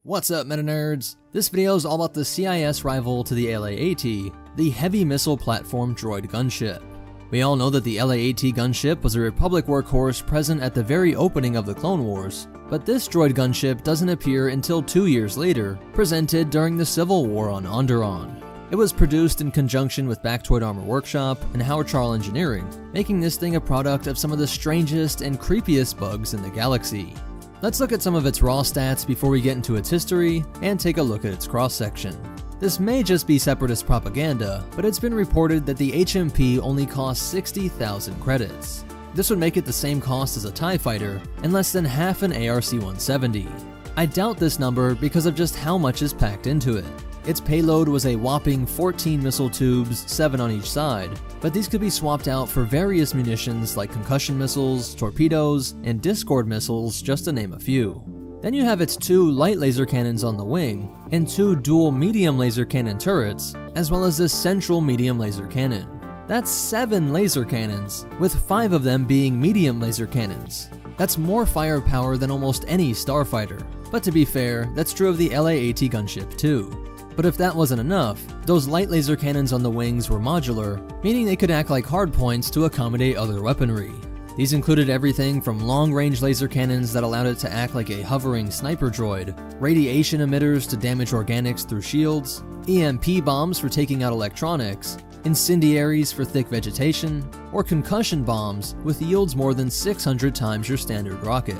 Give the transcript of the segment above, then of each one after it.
What's up, MetaNerdz? This video is all about the CIS rival to the LA-AT, the Heavy Missile Platform Droid Gunship. We all know that the LA-AT gunship was a Republic workhorse present at the very opening of the Clone Wars, but this droid gunship doesn't appear until 2 years later, presented during the Civil War on Onderon. It was produced in conjunction with Bactoid Armor Workshop and Howard Charles Engineering, making this thing a product of some of the strangest and creepiest bugs in the galaxy. Let's look at some of its raw stats before we get into its history, and take a look at its cross-section. This may just be separatist propaganda, but it's been reported that the HMP only costs 60,000 credits. This would make it the same cost as a TIE fighter, and less than half an ARC-170. I doubt this number because of just how much is packed into it. Its payload was a whopping 14 missile tubes, 7 on each side, but these could be swapped out for various munitions like concussion missiles, torpedoes, and Discord missiles, just to name a few. Then you have its 2 light laser cannons on the wing, and 2 dual medium laser cannon turrets, as well as this central medium laser cannon. That's 7 laser cannons, with 5 of them being medium laser cannons. That's more firepower than almost any starfighter. But to be fair, that's true of the LA-AT gunship too. But if that wasn't enough, those light laser cannons on the wings were modular, meaning they could act like hardpoints to accommodate other weaponry. These included everything from long-range laser cannons that allowed it to act like a hovering sniper droid, radiation emitters to damage organics through shields, EMP bombs for taking out electronics, incendiaries for thick vegetation, or concussion bombs with yields more than 600 times your standard rocket.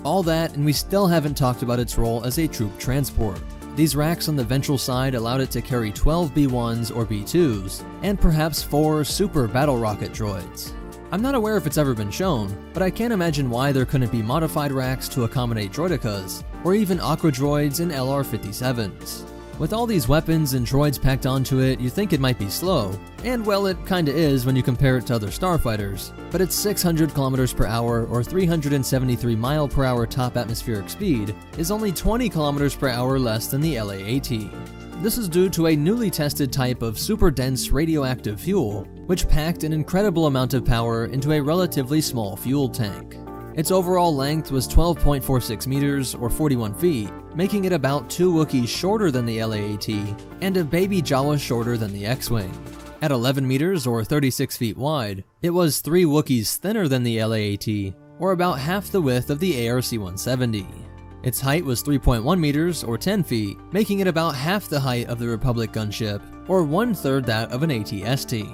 All that, and we still haven't talked about its role as a troop transport. These racks on the ventral side allowed it to carry 12 B-1s or B-2s, and perhaps 4 super battle rocket droids. I'm not aware if it's ever been shown, but I can't imagine why there couldn't be modified racks to accommodate droidicas, or even aqua droids and LR-57s. With all these weapons and droids packed onto it, you think it might be slow, and well, it kinda is when you compare it to other starfighters, but its 600 km per hour or 373 mile per hour top atmospheric speed is only 20 km per hour less than the LA-AT. This is due to a newly tested type of super dense radioactive fuel, which packed an incredible amount of power into a relatively small fuel tank. Its overall length was 12.46 meters or 41 feet, making it about 2 Wookiees shorter than the LA-AT and a baby Jawa shorter than the X-Wing. At 11 meters or 36 feet wide, it was 3 Wookiees thinner than the LA-AT, or about half the width of the ARC-170. Its height was 3.1 meters or 10 feet, making it about half the height of the Republic gunship, or 1/3 that of an AT-ST.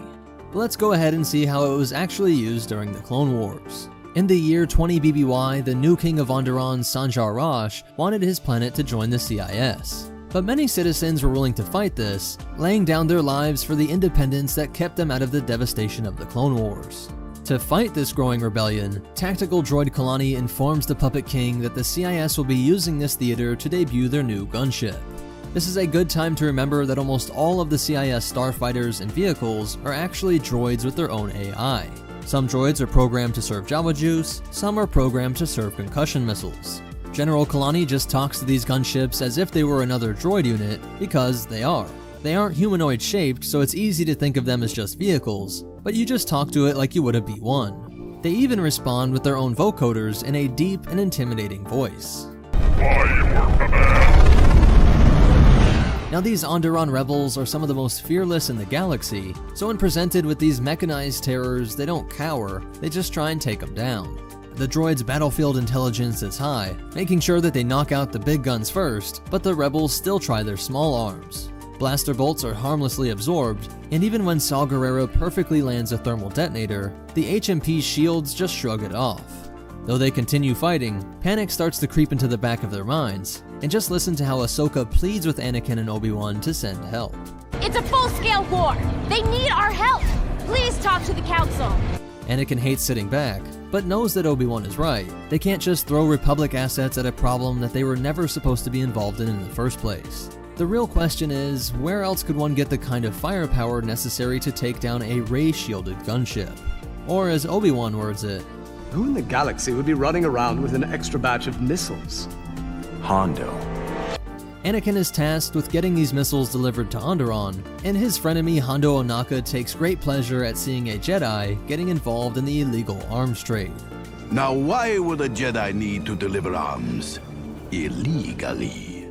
Let's go ahead and see how it was actually used during the Clone Wars. In the year 20 BBY, the new king of Onderon, Sanjar Rosh, wanted his planet to join the CIS. But many citizens were willing to fight this, laying down their lives for the independence that kept them out of the devastation of the Clone Wars. To fight this growing rebellion, tactical droid Calamari informs the Puppet King that the CIS will be using this theater to debut their new gunship. This is a good time to remember that almost all of the CIS starfighters and vehicles are actually droids with their own AI. Some droids are programmed to serve Java Juice, some are programmed to serve concussion missiles. General Kalani just talks to these gunships as if they were another droid unit, because they are. They aren't humanoid shaped, so it's easy to think of them as just vehicles, but you just talk to it like you would a B-1. They even respond with their own vocoders in a deep and intimidating voice. Now these Onderon rebels are some of the most fearless in the galaxy, so when presented with these mechanized terrors, they don't cower, they just try and take them down. The droids' battlefield intelligence is high, making sure that they knock out the big guns first, but the rebels still try their small arms. Blaster bolts are harmlessly absorbed, and even when Saw Gerrera perfectly lands a thermal detonator, the HMP's shields just shrug it off. Though they continue fighting, panic starts to creep into the back of their minds, and just listen to how Ahsoka pleads with Anakin and Obi-Wan to send help. It's a full-scale war! They need our help! Please talk to the Council! Anakin hates sitting back, but knows that Obi-Wan is right. They can't just throw Republic assets at a problem that they were never supposed to be involved in the first place. The real question is, where else could one get the kind of firepower necessary to take down a ray-shielded gunship? Or as Obi-Wan words it, who in the galaxy would be running around with an extra batch of missiles? Hondo. Anakin is tasked with getting these missiles delivered to Onderon, and his frenemy Hondo Ohnaka takes great pleasure at seeing a Jedi getting involved in the illegal arms trade. Now why would a Jedi need to deliver arms illegally?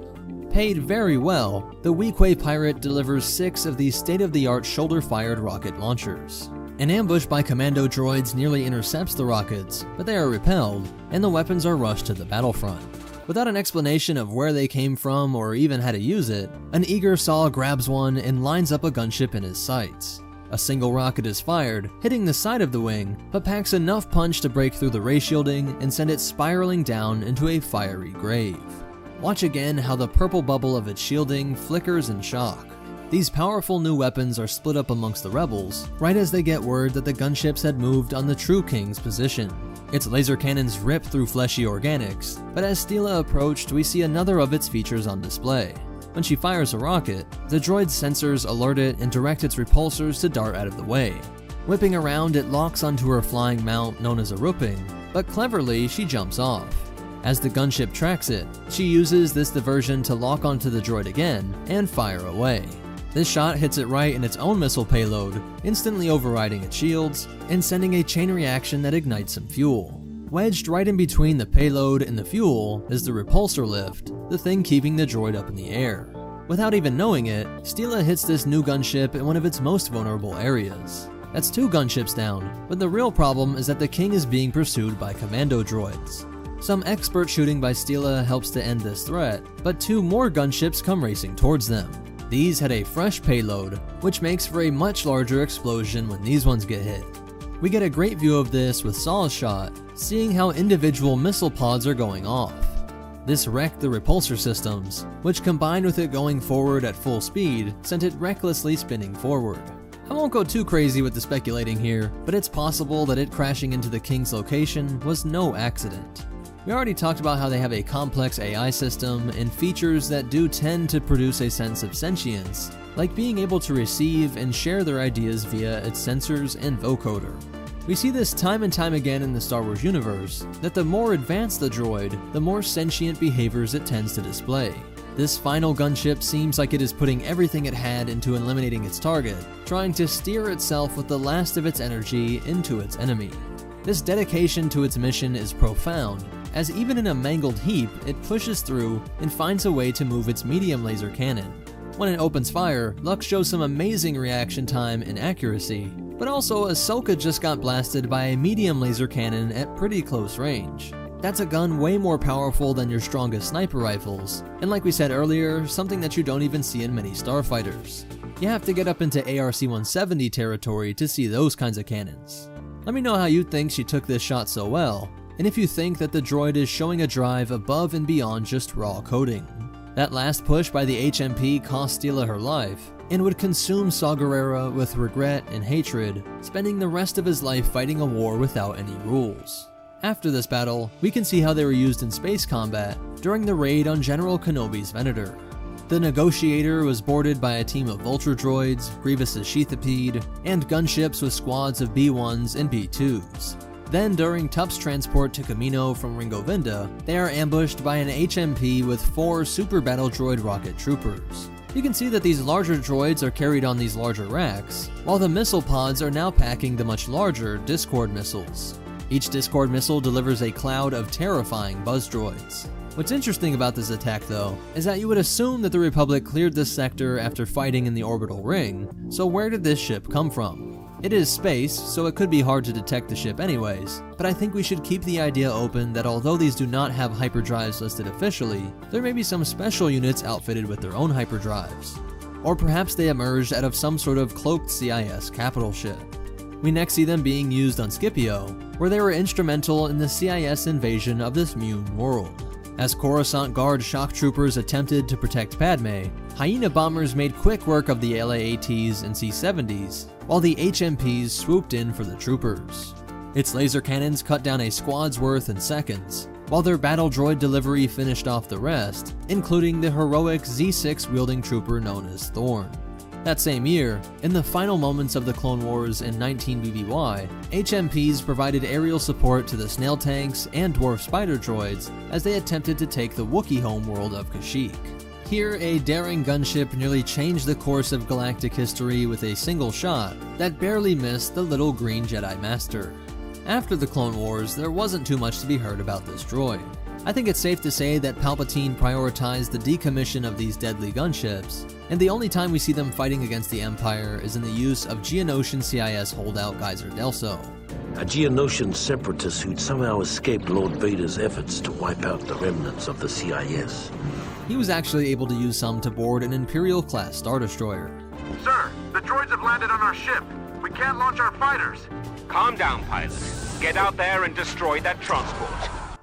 Paid very well, the Weequay pirate delivers 6 of these state-of-the-art shoulder-fired rocket launchers. An ambush by commando droids nearly intercepts the rockets, but they are repelled, and the weapons are rushed to the battlefront. Without an explanation of where they came from or even how to use it, an eager Saw grabs one and lines up a gunship in his sights. A single rocket is fired, hitting the side of the wing, but packs enough punch to break through the ray shielding and send it spiraling down into a fiery grave. Watch again how the purple bubble of its shielding flickers in shock. These powerful new weapons are split up amongst the rebels, right as they get word that the gunships had moved on the True King's position. Its laser cannons rip through fleshy organics, but as Steela approached, we see another of its features on display. When she fires a rocket, the droid's sensors alert it and direct its repulsors to dart out of the way. Whipping around, it locks onto her flying mount known as a rooping, but cleverly she jumps off. As the gunship tracks it, she uses this diversion to lock onto the droid again and fire away. This shot hits it right in its own missile payload, instantly overriding its shields and sending a chain reaction that ignites some fuel. Wedged right in between the payload and the fuel is the repulsor lift, the thing keeping the droid up in the air. Without even knowing it, Steela hits this new gunship in one of its most vulnerable areas. That's 2 gunships down, but the real problem is that the King is being pursued by commando droids. Some expert shooting by Steela helps to end this threat, but 2 more gunships come racing towards them. These had a fresh payload, which makes for a much larger explosion when these ones get hit. We get a great view of this with Saw's shot, seeing how individual missile pods are going off. This wrecked the repulsor systems, which combined with it going forward at full speed, sent it recklessly spinning forward. I won't go too crazy with the speculating here, but it's possible that it crashing into the King's location was no accident. We already talked about how they have a complex AI system and features that do tend to produce a sense of sentience, like being able to receive and share their ideas via its sensors and vocoder. We see this time and time again in the Star Wars universe, that the more advanced the droid, the more sentient behaviors it tends to display. This final gunship seems like it is putting everything it had into eliminating its target, trying to steer itself with the last of its energy into its enemy. This dedication to its mission is profound, as even in a mangled heap, it pushes through and finds a way to move its medium laser cannon. When it opens fire, Lux shows some amazing reaction time and accuracy, but also Ahsoka just got blasted by a medium laser cannon at pretty close range. That's a gun way more powerful than your strongest sniper rifles, and like we said earlier, something that you don't even see in many starfighters. You have to get up into ARC-170 territory to see those kinds of cannons. Let me know how you think she took this shot so well, and if you think that the droid is showing a drive above and beyond just raw coding. That last push by the HMP cost Steela her life, and would consume Saw Gerrera with regret and hatred, spending the rest of his life fighting a war without any rules. After this battle, we can see how they were used in space combat during the raid on General Kenobi's Venator. The Negotiator was boarded by a team of Vulture droids, Grievous's Sheathipede, and gunships with squads of B-1s and B-2s. Then during Tup's transport to Camino from Ringo Vinda, they are ambushed by an HMP with 4 Super Battle Droid rocket troopers. You can see that these larger droids are carried on these larger racks, while the missile pods are now packing the much larger Discord missiles. Each Discord missile delivers a cloud of terrifying buzz droids. What's interesting about this attack though, is that you would assume that the Republic cleared this sector after fighting in the orbital ring, so where did this ship come from? It is space, so it could be hard to detect the ship anyways, but I think we should keep the idea open that although these do not have hyperdrives listed officially, there may be some special units outfitted with their own hyperdrives. Or perhaps they emerged out of some sort of cloaked CIS capital ship. We next see them being used on Scipio, where they were instrumental in the CIS invasion of this Mune world. As Coruscant Guard shock troopers attempted to protect Padme, Hyena bombers made quick work of the LA-ATs and C-70s, while the HMPs swooped in for the troopers. Its laser cannons cut down a squad's worth in seconds, while their battle droid delivery finished off the rest, including the heroic Z6 wielding trooper known as Thorn. That same year, in the final moments of the Clone Wars in 19 BBY, HMPs provided aerial support to the snail tanks and dwarf spider droids as they attempted to take the Wookiee homeworld of Kashyyyk. Here, a daring gunship nearly changed the course of galactic history with a single shot that barely missed the little green Jedi Master. After the Clone Wars, there wasn't too much to be heard about this droid. I think it's safe to say that Palpatine prioritized the decommission of these deadly gunships, and the only time we see them fighting against the Empire is in the use of Geonosian CIS holdout Geyser Delso. A Geonosian separatist who'd somehow escaped Lord Vader's efforts to wipe out the remnants of the CIS. He was actually able to use some to board an Imperial-class Star Destroyer. Sir, the droids have landed on our ship. We can't launch our fighters. Calm down, pilot. Get out there and destroy that transport.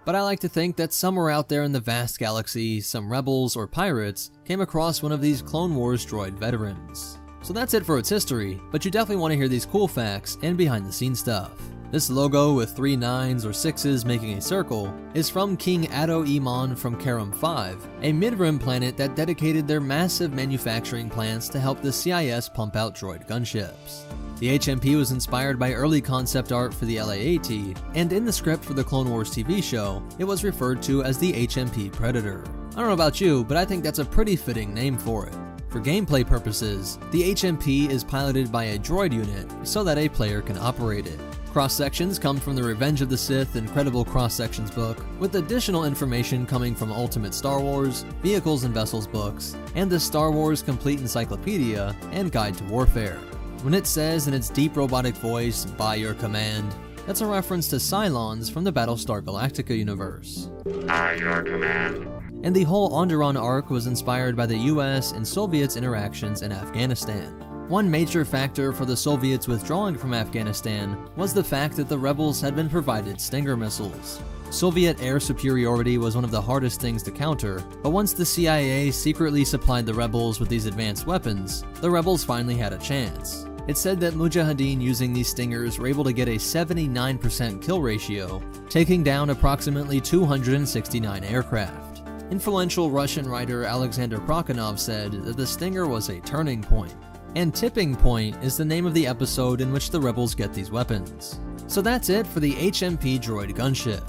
But I like to think that somewhere out there in the vast galaxy, some rebels or pirates came across one of these Clone Wars droid veterans. So that's it for its history, but you definitely want to hear these cool facts and behind the scenes stuff. This logo with 3 9s or 6s making a circle is from King Addo Iman from Karam 5, a mid-rim planet that dedicated their massive manufacturing plants to help the CIS pump out droid gunships. The HMP was inspired by early concept art for the LAAT, and in the script for the Clone Wars TV show, it was referred to as the HMP Predator. I don't know about you, but I think that's a pretty fitting name for it. For gameplay purposes, the HMP is piloted by a droid unit so that a player can operate it. Cross-sections come from the Revenge of the Sith Incredible Cross-Sections book, with additional information coming from Ultimate Star Wars, Vehicles and Vessels books, and the Star Wars Complete Encyclopedia and Guide to Warfare. When it says in its deep robotic voice, "By your command," that's a reference to Cylons from the Battlestar Galactica universe. By your command. And the whole Onderon arc was inspired by the US and Soviets' interactions in Afghanistan. One major factor for the Soviets withdrawing from Afghanistan was the fact that the rebels had been provided Stinger missiles. Soviet air superiority was one of the hardest things to counter, but once the CIA secretly supplied the rebels with these advanced weapons, the rebels finally had a chance. It's said that Mujahideen using these Stingers were able to get a 79% kill ratio, taking down approximately 269 aircraft. Influential Russian writer Alexander Prokhanov said that the Stinger was a turning point. And Tipping Point is the name of the episode in which the rebels get these weapons. So that's it for the HMP droid gunship.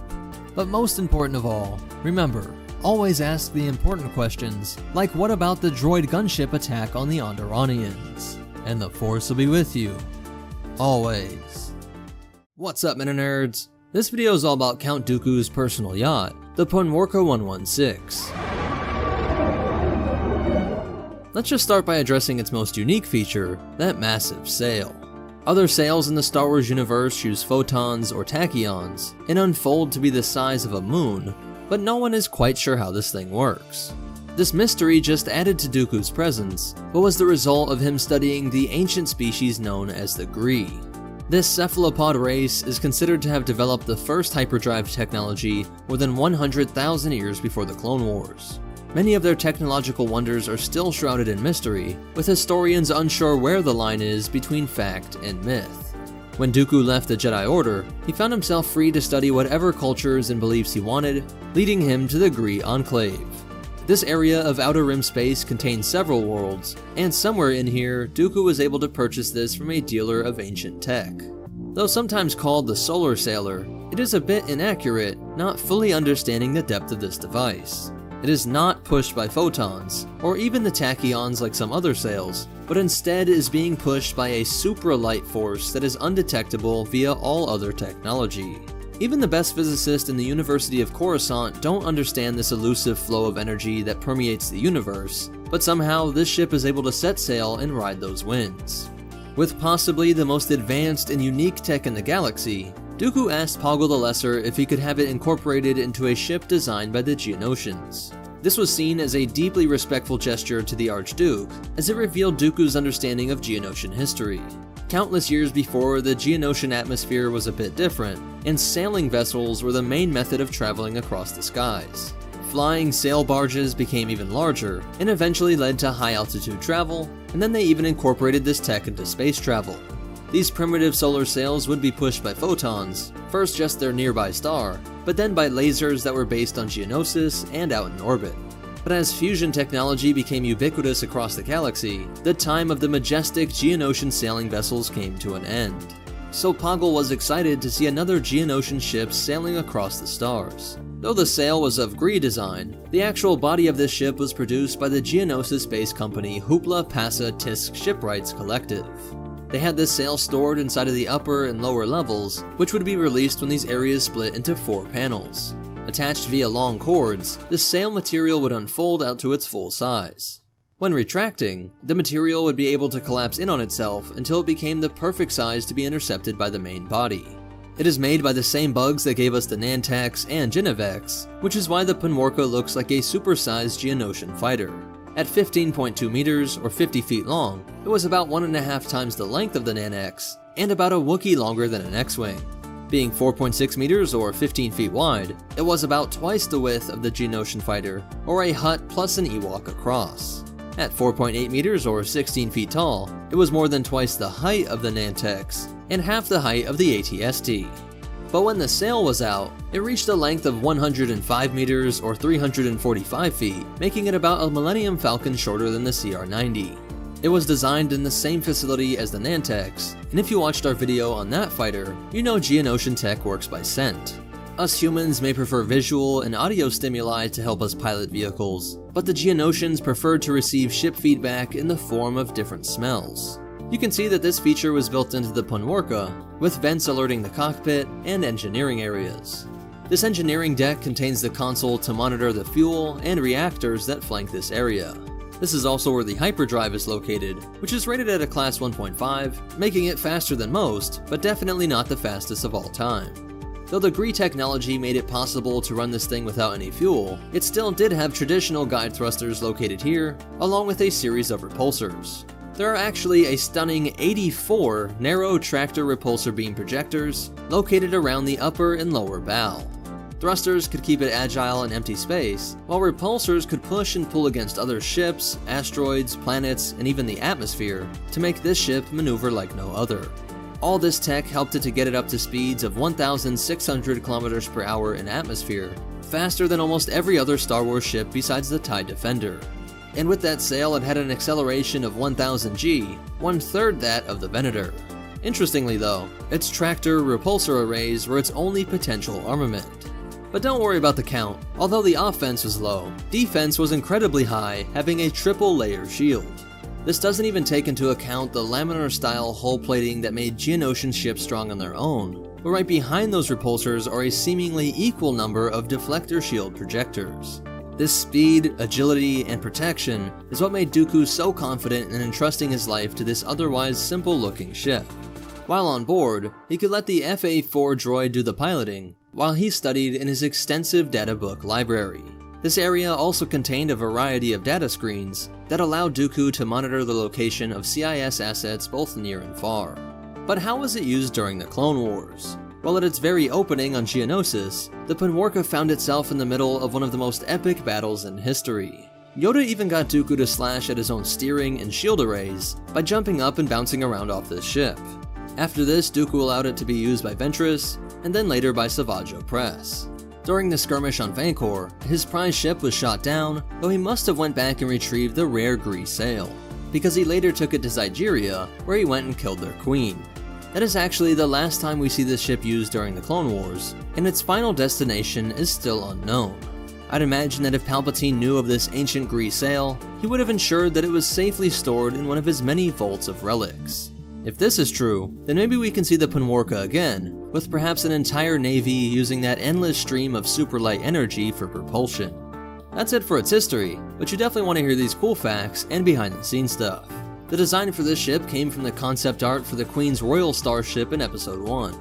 But most important of all, remember, always ask the important questions, like what about the droid gunship attack on the Onderonians? And the Force will be with you. Always. What's up, MetaNerdz? This video is all about Count Dooku's personal yacht, the Ponworka 116. Let's just start by addressing its most unique feature, that massive sail. Other sails in the Star Wars universe use photons or tachyons and unfold to be the size of a moon, but no one is quite sure how this thing works. This mystery just added to Dooku's presence, but was the result of him studying the ancient species known as the Gree. This cephalopod race is considered to have developed the first hyperdrive technology more than 100,000 years before the Clone Wars. Many of their technological wonders are still shrouded in mystery, with historians unsure where the line is between fact and myth. When Dooku left the Jedi Order, he found himself free to study whatever cultures and beliefs he wanted, leading him to the Gree Enclave. This area of Outer Rim space contains several worlds, and somewhere in here, Dooku was able to purchase this from a dealer of ancient tech. Though sometimes called the Solar Sailor, it is a bit inaccurate, not fully understanding the depth of this device. It is not pushed by photons, or even the tachyons like some other sails, but instead is being pushed by a supra-light force that is undetectable via all other technology. Even the best physicists in the University of Coruscant don't understand this elusive flow of energy that permeates the universe, but somehow this ship is able to set sail and ride those winds. With possibly the most advanced and unique tech in the galaxy, Dooku asked Poggle the Lesser if he could have it incorporated into a ship designed by the Geonosians. This was seen as a deeply respectful gesture to the Archduke, as it revealed Dooku's understanding of Geonosian history. Countless years before, the Geonosian atmosphere was a bit different, and sailing vessels were the main method of traveling across the skies. Flying sail barges became even larger, and eventually led to high-altitude travel, and then they even incorporated this tech into space travel. These primitive solar sails would be pushed by photons, first just their nearby star, but then by lasers that were based on Geonosis and out in orbit. But as fusion technology became ubiquitous across the galaxy, the time of the majestic Geonosian sailing vessels came to an end. So Poggle was excited to see another Geonosian ship sailing across the stars. Though the sail was of Gree design, the actual body of this ship was produced by the Geonosis-based company Hoopla Passa Tisk Shipwrights Collective. They had this sail stored inside of the upper and lower levels, which would be released when these areas split into 4 panels. Attached via long cords, the sail material would unfold out to its full size. When retracting, the material would be able to collapse in on itself until it became the perfect size to be intercepted by the main body. It is made by the same bugs that gave us the Nantex and Genevex, which is why the Punworka looks like a supersized Geonosian fighter. At 15.2 meters or 50 feet long, it was about 1.5 times the length of the Nanex, and about a Wookiee longer than an X-Wing. Being 4.6 meters or 15 feet wide, it was about twice the width of the Geonosian fighter, or a Hutt plus an Ewok across. At 4.8 meters or 16 feet tall, it was more than twice the height of the Nantex, and half the height of the AT-ST. But when the sail was out, it reached a length of 105 meters or 345 feet, making it about a Millennium Falcon shorter than the CR-90. It was designed in the same facility as the Nantex, and if you watched our video on that fighter, you know Geonosian tech works by scent. Us humans may prefer visual and audio stimuli to help us pilot vehicles, but the Geonosians preferred to receive ship feedback in the form of different smells. You can see that this feature was built into the Punworka, with vents alerting the cockpit and engineering areas. This engineering deck contains the console to monitor the fuel and reactors that flank this area. This is also where the hyperdrive is located, which is rated at a class 1.5, making it faster than most, but definitely not the fastest of all time. Though the GRE technology made it possible to run this thing without any fuel, it still did have traditional guide thrusters located here, along with a series of repulsors. There are actually a stunning 84 narrow tractor repulsor beam projectors located around the upper and lower bow. Thrusters could keep it agile in empty space, while repulsors could push and pull against other ships, asteroids, planets, and even the atmosphere to make this ship maneuver like no other. All this tech helped it to get it up to speeds of 1,600 kilometers per hour in atmosphere, faster than almost every other Star Wars ship besides the TIE Defender. And with that sail, it had an acceleration of 1000 G, 1/3 that of the Venator. Interestingly though, its tractor repulsor arrays were its only potential armament. But don't worry about the count. Although the offense was low, defense was incredibly high, having a triple layer shield. This doesn't even take into account the laminar style hull plating that made Geonosian ships strong on their own, but right behind those repulsors are a seemingly equal number of deflector shield projectors. This speed, agility, and protection is what made Dooku so confident in entrusting his life to this otherwise simple-looking ship. While on board, he could let the FA-4 droid do the piloting, while he studied in his extensive databook library. This area also contained a variety of data screens that allowed Dooku to monitor the location of CIS assets both near and far. But how was it used during the Clone Wars? Well, at its very opening on Geonosis, the Punworka found itself in the middle of one of the most epic battles in history. Yoda even got Dooku to slash at his own steering and shield arrays by jumping up and bouncing around off this ship. After this, Dooku allowed it to be used by Ventress, and then later by Savage Opress. During the skirmish on Vancor, his prize ship was shot down, though he must have went back and retrieved the rare Gree sail, because he later took it to Zygeria, where he went and killed their queen. That is actually the last time we see this ship used during the Clone Wars, and its final destination is still unknown. I'd imagine that if Palpatine knew of this ancient Gree sail, he would have ensured that it was safely stored in one of his many vaults of relics. If this is true, then maybe we can see the Punworka again, with perhaps an entire navy using that endless stream of super light energy for propulsion. That's it for its history, but you definitely want to hear these cool facts and behind the scenes stuff. The design for this ship came from the concept art for the Queen's Royal Starship in Episode 1.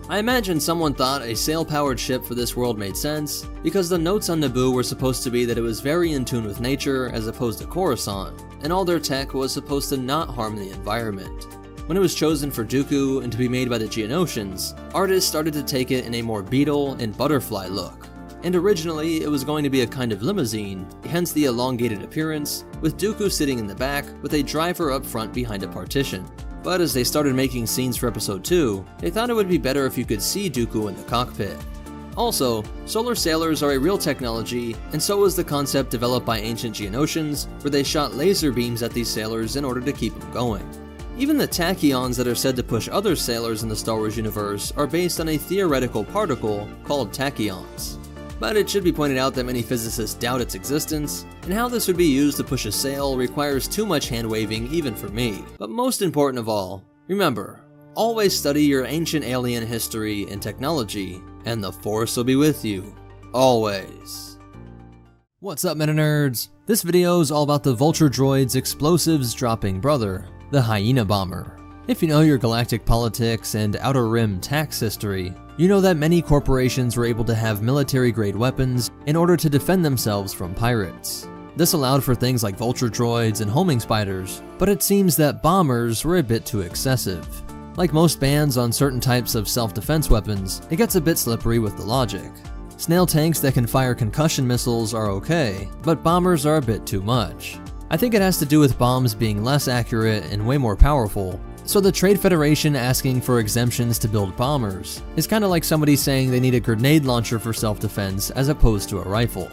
I imagine someone thought a sail-powered ship for this world made sense, because the notes on Naboo were supposed to be that it was very in tune with nature as opposed to Coruscant, and all their tech was supposed to not harm the environment. When it was chosen for Dooku and to be made by the Geonosians, artists started to take it in a more beetle and butterfly look. And originally, it was going to be a kind of limousine, hence the elongated appearance, with Dooku sitting in the back with a driver up front behind a partition. But as they started making scenes for Episode 2, they thought it would be better if you could see Dooku in the cockpit. Also, solar sailors are a real technology, and so was the concept developed by ancient Geonosians, where they shot laser beams at these sailors in order to keep them going. Even the tachyons that are said to push other sailors in the Star Wars universe are based on a theoretical particle called tachyons. But it should be pointed out that many physicists doubt its existence, and how this would be used to push a sail requires too much hand-waving even for me. But most important of all, remember, always study your ancient alien history and technology, and the Force will be with you always. What's up, MetaNerdz? This video is all about the Vulture droid's explosives dropping brother, the Hyena Bomber. If you know your galactic politics and Outer Rim tax history, you know that many corporations were able to have military-grade weapons in order to defend themselves from pirates. This allowed for things like Vulture droids and homing spiders, but it seems that bombers were a bit too excessive. Like most bans on certain types of self-defense weapons, it gets a bit slippery with the logic. Snail tanks that can fire concussion missiles are okay, but bombers are a bit too much. I think it has to do with bombs being less accurate and way more powerful, so the Trade Federation asking for exemptions to build bombers is kinda like somebody saying they need a grenade launcher for self-defense as opposed to a rifle.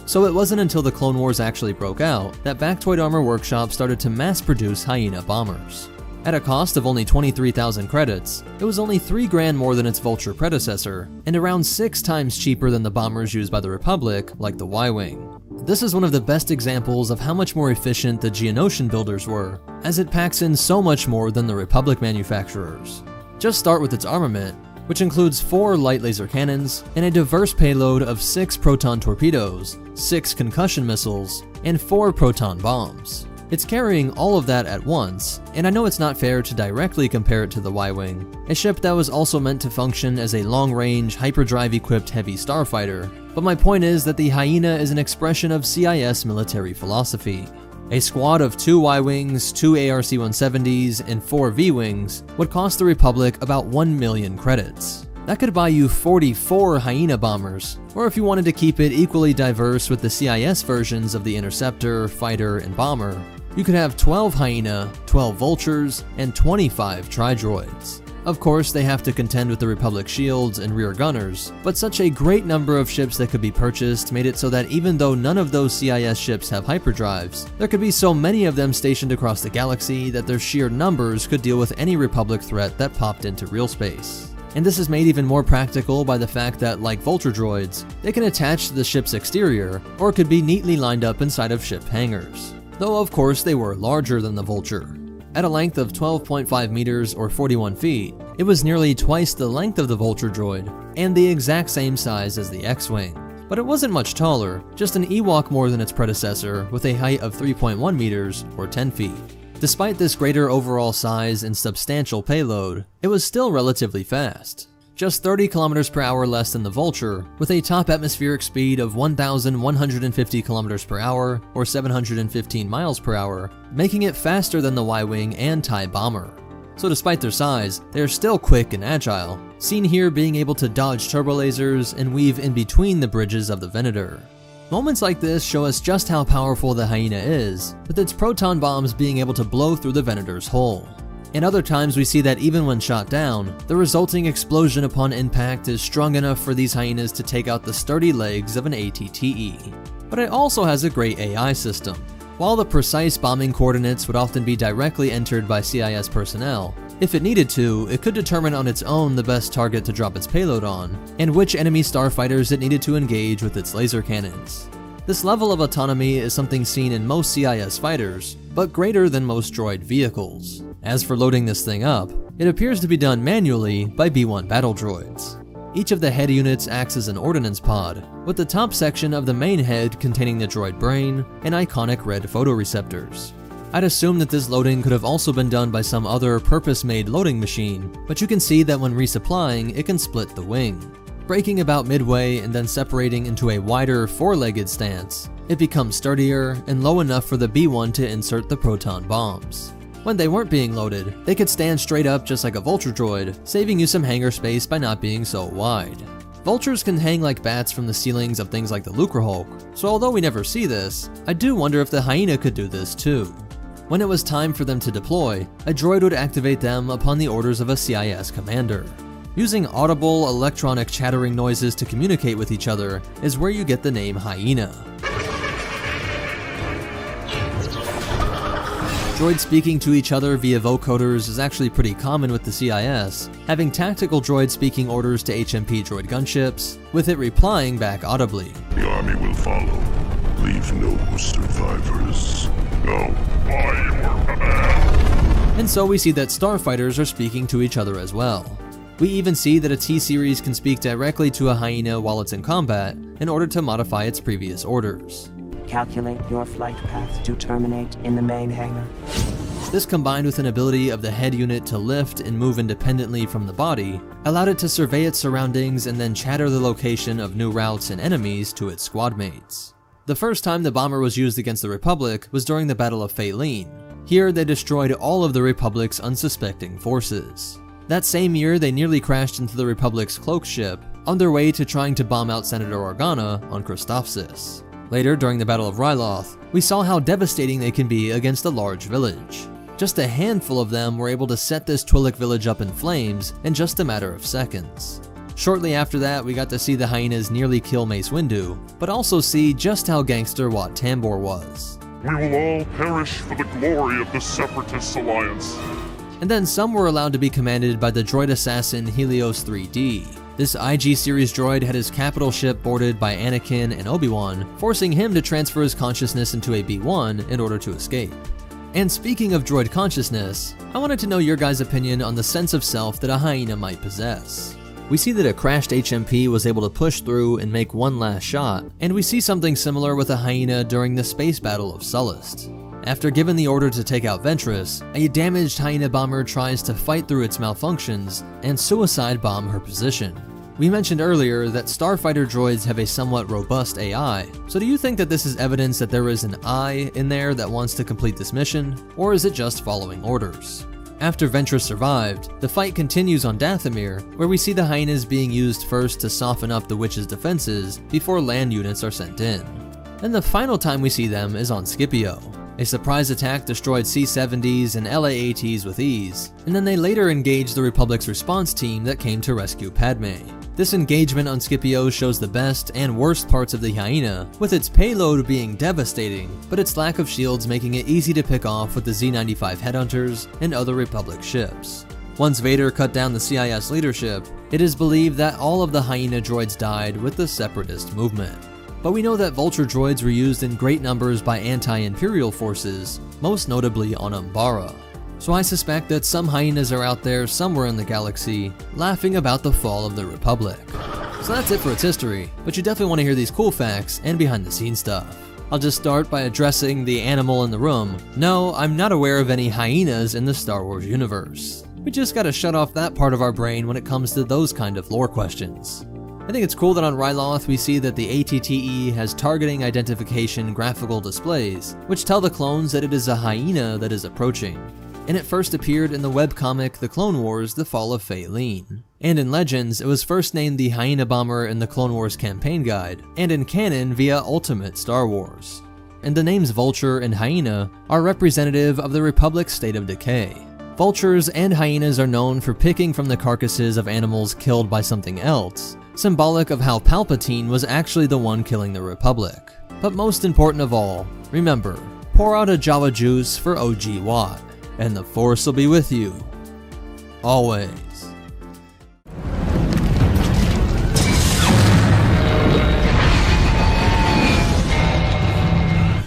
So it wasn't until the Clone Wars actually broke out that Bactoid Armor Workshop started to mass-produce Hyena bombers. At a cost of only 23,000 credits, it was only 3 grand more than its Vulture predecessor, and around 6 times cheaper than the bombers used by the Republic, like the Y-Wing. This is one of the best examples of how much more efficient the Geonosian builders were, as it packs in so much more than the Republic manufacturers. Just start with its armament, which includes 4 light laser cannons and a diverse payload of 6 proton torpedoes, 6 concussion missiles, and 4 proton bombs. It's carrying all of that at once, and I know it's not fair to directly compare it to the Y-Wing, a ship that was also meant to function as a long-range, hyperdrive-equipped heavy starfighter, but my point is that the Hyena is an expression of CIS military philosophy. A squad of 2 Y-Wings, 2 ARC-170s, and 4 V-Wings would cost the Republic about 1 million credits. That could buy you 44 Hyena bombers, or if you wanted to keep it equally diverse with the CIS versions of the Interceptor, Fighter, and Bomber, you could have 12 Hyena, 12 Vultures, and 25 Tri-Droids. Of course, they have to contend with the Republic shields and rear gunners, but such a great number of ships that could be purchased made it so that even though none of those CIS ships have hyperdrives, there could be so many of them stationed across the galaxy that their sheer numbers could deal with any Republic threat that popped into real space. And this is made even more practical by the fact that, like Vulture droids, they can attach to the ship's exterior, or could be neatly lined up inside of ship hangars. Though of course they were larger than the Vulture. At a length of 12.5 meters or 41 feet, it was nearly twice the length of the Vulture droid, and the exact same size as the X-Wing. But it wasn't much taller, just an Ewok more than its predecessor, with a height of 3.1 meters or 10 feet. Despite this greater overall size and substantial payload, it was still relatively fast. Just 30 kilometers per hour less than the Vulture, with a top atmospheric speed of 1,150 kilometers per hour or 715 miles per hour, making it faster than the Y-Wing and TIE Bomber. So despite their size, they are still quick and agile, seen here being able to dodge turbo lasers and weave in between the bridges of the Venator. Moments like this show us just how powerful the Hyena is, with its proton bombs being able to blow through the Venator's hull. And other times we see that even when shot down, the resulting explosion upon impact is strong enough for these Hyenas to take out the sturdy legs of an AT-TE. But it also has a great AI system. While the precise bombing coordinates would often be directly entered by CIS personnel, if it needed to, it could determine on its own the best target to drop its payload on, and which enemy starfighters it needed to engage with its laser cannons. This level of autonomy is something seen in most CIS fighters, but greater than most droid vehicles. As for loading this thing up, it appears to be done manually by B-1 battle droids. Each of the head units acts as an ordnance pod, with the top section of the main head containing the droid brain and iconic red photoreceptors. I'd assume that this loading could have also been done by some other purpose-made loading machine, but you can see that when resupplying, it can split the wing. Breaking about midway and then separating into a wider four-legged stance, it becomes sturdier and low enough for the B-1 to insert the proton bombs. When they weren't being loaded, they could stand straight up just like a Vulture droid, saving you some hangar space by not being so wide. Vultures can hang like bats from the ceilings of things like the Lucrehulk, so although we never see this, I do wonder if the Hyena could do this too. When it was time for them to deploy, a droid would activate them upon the orders of a CIS commander. Using audible electronic chattering noises to communicate with each other is where you get the name Hyena. Droids speaking to each other via vocoders is actually pretty common with the CIS, having tactical droids speaking orders to HMP droid gunships, with it replying back audibly. The army will follow. Leave no survivors. Go by your command. And so we see that starfighters are speaking to each other as well. We even see that a T-Series can speak directly to a hyena while it's in combat in order to modify its previous orders. Calculate your flight path to terminate in the main hangar. This, combined with an ability of the head unit to lift and move independently from the body, allowed it to survey its surroundings and then chatter the location of new routes and enemies to its squad mates. The first time the bomber was used against the Republic was during the Battle of Faline. Here, they destroyed all of the Republic's unsuspecting forces. That same year, they nearly crashed into the Republic's cloak ship, on their way to trying to bomb out Senator Organa on Christophsis. Later, during the Battle of Ryloth, we saw how devastating they can be against a large village. Just a handful of them were able to set this Twi'lek village up in flames in just a matter of seconds. Shortly after that, we got to see the hyenas nearly kill Mace Windu, but also see just how gangster Wat Tambor was. We will all perish for the glory of the Separatist Alliance. And then some were allowed to be commanded by the droid assassin Helios 3D. This IG series droid had his capital ship boarded by Anakin and Obi-Wan, forcing him to transfer his consciousness into a B-1 in order to escape. And speaking of droid consciousness, I wanted to know your guys' opinion on the sense of self that a hyena might possess. We see that a crashed HMP was able to push through and make one last shot, and we see something similar with a hyena during the space battle of Sullust. After given the order to take out Ventress, a damaged hyena bomber tries to fight through its malfunctions and suicide bomb her position. We mentioned earlier that starfighter droids have a somewhat robust AI, so do you think that this is evidence that there is an I in there that wants to complete this mission, or is it just following orders? After Ventress survived, the fight continues on Dathomir, where we see the hyenas being used first to soften up the witch's defenses before land units are sent in. And the final time we see them is on Scipio. A surprise attack destroyed C-70s and LA-ATs with ease, and then they later engaged the Republic's response team that came to rescue Padme. This engagement on Scipio shows the best and worst parts of the hyena, with its payload being devastating, but its lack of shields making it easy to pick off with the Z-95 headhunters and other Republic ships. Once Vader cut down the CIS leadership, it is believed that all of the hyena droids died with the Separatist movement. But we know that Vulture droids were used in great numbers by anti-Imperial forces, most notably on Umbara. So I suspect that some hyenas are out there somewhere in the galaxy, laughing about the fall of the Republic. So that's it for its history, but you definitely want to hear these cool facts and behind the scenes stuff. I'll just start by addressing the animal in the room. No, I'm not aware of any hyenas in the Star Wars universe. We just gotta shut off that part of our brain when it comes to those kind of lore questions. I think it's cool that on Ryloth we see that the ATTE has targeting identification graphical displays, which tell the clones that it is a hyena that is approaching. And it first appeared in the webcomic The Clone Wars: The Fall of Faline. And in Legends, it was first named the Hyena Bomber in the Clone Wars campaign guide, and in canon via Ultimate Star Wars. And the names Vulture and Hyena are representative of the Republic's state of decay. Vultures and hyenas are known for picking from the carcasses of animals killed by something else, symbolic of how Palpatine was actually the one killing the Republic. But most important of all, remember, pour out a Java juice for OG Watt, and the Force will be with you. Always.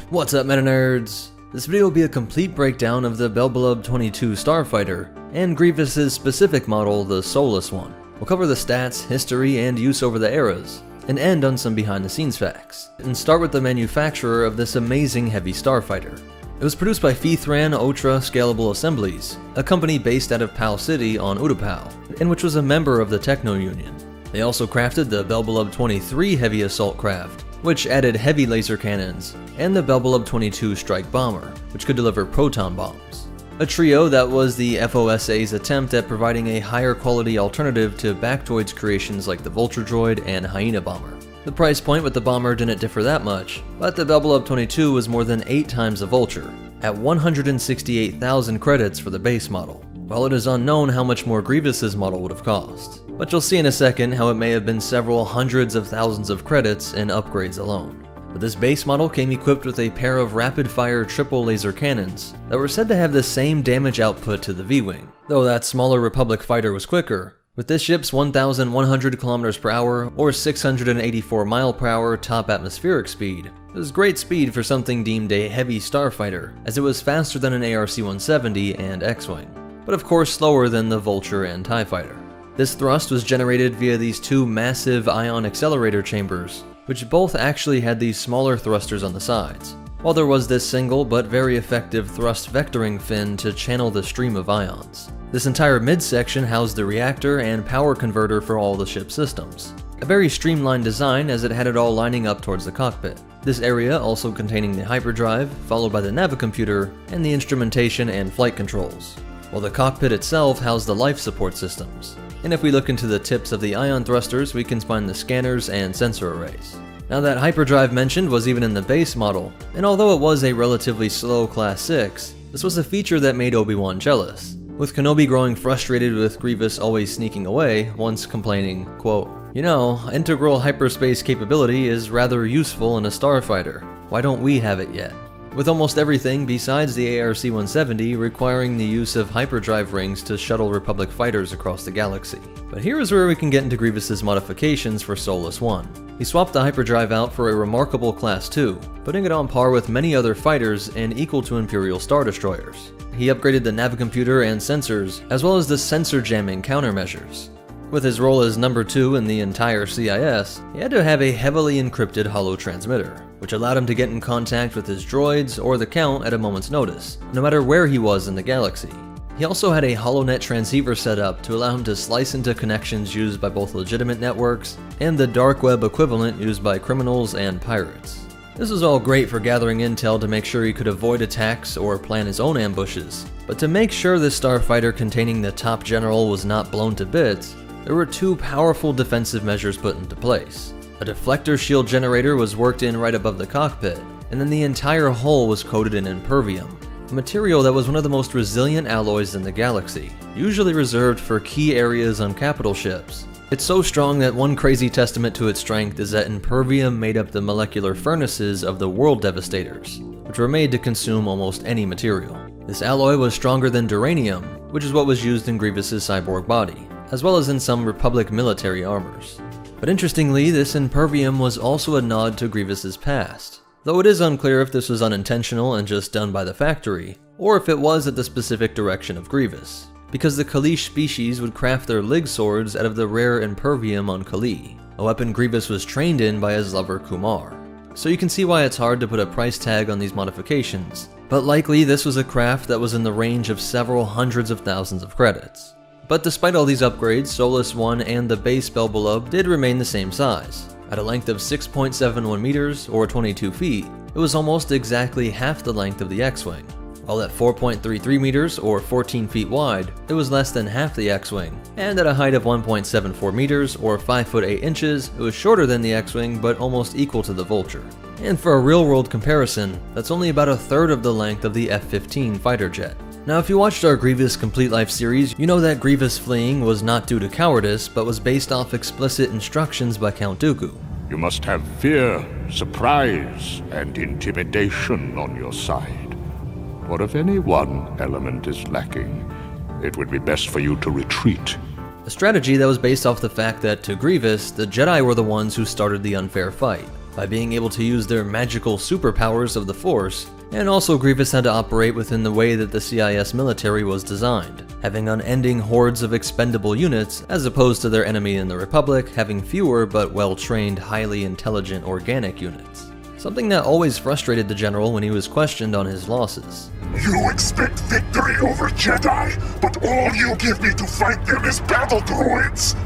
What's up, MetaNerds? This video will be a complete breakdown of the Belbullab 22 Starfighter, and Grievous's specific model, the Soulless one. We'll cover the stats, history, and use over the eras, and end on some behind-the-scenes facts, and start with the manufacturer of this amazing heavy starfighter. It was produced by Feithran Ultra Scalable Assemblies, a company based out of Pal City on Utapau, and which was a member of the Techno Union. They also crafted the Belbullab 23 Heavy Assault Craft, which added heavy laser cannons, and the Belbullab 22 Strike Bomber, which could deliver proton bombs. A trio that was the FOSA's attempt at providing a higher quality alternative to Bactoid's creations like the Vulture Droid and Hyena Bomber. The price point with the bomber didn't differ that much, but the Belbullab 22 was more than 8 times the Vulture, at 168,000 credits for the base model, while it is unknown how much more Grievous's model would have cost. But you'll see in a second how it may have been several hundreds of thousands of credits in upgrades alone. But this base model came equipped with a pair of rapid-fire triple laser cannons that were said to have the same damage output to the V-Wing, though that smaller Republic fighter was quicker, with this ship's 1,100 km per hour or 684 mile per hour top atmospheric speed. It was great speed for something deemed a heavy starfighter, as it was faster than an ARC-170 and X-Wing, but of course slower than the Vulture and TIE Fighter. This thrust was generated via these two massive ion accelerator chambers, which both actually had these smaller thrusters on the sides, while there was this single but very effective thrust vectoring fin to channel the stream of ions. This entire midsection housed the reactor and power converter for all the ship's systems. A very streamlined design as it had it all lining up towards the cockpit. This area also containing the hyperdrive, followed by the navicomputer, and the instrumentation and flight controls, while the cockpit itself housed the life support systems. And if we look into the tips of the ion thrusters, we can find the scanners and sensor arrays. Now that hyperdrive mentioned was even in the base model, and although it was a relatively slow Class 6, this was a feature that made Obi-Wan jealous, with Kenobi growing frustrated with Grievous always sneaking away, once complaining, quote, "You know, integral hyperspace capability is rather useful in a starfighter. Why don't we have it yet?" With almost everything besides the ARC-170 requiring the use of hyperdrive rings to shuttle Republic fighters across the galaxy. But here is where we can get into Grievous's modifications for Solus 1. He swapped the hyperdrive out for a remarkable Class 2, putting it on par with many other fighters and equal to Imperial Star Destroyers. He upgraded the navicomputer and sensors, as well as the sensor jamming countermeasures. With his role as number 2 in the entire CIS, he had to have a heavily encrypted holo transmitter, which allowed him to get in contact with his droids or the Count at a moment's notice, no matter where he was in the galaxy. He also had a HoloNet transceiver set up to allow him to slice into connections used by both legitimate networks and the dark web equivalent used by criminals and pirates. This was all great for gathering intel to make sure he could avoid attacks or plan his own ambushes, but to make sure this starfighter containing the top general was not blown to bits, there were two powerful defensive measures put into place. A deflector shield generator was worked in right above the cockpit, and then the entire hull was coated in impervium, a material that was one of the most resilient alloys in the galaxy, usually reserved for key areas on capital ships. It's so strong that one crazy testament to its strength is that impervium made up the molecular furnaces of the world devastators, which were made to consume almost any material. This alloy was stronger than duranium, which is what was used in Grievous's cyborg body, as well as in some Republic military armors. But interestingly, this impervium was also a nod to Grievous's past, though it is unclear if this was unintentional and just done by the factory, or if it was at the specific direction of Grievous, because the Kalish species would craft their Lig swords out of the rare impervium on Kali, a weapon Grievous was trained in by his lover Kumar. So you can see why it's hard to put a price tag on these modifications, but likely this was a craft that was in the range of several hundreds of thousands of credits. But despite all these upgrades, Solus 1 and the base Belbulub did remain the same size. At a length of 6.71 meters, or 22 feet, it was almost exactly half the length of the X-Wing. While at 4.33 meters, or 14 feet wide, it was less than half the X-Wing. And at a height of 1.74 meters, or 5 foot 8 inches, it was shorter than the X-Wing, but almost equal to the Vulture. And for a real-world comparison, that's only about a third of the length of the F-15 fighter jet. Now, if you watched our Grievous Complete Life series, you know that Grievous fleeing was not due to cowardice, but was based off explicit instructions by Count Dooku. You must have fear, surprise, and intimidation on your side. For if any one element is lacking, it would be best for you to retreat. A strategy that was based off the fact that, to Grievous, the Jedi were the ones who started the unfair fight, by being able to use their magical superpowers of the Force, and also Grievous had to operate within the way that the CIS military was designed, having unending hordes of expendable units, as opposed to their enemy in the Republic having fewer but well-trained, highly intelligent organic units. Something that always frustrated the general when he was questioned on his losses. You expect victory over Jedi, but all you give me to fight them is battle droids!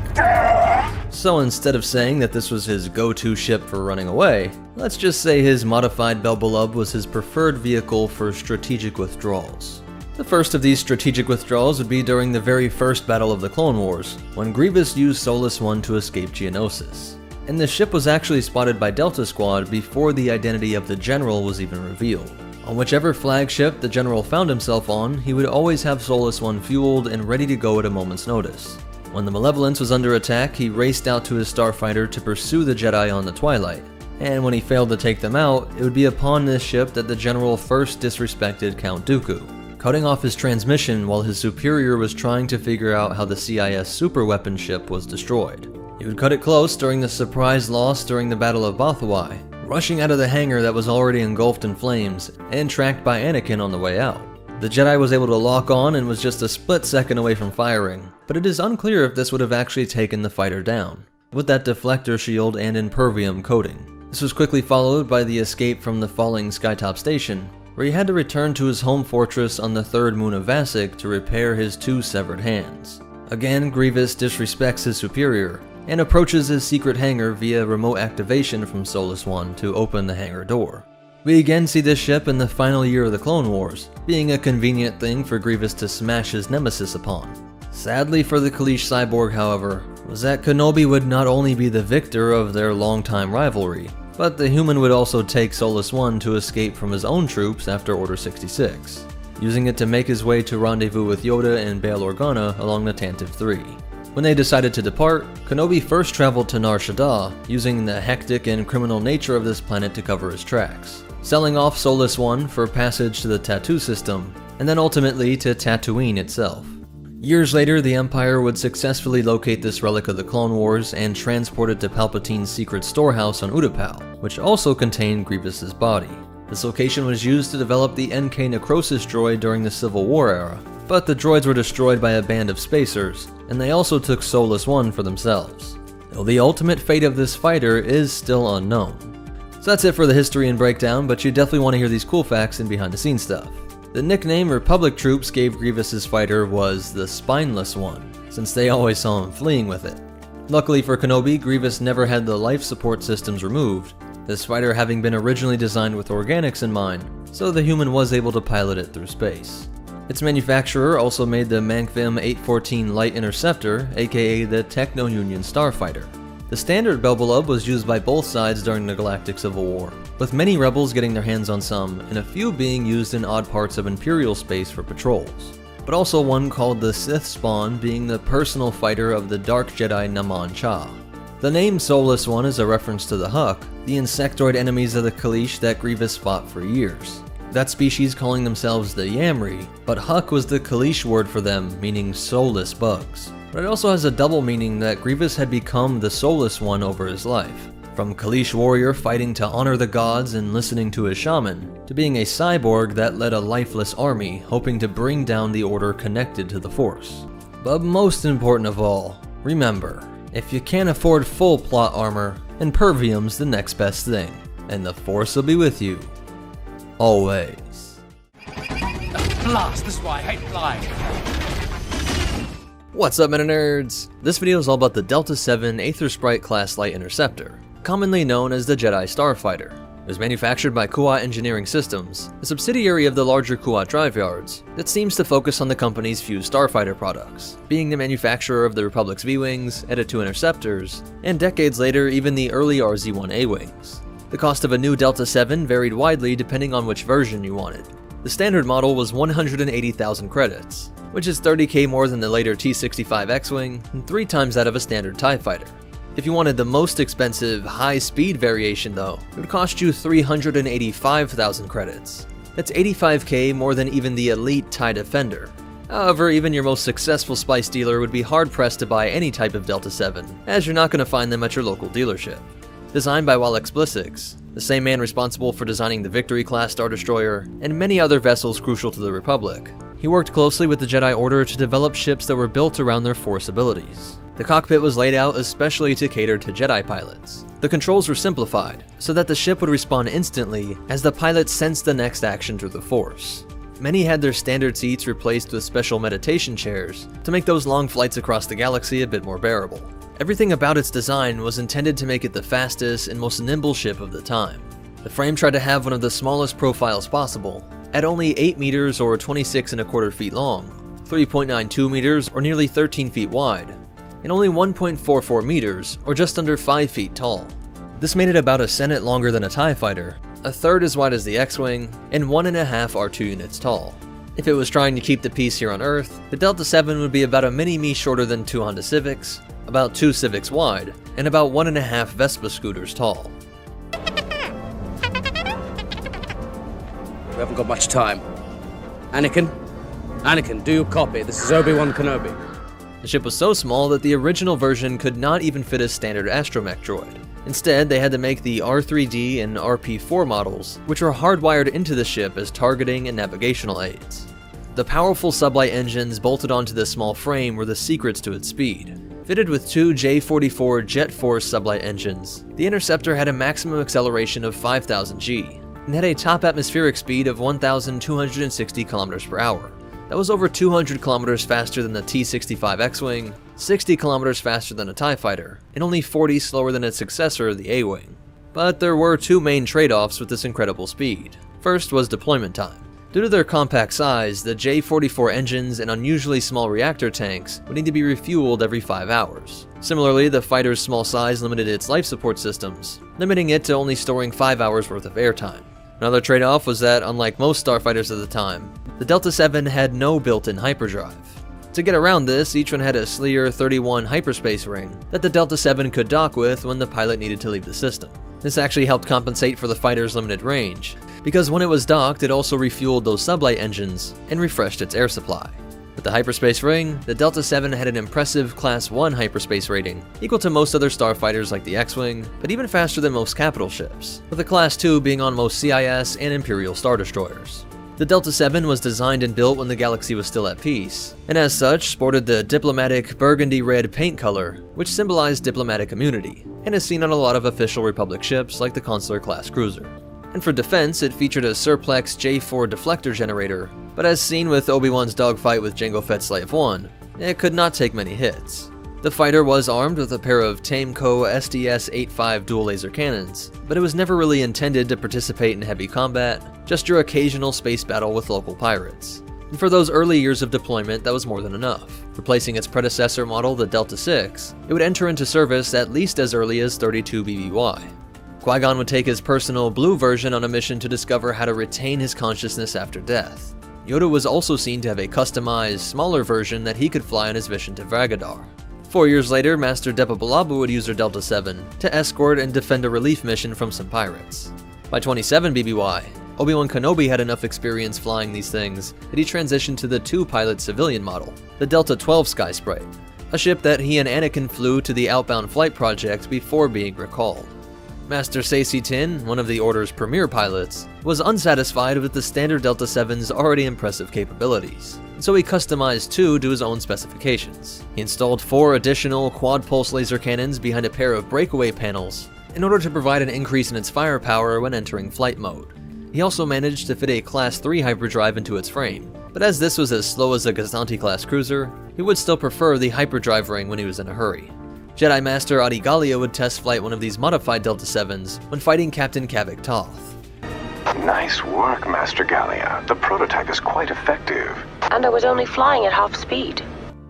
So instead of saying that this was his go-to ship for running away, let's just say his modified Belbulub was his preferred vehicle for strategic withdrawals. The first of these strategic withdrawals would be during the very first battle of the Clone Wars, when Grievous used Solus 1 to escape Geonosis. And the ship was actually spotted by Delta Squad before the identity of the General was even revealed. On whichever flagship the General found himself on, he would always have Solus 1 fueled and ready to go at a moment's notice. When the Malevolence was under attack, he raced out to his starfighter to pursue the Jedi on the Twilight, and when he failed to take them out, it would be upon this ship that the General first disrespected Count Dooku, cutting off his transmission while his superior was trying to figure out how the CIS superweapon ship was destroyed. He would cut it close during the surprise loss during the Battle of Bothawai, rushing out of the hangar that was already engulfed in flames, and tracked by Anakin on the way out. The Jedi was able to lock on and was just a split second away from firing, but it is unclear if this would have actually taken the fighter down, with that deflector shield and impervium coating. This was quickly followed by the escape from the falling Skytop station, where he had to return to his home fortress on the third moon of Vasek to repair his 2 severed hands. Again, Grievous disrespects his superior, and approaches his secret hangar via remote activation from Solus 1 to open the hangar door. We again see this ship in the final year of the Clone Wars, being a convenient thing for Grievous to smash his nemesis upon. Sadly for the Kaleesh cyborg, however, was that Kenobi would not only be the victor of their longtime rivalry, but the human would also take Solus 1 to escape from his own troops after Order 66, using it to make his way to rendezvous with Yoda and Bail Organa along the Tantive 3. When they decided to depart, Kenobi first traveled to Nar Shaddaa, using the hectic and criminal nature of this planet to cover his tracks, selling off Solus 1 for passage to the Tattoo system, and then ultimately to Tatooine itself. Years later, the Empire would successfully locate this relic of the Clone Wars and transport it to Palpatine's secret storehouse on Utapau, which also contained Grievous's body. This location was used to develop the NK Necrosis droid during the Civil War era, but the droids were destroyed by a band of spacers, and they also took Solus 1 for themselves, though the ultimate fate of this fighter is still unknown. So that's it for the history and breakdown, but you definitely want to hear these cool facts and behind the scenes stuff. The nickname Republic troops gave Grievous's fighter was the Spineless One, since they always saw him fleeing with it. Luckily for Kenobi, Grievous never had the life support systems removed, this fighter having been originally designed with organics in mind, so the human was able to pilot it through space. Its manufacturer also made the Mankvim 814 Light Interceptor, aka the Techno-Union Starfighter. The standard Belbulub was used by both sides during the Galactic Civil War, with many rebels getting their hands on some, and a few being used in odd parts of Imperial space for patrols. But also one called the Sith Spawn being the personal fighter of the Dark Jedi Naman Cha. The name Solus 1 is a reference to the Huk, the insectoid enemies of the Kaleesh that Grievous fought for years. That species calling themselves the Yamri, but Huk was the Kaleesh word for them, meaning soulless bugs. But it also has a double meaning that Grievous had become the Solus One over his life. From Kaleesh warrior fighting to honor the gods and listening to his shaman, to being a cyborg that led a lifeless army hoping to bring down the order connected to the Force. But most important of all, remember, if you can't afford full plot armor, Impervium's the next best thing, and the Force will be with you. Always. Blast, this is why I hate flying. What's up, MetaNerdz? This video is all about the Delta 7 Aether Sprite class light interceptor, commonly known as the Jedi Starfighter. It was manufactured by Kuat Engineering Systems, a subsidiary of the larger Kuat Drive Yards that seems to focus on the company's few Starfighter products, being the manufacturer of the Republic's V-Wings, Edit 2 interceptors, and decades later even the early RZ-1 A-Wings. The cost of a new Delta 7 varied widely depending on which version you wanted. The standard model was 180,000 credits, which is 30k more than the later T-65 X-Wing and 3 times that of a standard TIE fighter. If you wanted the most expensive, high-speed variation though, it would cost you 385,000 credits. That's 85k more than even the elite TIE Defender. However, even your most successful spice dealer would be hard-pressed to buy any type of Delta 7, as you're not going to find them at your local dealership. Designed by Walex Blissix, the same man responsible for designing the Victory-class Star Destroyer and many other vessels crucial to the Republic, he worked closely with the Jedi Order to develop ships that were built around their Force abilities. The cockpit was laid out especially to cater to Jedi pilots. The controls were simplified, so that the ship would respond instantly as the pilot sensed the next action through the Force. Many had their standard seats replaced with special meditation chairs to make those long flights across the galaxy a bit more bearable. Everything about its design was intended to make it the fastest and most nimble ship of the time. The frame tried to have one of the smallest profiles possible, at only 8 meters or 26¼ feet long, 3.92 meters or nearly 13 feet wide, and only 1.44 meters or just under 5 feet tall. This made it about a Senate longer than a TIE fighter, a third as wide as the X-Wing, and 1.5 R2 units tall. If it was trying to keep the peace here on Earth, the Delta 7 would be about a mini-me shorter than 2 Honda Civics, about 2 Civics wide, and about 1.5 Vespa scooters tall. We haven't got much time. Anakin, do you copy? This is Obi-Wan Kenobi. The ship was so small that the original version could not even fit a standard astromech droid. Instead, they had to make the R3D and RP4 models, which were hardwired into the ship as targeting and navigational aids. The powerful sublight engines bolted onto this small frame were the secrets to its speed. Fitted with two J-44 Jet Force sublight engines, the Interceptor had a maximum acceleration of 5,000 G, and had a top atmospheric speed of 1,260 km per hour. That was over 200 km faster than the T-65 X-Wing, 60 km faster than a TIE Fighter, and only 40 slower than its successor, the A-Wing. But there were two main trade-offs with this incredible speed. First was deployment time. Due to their compact size, the J-44 engines and unusually small reactor tanks would need to be refueled every 5 hours. Similarly, the fighter's small size limited its life support systems, limiting it to only storing 5 hours worth of airtime. Another trade-off was that, unlike most starfighters of the time, the Delta VII had no built-in hyperdrive. To get around this, each one had a Sleer 31 hyperspace ring that the Delta VII could dock with when the pilot needed to leave the system. This actually helped compensate for the fighter's limited range, because when it was docked, it also refueled those sublight engines and refreshed its air supply. With the hyperspace ring, the Delta VII had an impressive Class 1 hyperspace rating, equal to most other starfighters like the X-Wing, but even faster than most capital ships, with the Class 2 being on most CIS and Imperial Star Destroyers. The Delta VII was designed and built when the galaxy was still at peace, and as such sported the diplomatic burgundy-red paint color, which symbolized diplomatic immunity, and is seen on a lot of official Republic ships like the Consular-class cruiser. And for defense, it featured a Surplex J4 deflector generator, but as seen with Obi-Wan's dogfight with Jango Fett's Slave 1, it could not take many hits. The fighter was armed with a pair of Tameco SDS-85 dual laser cannons, but it was never really intended to participate in heavy combat, just your occasional space battle with local pirates. And for those early years of deployment, that was more than enough. Replacing its predecessor model, the Delta VI, it would enter into service at least as early as 32 BBY. Qui-Gon would take his personal blue version on a mission to discover how to retain his consciousness after death. Yoda was also seen to have a customized, smaller version that he could fly on his mission to Vragadar. 4 years later, Master Depa Billaba would use her Delta VII to escort and defend a relief mission from some pirates. By 27 BBY, Obi-Wan Kenobi had enough experience flying these things that he transitioned to the two-pilot civilian model, the Delta 12 Sky Sprite, a ship that he and Anakin flew to the Outbound Flight Project before being recalled. Master Saesee Tiin, one of the Order's premier pilots, was unsatisfied with the standard Delta VII's already impressive capabilities, and so he customized two to his own specifications. He installed 4 additional quad-pulse laser cannons behind a pair of breakaway panels in order to provide an increase in its firepower when entering flight mode. He also managed to fit a Class 3 hyperdrive into its frame, but as this was as slow as a Gazanti-class cruiser, he would still prefer the hyperdrive ring when he was in a hurry. Jedi Master Adi Gallia would test flight one of these modified Delta VIIs when fighting Captain Kavik Toth. Nice work, Master Gallia. The prototype is quite effective. And I was only flying at half speed.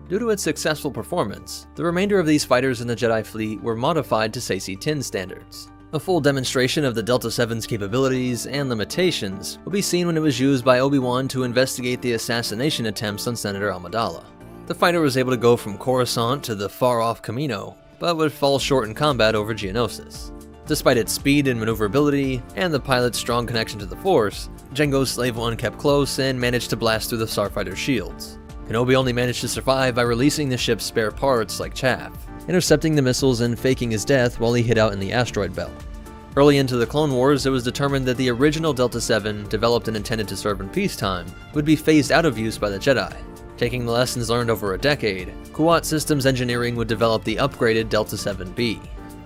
Due to its successful performance, the remainder of these fighters in the Jedi fleet were modified to Saesee Tiin standards. A full demonstration of the Delta VII's capabilities and limitations will be seen when it was used by Obi-Wan to investigate the assassination attempts on Senator Amidala. The fighter was able to go from Coruscant to the far-off Camino, but would fall short in combat over Geonosis. Despite its speed and maneuverability, and the pilot's strong connection to the Force, Jango's Slave 1 kept close and managed to blast through the starfighter's shields. Kenobi only managed to survive by releasing the ship's spare parts like chaff, intercepting the missiles and faking his death while he hid out in the asteroid belt. Early into the Clone Wars, it was determined that the original Delta VII, developed and intended to serve in peacetime, would be phased out of use by the Jedi. Taking the lessons learned over a decade, Kuat Systems Engineering would develop the upgraded Delta 7B.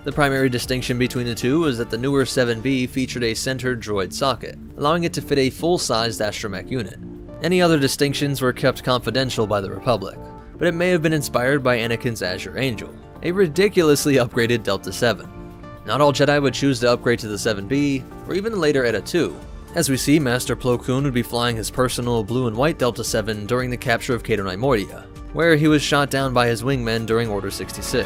The primary distinction between the two was that the newer 7B featured a centered droid socket, allowing it to fit a full-sized astromech unit. Any other distinctions were kept confidential by the Republic, but it may have been inspired by Anakin's Azure Angel, a ridiculously upgraded Delta 7. Not all Jedi would choose to upgrade to the 7B, or even later Eta 2. As we see, Master Plo Koon would be flying his personal blue and white Delta 7 during the capture of Cato Neimoidia, where he was shot down by his wingmen during Order 66.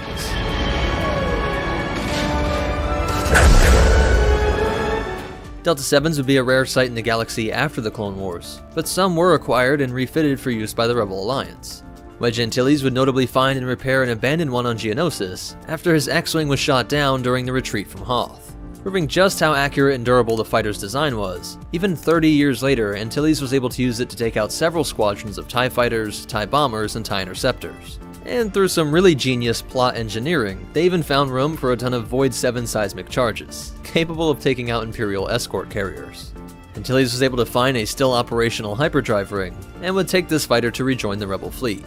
Delta 7s would be a rare sight in the galaxy after the Clone Wars, but some were acquired and refitted for use by the Rebel Alliance. Wedge Antilles would notably find and repair an abandoned one on Geonosis after his X-Wing was shot down during the retreat from Hoth. Proving just how accurate and durable the fighter's design was, even 30 years later, Antilles was able to use it to take out several squadrons of TIE fighters, TIE bombers, and TIE interceptors. And through some really genius plot engineering, they even found room for a ton of Void 7 seismic charges, capable of taking out Imperial escort carriers. Antilles was able to find a still operational hyperdrive ring, and would take this fighter to rejoin the Rebel fleet.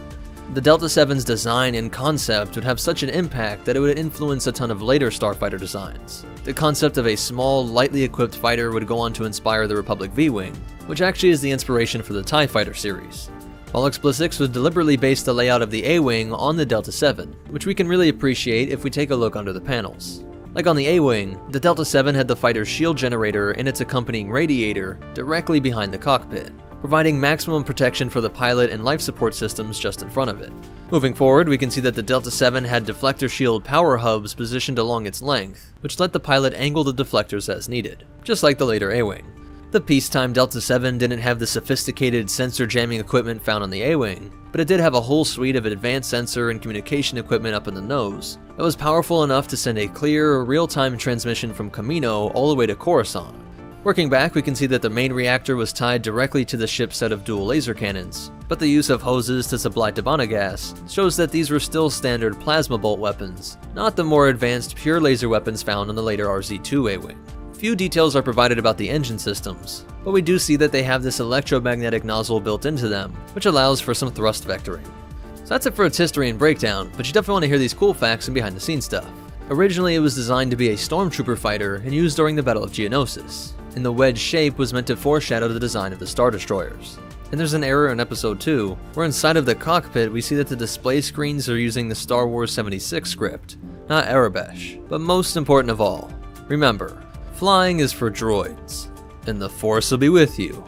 The Delta VII's design and concept would have such an impact that it would influence a ton of later starfighter designs. The concept of a small, lightly equipped fighter would go on to inspire the Republic V-Wing, which actually is the inspiration for the TIE Fighter series. While X-6 would deliberately base the layout of the A-Wing on the Delta VII, which we can really appreciate if we take a look under the panels. Like on the A-Wing, the Delta VII had the fighter's shield generator and its accompanying radiator directly behind the cockpit, providing maximum protection for the pilot and life support systems just in front of it. Moving forward, we can see that the Delta VII had deflector shield power hubs positioned along its length, which let the pilot angle the deflectors as needed, just like the later A-Wing. The peacetime Delta VII didn't have the sophisticated sensor jamming equipment found on the A-Wing, but it did have a whole suite of advanced sensor and communication equipment up in the nose that was powerful enough to send a clear, real-time transmission from Kamino all the way to Coruscant. Working back, we can see that the main reactor was tied directly to the ship's set of dual laser cannons, but the use of hoses to supply Debana gas shows that these were still standard plasma bolt weapons, not the more advanced pure laser weapons found on the later RZ-2 A-Wing. Few details are provided about the engine systems, but we do see that they have this electromagnetic nozzle built into them, which allows for some thrust vectoring. So that's it for its history and breakdown, but you definitely want to hear these cool facts and behind the scenes stuff. Originally, it was designed to be a stormtrooper fighter and used during the Battle of Geonosis, and the wedge shape was meant to foreshadow the design of the Star Destroyers. And there's an error in Episode 2, where inside of the cockpit we see that the display screens are using the Star Wars 76 script, not Arabesh. But most important of all, remember, flying is for droids, and the Force will be with you.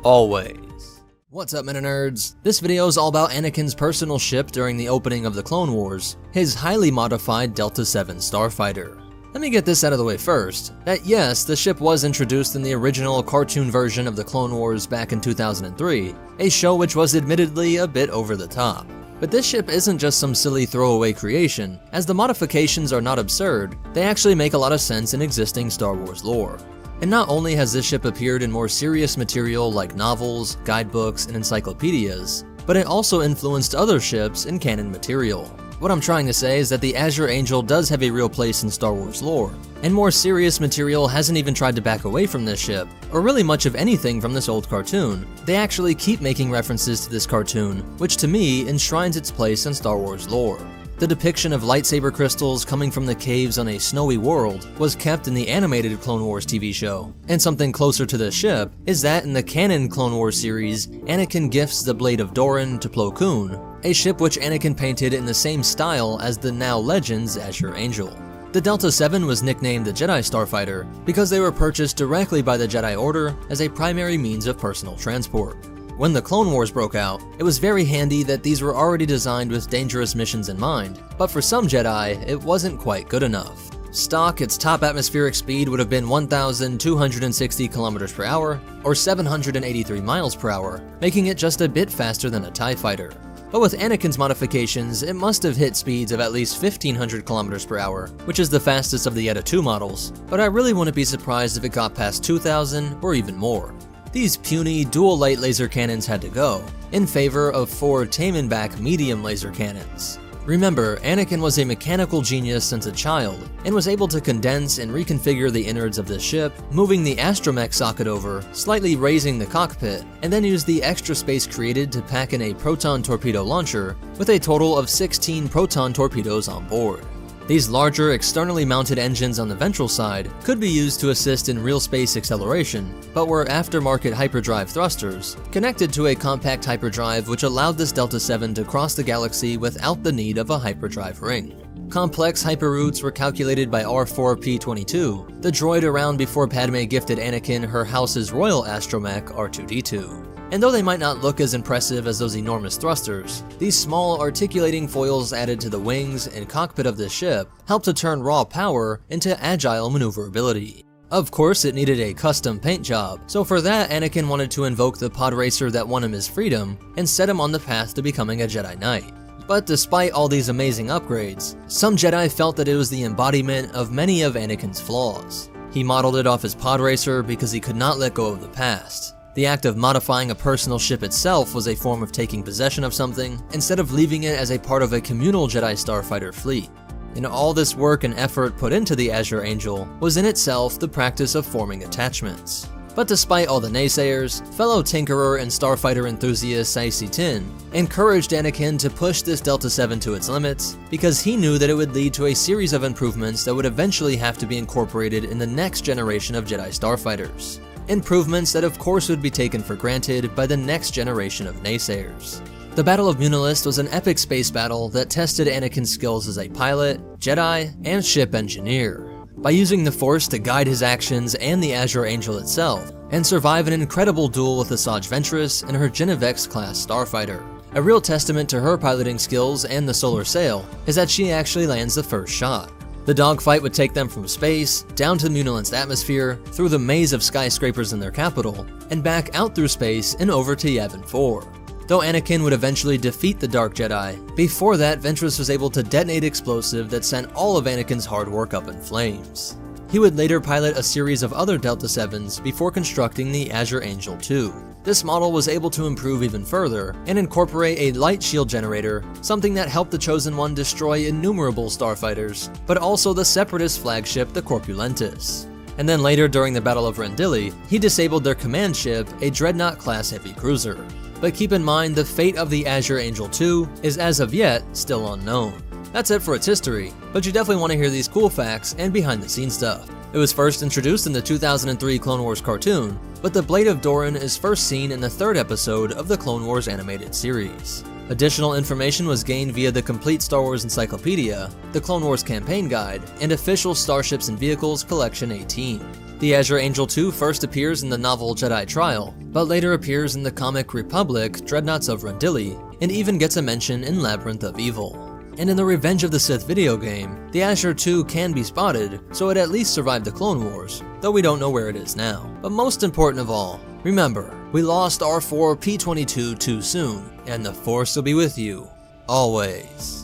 Always. What's up, MetaNerdz? This video is all about Anakin's personal ship during the opening of the Clone Wars, his highly modified Delta VII starfighter. Let me get this out of the way first, that yes, the ship was introduced in the original cartoon version of the Clone Wars back in 2003, a show which was admittedly a bit over the top. But this ship isn't just some silly throwaway creation, as the modifications are not absurd, they actually make a lot of sense in existing Star Wars lore. And not only has this ship appeared in more serious material like novels, guidebooks, and encyclopedias, but it also influenced other ships in canon material. What I'm trying to say is that the Azure Angel does have a real place in Star Wars lore, and more serious material hasn't even tried to back away from this ship, or really much of anything from this old cartoon. They actually keep making references to this cartoon, which to me enshrines its place in Star Wars lore. The depiction of lightsaber crystals coming from the caves on a snowy world was kept in the animated Clone Wars TV show, and something closer to the ship is that in the canon Clone Wars series, Anakin gifts the Blade of Doran to Plo Koon, a ship which Anakin painted in the same style as the now Legends Azure Angel. The Delta VII was nicknamed the Jedi Starfighter because they were purchased directly by the Jedi Order as a primary means of personal transport. When the Clone Wars broke out, it was very handy that these were already designed with dangerous missions in mind, but for some Jedi, it wasn't quite good enough. Stock, its top atmospheric speed would have been 1,260 km per hour, or 783 miles per hour, making it just a bit faster than a TIE fighter. But with Anakin's modifications, it must have hit speeds of at least 1,500 km per hour, which is the fastest of the Eta 2 models, but I really wouldn't be surprised if it got past 2,000 or even more. These puny dual light laser cannons had to go, in favor of 4 Taemin-back medium laser cannons. Remember, Anakin was a mechanical genius since a child, and was able to condense and reconfigure the innards of this ship, moving the astromech socket over, slightly raising the cockpit, and then use the extra space created to pack in a proton torpedo launcher, with a total of 16 proton torpedoes on board. These larger, externally mounted engines on the ventral side could be used to assist in real space acceleration, but were aftermarket hyperdrive thrusters, connected to a compact hyperdrive which allowed this Delta VII to cross the galaxy without the need of a hyperdrive ring. Complex hyperroutes were calculated by R4-P22, the droid around before Padme gifted Anakin her house's royal astromech R2-D2. And though they might not look as impressive as those enormous thrusters, these small articulating foils added to the wings and cockpit of this ship helped to turn raw power into agile maneuverability. Of course, it needed a custom paint job, so for that Anakin wanted to invoke the pod racer that won him his freedom and set him on the path to becoming a Jedi Knight. But despite all these amazing upgrades, some Jedi felt that it was the embodiment of many of Anakin's flaws. He modeled it off his pod racer because he could not let go of the past. The act of modifying a personal ship itself was a form of taking possession of something, instead of leaving it as a part of a communal Jedi starfighter fleet. And all this work and effort put into the Azure Angel was in itself the practice of forming attachments. But despite all the naysayers, fellow tinkerer and starfighter enthusiast IC-10 encouraged Anakin to push this Delta 7 to its limits because he knew that it would lead to a series of improvements that would eventually have to be incorporated in the next generation of Jedi starfighters. Improvements that of course would be taken for granted by the next generation of naysayers. The Battle of Munilist was an epic space battle that tested Anakin's skills as a pilot, Jedi, and ship engineer, by using the Force to guide his actions and the Azure Angel itself, and survive an incredible duel with Asajj Ventress and her Genevex-class starfighter. A real testament to her piloting skills and the solar sail is that she actually lands the first shot. The dogfight would take them from space, down to Munilist's atmosphere, through the maze of skyscrapers in their capital, and back out through space and over to Yavin 4. Though Anakin would eventually defeat the Dark Jedi, before that Ventress was able to detonate explosive that sent all of Anakin's hard work up in flames. He would later pilot a series of other Delta 7s before constructing the Azure Angel 2. This model was able to improve even further and incorporate a light shield generator, something that helped the Chosen One destroy innumerable starfighters, but also the Separatist flagship, the Corpulentus. And then later during the Battle of Rendili, he disabled their command ship, a Dreadnought-class heavy cruiser. But keep in mind, the fate of the Azure Angel 2 is as of yet still unknown. That's it for its history, but you definitely want to hear these cool facts and behind-the-scenes stuff. It was first introduced in the 2003 Clone Wars cartoon, but the Blade of Doran is first seen in the 3rd episode of the Clone Wars animated series. Additional information was gained via the Complete Star Wars Encyclopedia, the Clone Wars Campaign Guide, and Official Starships and Vehicles Collection 18. The Azure Angel 2 first appears in the novel Jedi Trial, but later appears in the comic Republic Dreadnoughts of Rendili, and even gets a mention in Labyrinth of Evil. And in the Revenge of the Sith video game, the Azure 2 can be spotted, so it at least survived the Clone Wars, though we don't know where it is now. But most important of all, remember, we lost R4-P22 too soon, and the Force will be with you, always.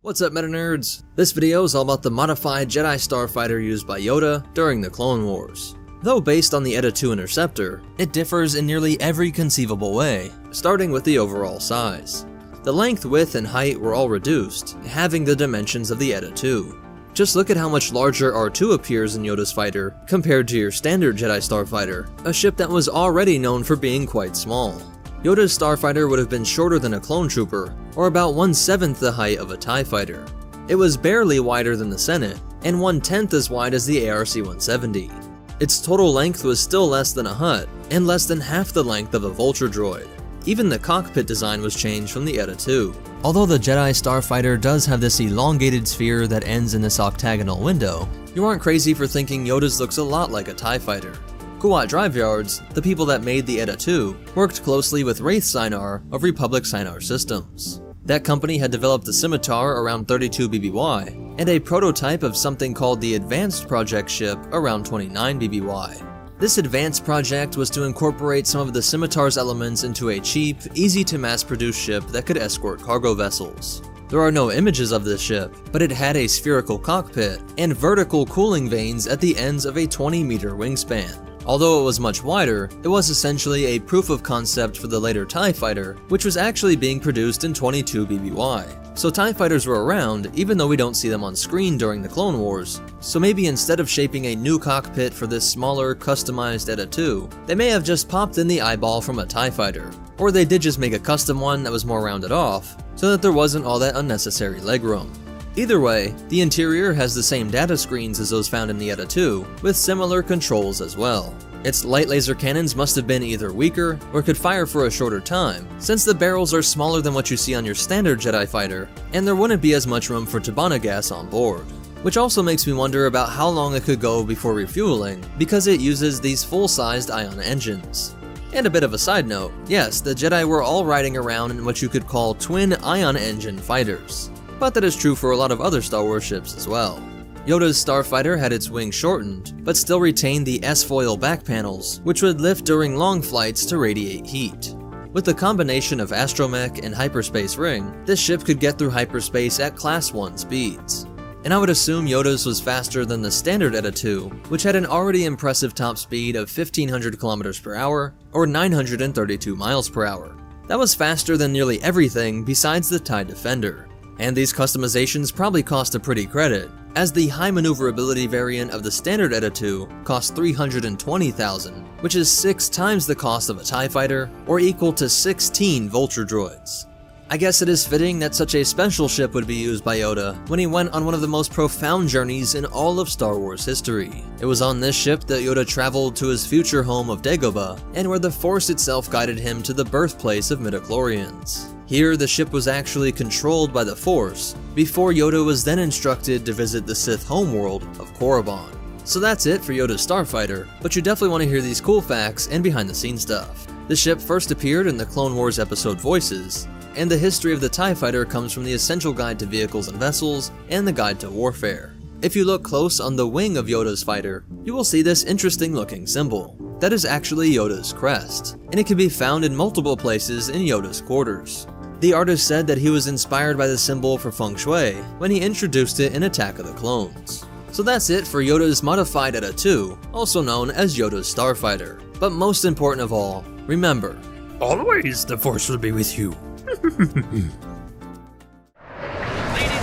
What's up, MetaNerds? This video is all about the modified Jedi starfighter used by Yoda during the Clone Wars. Though based on the Eta 2 interceptor, it differs in nearly every conceivable way, starting with the overall size. The length, width, and height were all reduced, having the dimensions of the Eta 2. Just look at how much larger R2 appears in Yoda's fighter compared to your standard Jedi starfighter, a ship that was already known for being quite small. Yoda's starfighter would have been shorter than a clone trooper, or about 1/7 the height of a TIE fighter. It was barely wider than the Senate, and 1/10 as wide as the ARC-170. Its total length was still less than a Hutt, and less than half the length of a Vulture droid. Even the cockpit design was changed from the Eta 2. Although the Jedi starfighter does have this elongated sphere that ends in this octagonal window, you aren't crazy for thinking Yoda's looks a lot like a TIE fighter. Kuat Drive Yards, the people that made the Eta 2, worked closely with Wraith Sinar of Republic Sinar Systems. That company had developed a scimitar around 32 BBY, and a prototype of something called the Advanced Project ship around 29 BBY. This advanced project was to incorporate some of the scimitar's elements into a cheap, easy to mass produce ship that could escort cargo vessels. There are no images of this ship, but it had a spherical cockpit and vertical cooling vanes at the ends of a 20-meter wingspan. Although it was much wider, it was essentially a proof of concept for the later TIE fighter, which was actually being produced in 22 BBY. So TIE fighters were around, even though we don't see them on screen during the Clone Wars. So maybe instead of shaping a new cockpit for this smaller, customized Eta 2, they may have just popped in the eyeball from a TIE fighter. Or they did just make a custom one that was more rounded off, so that there wasn't all that unnecessary legroom. Either way, the interior has the same data screens as those found in the Eta 2, with similar controls as well. Its light laser cannons must have been either weaker or could fire for a shorter time, since the barrels are smaller than what you see on your standard Jedi fighter, and there wouldn't be as much room for Tabana gas on board. Which also makes me wonder about how long it could go before refueling, because it uses these full-sized ion engines. And a bit of a side note, yes, the Jedi were all riding around in what you could call twin ion engine fighters. But that is true for a lot of other Star Wars ships as well. Yoda's starfighter had its wings shortened, but still retained the S-foil back panels, which would lift during long flights to radiate heat. With the combination of astromech and hyperspace ring, this ship could get through hyperspace at Class 1 speeds. And I would assume Yoda's was faster than the standard Eta 2, which had an already impressive top speed of 1500 km per hour, or 932 miles per hour. That was faster than nearly everything besides the TIE Defender. And these customizations probably cost a pretty credit, as the high maneuverability variant of the standard Eta 2 costs $320,000, which is 6 times the cost of a TIE fighter, or equal to 16 Vulture droids. I guess it is fitting that such a special ship would be used by Yoda when he went on one of the most profound journeys in all of Star Wars history. It was on this ship that Yoda traveled to his future home of Dagobah, and where the Force itself guided him to the birthplace of midichlorians. Here, the ship was actually controlled by the Force, before Yoda was then instructed to visit the Sith homeworld of Korriban. So that's it for Yoda's Starfighter, but you definitely want to hear these cool facts and behind the scenes stuff. The ship first appeared in the Clone Wars episode Voices, and the history of the TIE Fighter comes from the Essential Guide to Vehicles and Vessels and the Guide to Warfare. If you look close on the wing of Yoda's fighter, you will see this interesting looking symbol. That is actually Yoda's crest, and it can be found in multiple places in Yoda's quarters. The artist said that he was inspired by the symbol for Feng Shui when he introduced it in Attack of the Clones. So that's it for Yoda's modified Eta 2, also known as Yoda's Starfighter. But most important of all, remember, always the Force will be with you. Ladies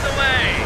away!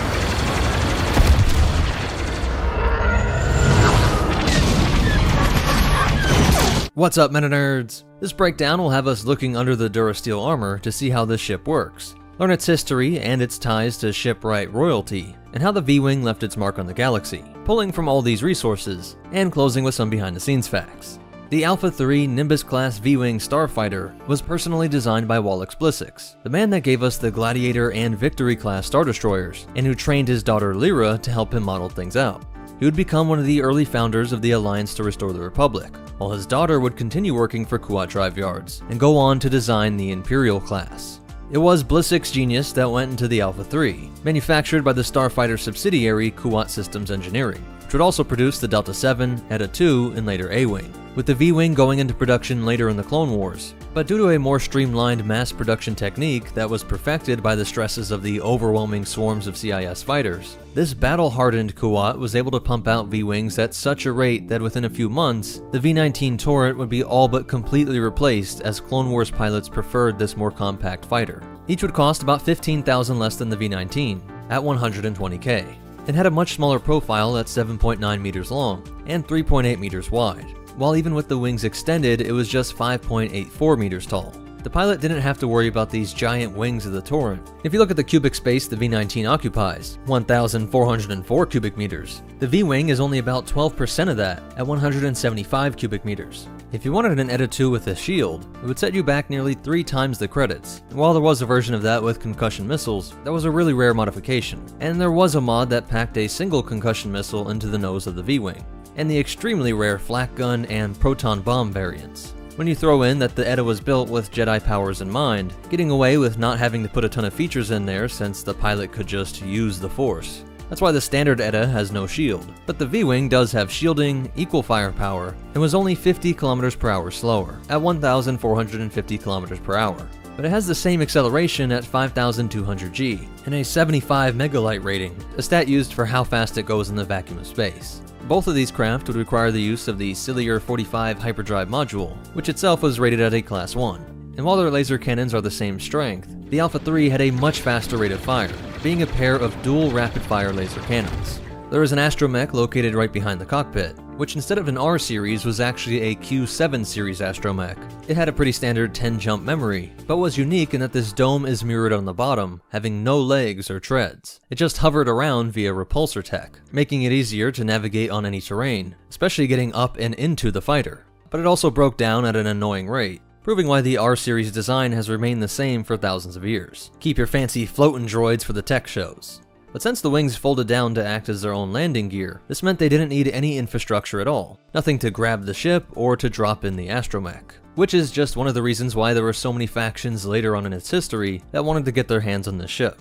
What's up, MetaNerdz? This breakdown will have us looking under the Durasteel armor to see how this ship works, learn its history and its ties to shipwright royalty, and how the V-Wing left its mark on the galaxy, pulling from all these resources, and closing with some behind-the-scenes facts. The Alpha 3 Nimbus-class V-Wing Starfighter was personally designed by Wallace Blissix, the man that gave us the Gladiator and Victory-class Star Destroyers, and who trained his daughter Lyra to help him model things out. He would become one of the early founders of the Alliance to Restore the Republic, while his daughter would continue working for Kuat Drive Yards, and go on to design the Imperial class. It was Blissix's genius that went into the Alpha 3, manufactured by the Starfighter subsidiary Kuat Systems Engineering, which would also produce the Delta 7, Eta 2, and later A-Wing, with the V-Wing going into production later in the Clone Wars. But due to a more streamlined mass production technique that was perfected by the stresses of the overwhelming swarms of CIS fighters, this battle-hardened Kuat was able to pump out V-Wings at such a rate that within a few months, the V-19 turret would be all but completely replaced as Clone Wars pilots preferred this more compact fighter. Each would cost about $15,000 less than the V-19, at $120K. It had a much smaller profile at 7.9 meters long and 3.8 meters wide, while even with the wings extended, it was just 5.84 meters tall. The pilot didn't have to worry about these giant wings of the turret. If you look at the cubic space the V-19 occupies, 1,404 cubic meters, the V-Wing is only about 12% of that, at 175 cubic meters. If you wanted an Eta 2 with a shield, it would set you back nearly 3 times the credits. And while there was a version of that with concussion missiles, that was a really rare modification. And there was a mod that packed a single concussion missile into the nose of the V-Wing, and the extremely rare flak gun and proton bomb variants. When you throw in that the Eta was built with Jedi powers in mind, getting away with not having to put a ton of features in there since the pilot could just use the Force. That's why the standard Eta has no shield, but the V-Wing does have shielding, equal firepower, and was only 50 km per hour slower, at 1,450 km per hour. But it has the same acceleration at 5,200 G, and a 75 megalight rating, a stat used for how fast it goes in the vacuum of space. Both of these craft would require the use of the Ciliar 45 hyperdrive module, which itself was rated at a Class 1. And while their laser cannons are the same strength, the Alpha 3 had a much faster rate of fire, being a pair of dual rapid-fire laser cannons. There was an astromech located right behind the cockpit, which instead of an R series was actually a Q7 series astromech. It had a pretty standard 10-jump memory, but was unique in that this dome is mirrored on the bottom, having no legs or treads. It just hovered around via repulsor tech, making it easier to navigate on any terrain, especially getting up and into the fighter. But it also broke down at an annoying rate, proving why the R-series design has remained the same for thousands of years. Keep your fancy floating droids for the tech shows. But since the wings folded down to act as their own landing gear, this meant they didn't need any infrastructure at all. Nothing to grab the ship or to drop in the astromech. Which is just one of the reasons why there were so many factions later on in its history that wanted to get their hands on this ship.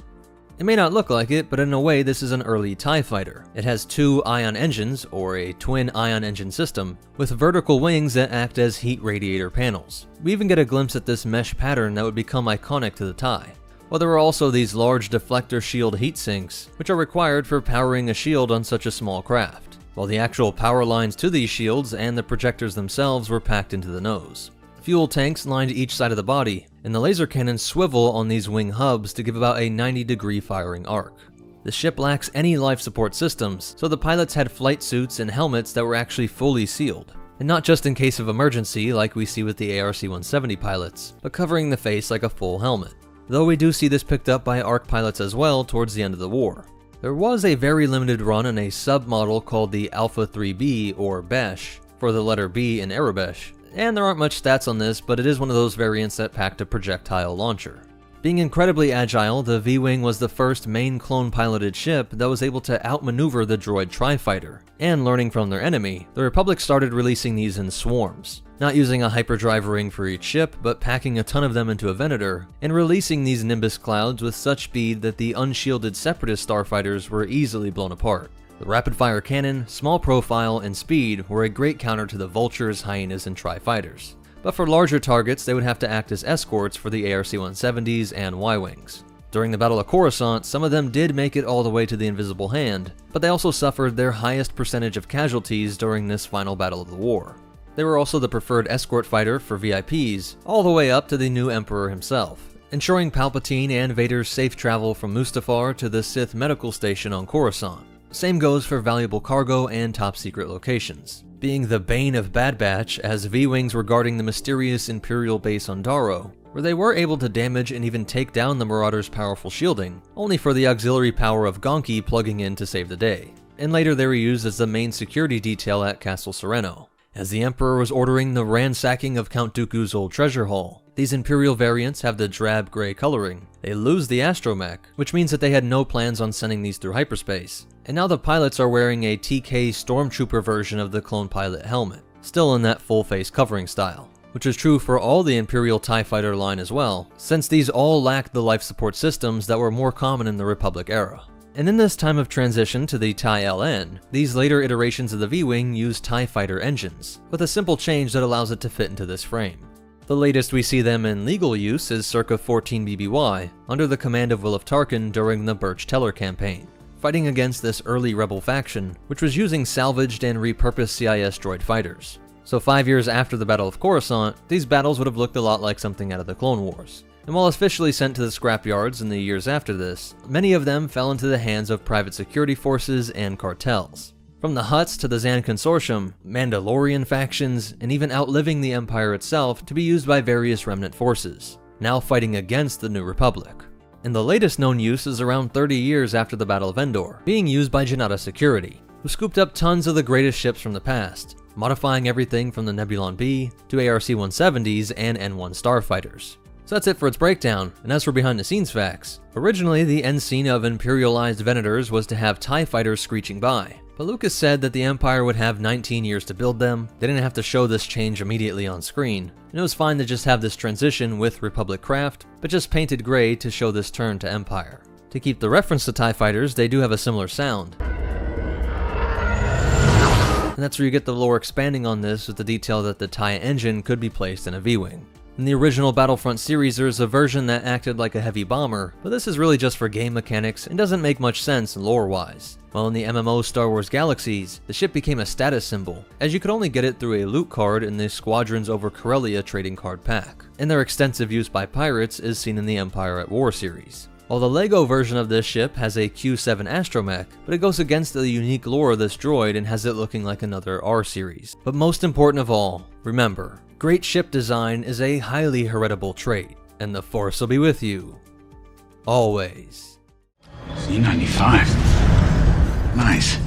It may not look like it, but in a way this is an early TIE fighter. It has 2 ion engines, or a twin ion engine system, with vertical wings that act as heat radiator panels. We even get a glimpse at this mesh pattern that would become iconic to the TIE. While there are also these large deflector shield heat sinks, which are required for powering a shield on such a small craft, while the actual power lines to these shields and the projectors themselves were packed into the nose. Fuel tanks lined each side of the body, and the laser cannons swivel on these wing hubs to give about a 90-degree firing arc. The ship lacks any life support systems, so the pilots had flight suits and helmets that were actually fully sealed. And not just in case of emergency like we see with the ARC-170 pilots, but covering the face like a full helmet. Though we do see this picked up by ARC pilots as well towards the end of the war. There was a very limited run on a sub-model called the Alpha 3B, or Besh, for the letter B in Arabesh, and there aren't much stats on this, but it is one of those variants that packed a projectile launcher. Being incredibly agile, the V-Wing was the first main clone-piloted ship that was able to outmaneuver the droid Tri-Fighter, and learning from their enemy, the Republic started releasing these in swarms, not using a hyperdrive ring for each ship, but packing a ton of them into a Venator, and releasing these Nimbus clouds with such speed that the unshielded Separatist starfighters were easily blown apart. The rapid-fire cannon, small profile, and speed were a great counter to the Vultures, Hyenas, and Tri-Fighters. But for larger targets, they would have to act as escorts for the ARC-170s and Y-Wings. During the Battle of Coruscant, some of them did make it all the way to the Invisible Hand, but they also suffered their highest percentage of casualties during this final battle of the war. They were also the preferred escort fighter for VIPs, all the way up to the new Emperor himself, ensuring Palpatine and Vader's safe travel from Mustafar to the Sith medical station on Coruscant. Same goes for valuable cargo and top-secret locations. Being the bane of Bad Batch, as V-Wings were guarding the mysterious Imperial base on Daro, where they were able to damage and even take down the Marauders' powerful shielding, only for the auxiliary power of Gonki plugging in to save the day. And later they were used as the main security detail at Castle Sereno. As the Emperor was ordering the ransacking of Count Dooku's old treasure haul, these Imperial variants have the drab gray coloring. They lose the astromech, which means that they had no plans on sending these through hyperspace. And now the pilots are wearing a TK Stormtrooper version of the clone pilot helmet, still in that full face covering style, which is true for all the Imperial TIE Fighter line as well, since these all lacked the life support systems that were more common in the Republic era. And in this time of transition to the TIE LN, these later iterations of the V-Wing use TIE Fighter engines, with a simple change that allows it to fit into this frame. The latest we see them in legal use is circa 14 BBY, under the command of Wilf Tarkin during the Birch Teller campaign, fighting against this early rebel faction, which was using salvaged and repurposed CIS droid fighters. So 5 years after the Battle of Coruscant, these battles would have looked a lot like something out of the Clone Wars. And while officially sent to the scrapyards in the years after this, many of them fell into the hands of private security forces and cartels. From the Hutts to the Zan Consortium, Mandalorian factions, and even outliving the Empire itself to be used by various remnant forces, now fighting against the New Republic. And the latest known use is around 30 years after the Battle of Endor, being used by Janata Security, who scooped up tons of the greatest ships from the past, modifying everything from the Nebulon B to ARC-170s and N1 starfighters. So that's it for its breakdown, and as for behind the scenes facts, originally the end scene of Imperialized Venators was to have TIE fighters screeching by, but Lucas said that the Empire would have 19 years to build them, they didn't have to show this change immediately on screen, and it was fine to just have this transition with Republic craft, but just painted gray to show this turn to Empire. To keep the reference to TIE fighters, they do have a similar sound. And that's where you get the lore expanding on this with the detail that the TIE engine could be placed in a V-Wing. In the original Battlefront series, there's a version that acted like a heavy bomber, but this is really just for game mechanics and doesn't make much sense lore-wise. While in the MMO Star Wars Galaxies, the ship became a status symbol, as you could only get it through a loot card in the Squadrons over Corellia trading card pack, and their extensive use by pirates is seen in the Empire at War series. While the LEGO version of this ship has a Q7 astromech, but it goes against the unique lore of this droid and has it looking like another R series. But most important of all, remember, great ship design is a highly heritable trait, and the Force will be with you. Always. C95. Nice.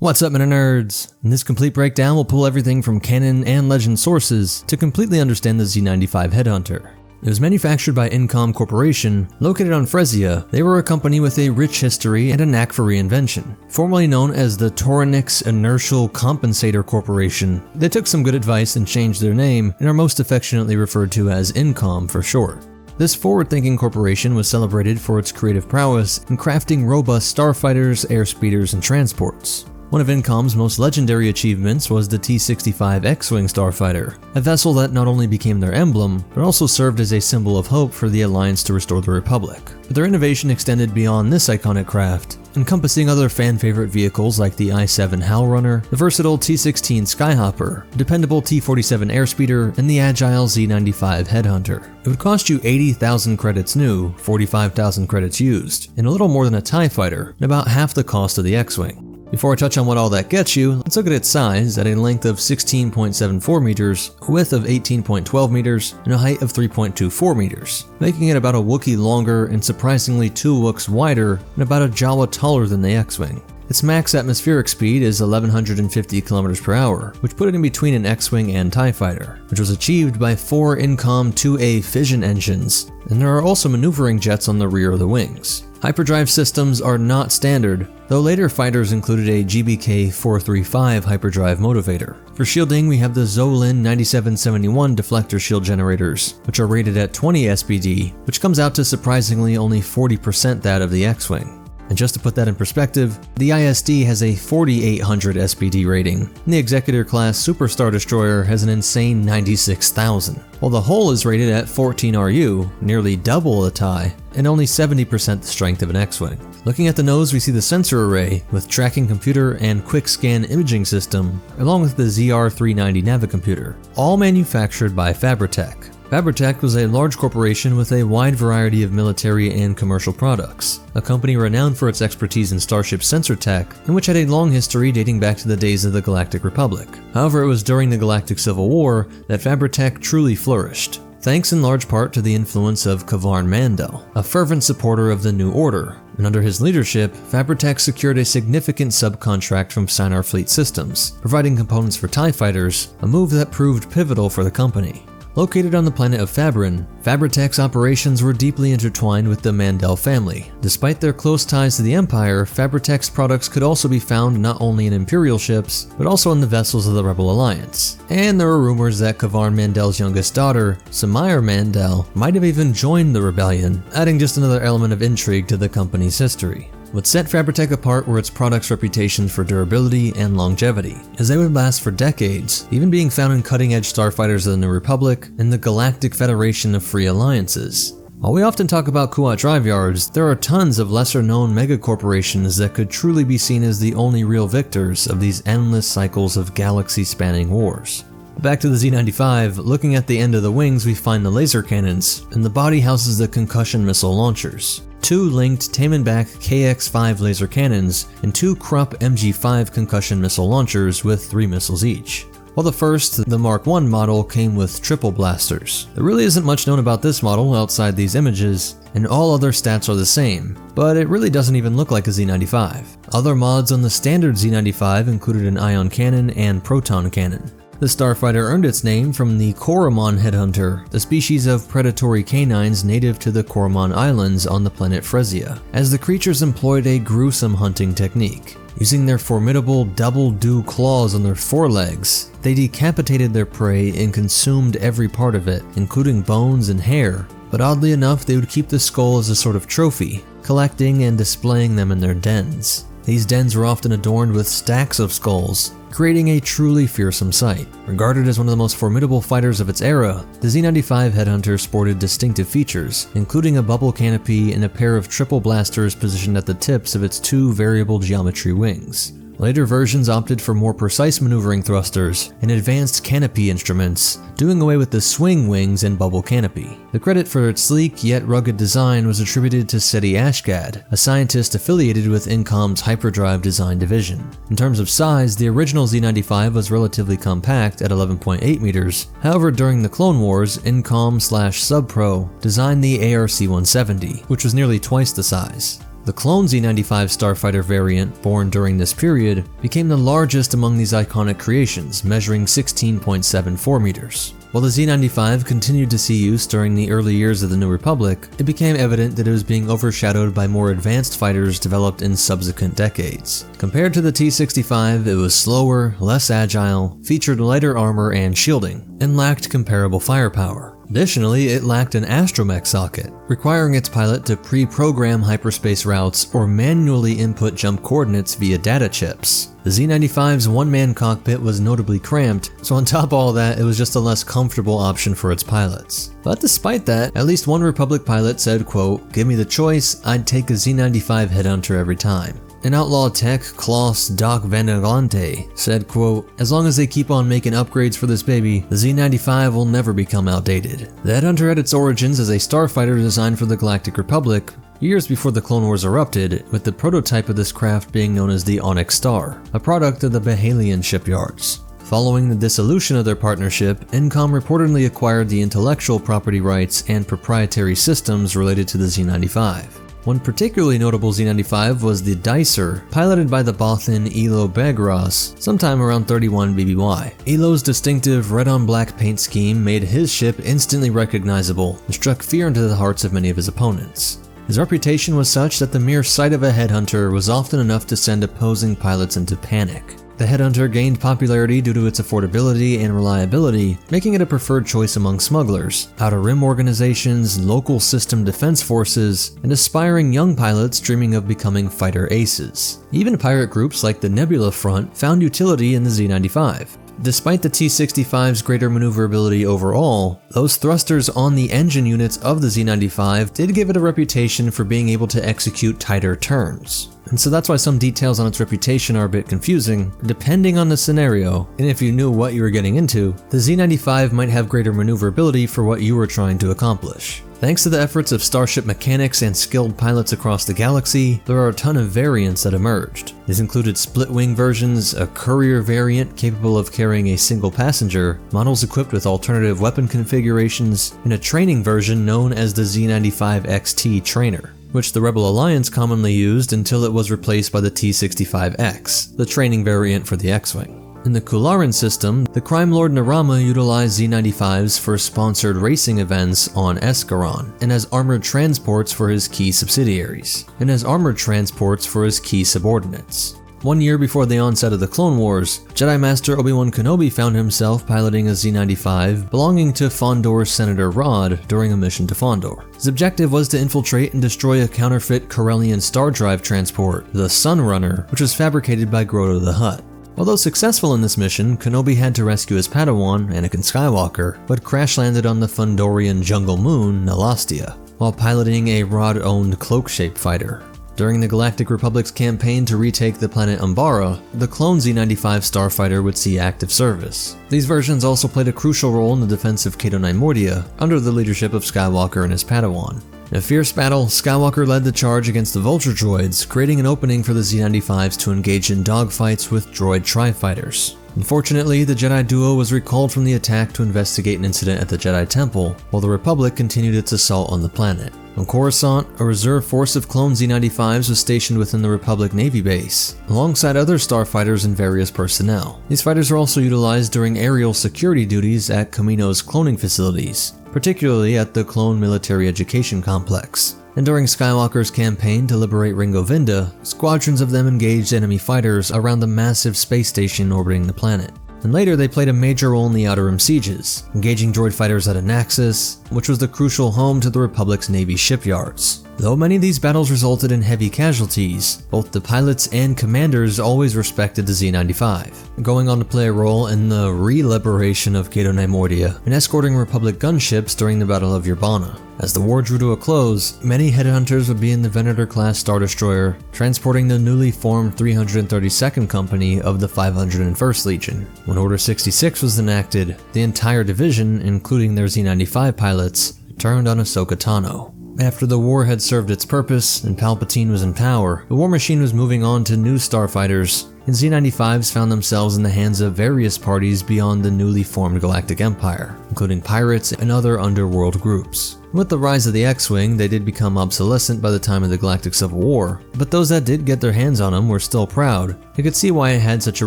What's up, MetaNerdz? In this complete breakdown, we'll pull everything from canon and legend sources to completely understand the Z95 Headhunter. It was manufactured by Incom Corporation, located on Frezia. They were a company with a rich history and a knack for reinvention. Formerly known as the Toronix Inertial Compensator Corporation, they took some good advice and changed their name and are most affectionately referred to as Incom for short. This forward-thinking corporation was celebrated for its creative prowess in crafting robust starfighters, airspeeders, and transports. One of Incom's most legendary achievements was the T-65 X-Wing starfighter, a vessel that not only became their emblem, but also served as a symbol of hope for the Alliance to restore the Republic. But their innovation extended beyond this iconic craft, encompassing other fan-favorite vehicles like the I-7 Howlrunner, the versatile T-16 Skyhopper, dependable T-47 Airspeeder, and the agile Z-95 Headhunter. It would cost you 80,000 credits new, 45,000 credits used, and a little more than a TIE fighter, and about half the cost of the X-Wing. Before I touch on what all that gets you, let's look at its size at a length of 16.74 meters, a width of 18.12 meters, and a height of 3.24 meters, making it about a Wookiee longer and surprisingly 2 Wooks wider and about a Jawa taller than the X-Wing. Its max atmospheric speed is 1150 km per hour, which put it in between an X-Wing and TIE fighter, which was achieved by 4 Incom 2A fission engines, and there are also maneuvering jets on the rear of the wings. Hyperdrive systems are not standard, though later fighters included a GBK-435 hyperdrive motivator. For shielding, we have the Zolin 9771 deflector shield generators, which are rated at 20 SPD, which comes out to surprisingly only 40% that of the X-Wing. And just to put that in perspective, the ISD has a 4800 SPD rating, and the Executor class Super Star Destroyer has an insane 96,000, while the hull is rated at 14 RU, nearly double the TIE, and only 70% the strength of an X-Wing. Looking at the nose, we see the sensor array with tracking computer and quick scan imaging system, along with the ZR390 Navicomputer, all manufactured by Fabritech. Fabritech was a large corporation with a wide variety of military and commercial products, a company renowned for its expertise in Starship sensor tech, and which had a long history dating back to the days of the Galactic Republic. However, it was during the Galactic Civil War that Fabritech truly flourished, thanks in large part to the influence of Kavarn Mandel, a fervent supporter of the New Order, and under his leadership, Fabritech secured a significant subcontract from Sinar Fleet Systems, providing components for TIE fighters, a move that proved pivotal for the company. Located on the planet of Fabrin, Fabritech's operations were deeply intertwined with the Mandel family. Despite their close ties to the Empire, Fabritech's products could also be found not only in Imperial ships, but also in the vessels of the Rebel Alliance. And there were rumors that Kavarn Mandel's youngest daughter, Samire Mandel, might have even joined the rebellion, adding just another element of intrigue to the company's history. What set Fabritech apart were its products' reputations for durability and longevity, as they would last for decades, even being found in cutting-edge starfighters of the New Republic and the Galactic Federation of Free Alliances. While we often talk about Kuat drive yards, there are tons of lesser-known megacorporations that could truly be seen as the only real victors of these endless cycles of galaxy-spanning wars. Back to the Z-95, looking at the end of the wings we find the laser cannons, and the body houses the concussion missile launchers. 2 linked Tamanbak KX-5 laser cannons, and 2 Krupp MG-5 concussion missile launchers with 3 missiles each. While the first, the Mark I model, came with triple blasters. There really isn't much known about this model outside these images, and all other stats are the same, but it really doesn't even look like a Z-95. Other mods on the standard Z-95 included an ion cannon and proton cannon. The starfighter earned its name from the Coromon Headhunter, the species of predatory canines native to the Coromon Islands on the planet Frezia, as the creatures employed a gruesome hunting technique. Using their formidable double-dew claws on their forelegs, they decapitated their prey and consumed every part of it, including bones and hair, but oddly enough they would keep the skull as a sort of trophy, collecting and displaying them in their dens. These dens were often adorned with stacks of skulls, creating a truly fearsome sight. Regarded as one of the most formidable fighters of its era, the Z-95 Headhunter sported distinctive features, including a bubble canopy and a pair of triple blasters positioned at the tips of its 2 variable geometry wings. Later versions opted for more precise maneuvering thrusters and advanced canopy instruments, doing away with the swing wings and bubble canopy. The credit for its sleek yet rugged design was attributed to Seti Ashgad, a scientist affiliated with Incom's Hyperdrive Design division. In terms of size, the original Z-95 was relatively compact at 11.8 meters. However, during the Clone Wars, Incom/Subpro designed the ARC-170, which was nearly twice the size. The clone Z-95 starfighter variant, born during this period, became the largest among these iconic creations, measuring 16.74 meters. While the Z-95 continued to see use during the early years of the New Republic, it became evident that it was being overshadowed by more advanced fighters developed in subsequent decades. Compared to the T-65, it was slower, less agile, featured lighter armor and shielding, and lacked comparable firepower. Additionally, it lacked an astromech socket, requiring its pilot to pre-program hyperspace routes or manually input jump coordinates via data chips. The Z-95's one-man cockpit was notably cramped, so on top of all that, it was just a less comfortable option for its pilots. But despite that, at least one Republic pilot said, quote, "Give me the choice, I'd take a Z-95 headhunter every time." An outlaw tech, Klaus Doc Vanderlante, said, quote, "As long as they keep on making upgrades for this baby, the Z-95 will never become outdated." The Headhunter had its origins as a starfighter designed for the Galactic Republic, years before the Clone Wars erupted, with the prototype of this craft being known as the Onyx Star, a product of the Bahalian shipyards. Following the dissolution of their partnership, Encom reportedly acquired the intellectual property rights and proprietary systems related to the Z-95. One particularly notable Z-95 was the Dicer, piloted by the Bothan Elo Begros sometime around 31 BBY. Elo's distinctive red-on-black paint scheme made his ship instantly recognizable and struck fear into the hearts of many of his opponents. His reputation was such that the mere sight of a headhunter was often enough to send opposing pilots into panic. The Headhunter gained popularity due to its affordability and reliability, making it a preferred choice among smugglers, outer rim organizations, local system defense forces, and aspiring young pilots dreaming of becoming fighter aces. Even pirate groups like the Nebula Front found utility in the Z-95. Despite the T-65's greater maneuverability overall, those thrusters on the engine units of the Z-95 did give it a reputation for being able to execute tighter turns. And so that's why some details on its reputation are a bit confusing. Depending on the scenario, and if you knew what you were getting into, the Z-95 might have greater maneuverability for what you were trying to accomplish. Thanks to the efforts of Starship mechanics and skilled pilots across the galaxy, there are a ton of variants that emerged. These included split-wing versions, a courier variant capable of carrying a single passenger, models equipped with alternative weapon configurations, and a training version known as the Z-95 XT Trainer, which the Rebel Alliance commonly used until it was replaced by the T-65X, the training variant for the X-Wing. In the Kularan system, the crime lord Narama utilized Z-95s for sponsored racing events on Escaron, and as armored transports for his key subsidiaries, and as armored transports for his key subordinates. 1 year before the onset of the Clone Wars, Jedi Master Obi-Wan Kenobi found himself piloting a Z-95 belonging to Fondor's Senator Rod during a mission to Fondor. His objective was to infiltrate and destroy a counterfeit Corellian star drive transport, the Sunrunner, which was fabricated by Grotto the Hutt. Although successful in this mission, Kenobi had to rescue his Padawan, Anakin Skywalker, but crash-landed on the Fondorian jungle moon, Nalastia, while piloting a Rod-owned cloak-shaped fighter. During the Galactic Republic's campaign to retake the planet Umbara, the clone Z-95 starfighter would see active service. These versions also played a crucial role in the defense of Cato Nimordia, under the leadership of Skywalker and his Padawan. In a fierce battle, Skywalker led the charge against the Vulture droids, creating an opening for the Z-95s to engage in dogfights with droid tri-fighters. Unfortunately, the Jedi duo was recalled from the attack to investigate an incident at the Jedi Temple, while the Republic continued its assault on the planet. On Coruscant, a reserve force of clone Z-95s was stationed within the Republic Navy base, alongside other starfighters and various personnel. These fighters are also utilized during aerial security duties at Kamino's cloning facilities, particularly at the Clone Military Education Complex. And during Skywalker's campaign to liberate Ringo Vinda, squadrons of them engaged enemy fighters around the massive space station orbiting the planet. And later they played a major role in the Outer Rim sieges, engaging droid fighters at Anaxis, which was the crucial home to the Republic's Navy shipyards. Though many of these battles resulted in heavy casualties, both the pilots and commanders always respected the Z-95, going on to play a role in the re-liberation of Cato Nimordia and escorting Republic gunships during the Battle of Yerbana. As the war drew to a close, many headhunters would be in the Venator-class Star Destroyer, transporting the newly formed 332nd Company of the 501st Legion. When Order 66 was enacted, the entire division, including their Z-95 pilots, turned on Ahsoka Tano. After the war had served its purpose and Palpatine was in power, the War Machine was moving on to new starfighters, and Z-95s found themselves in the hands of various parties beyond the newly formed Galactic Empire, including pirates and other underworld groups. With the rise of the X-Wing, they did become obsolescent by the time of the Galactic Civil War, but those that did get their hands on them were still proud. You could see why it had such a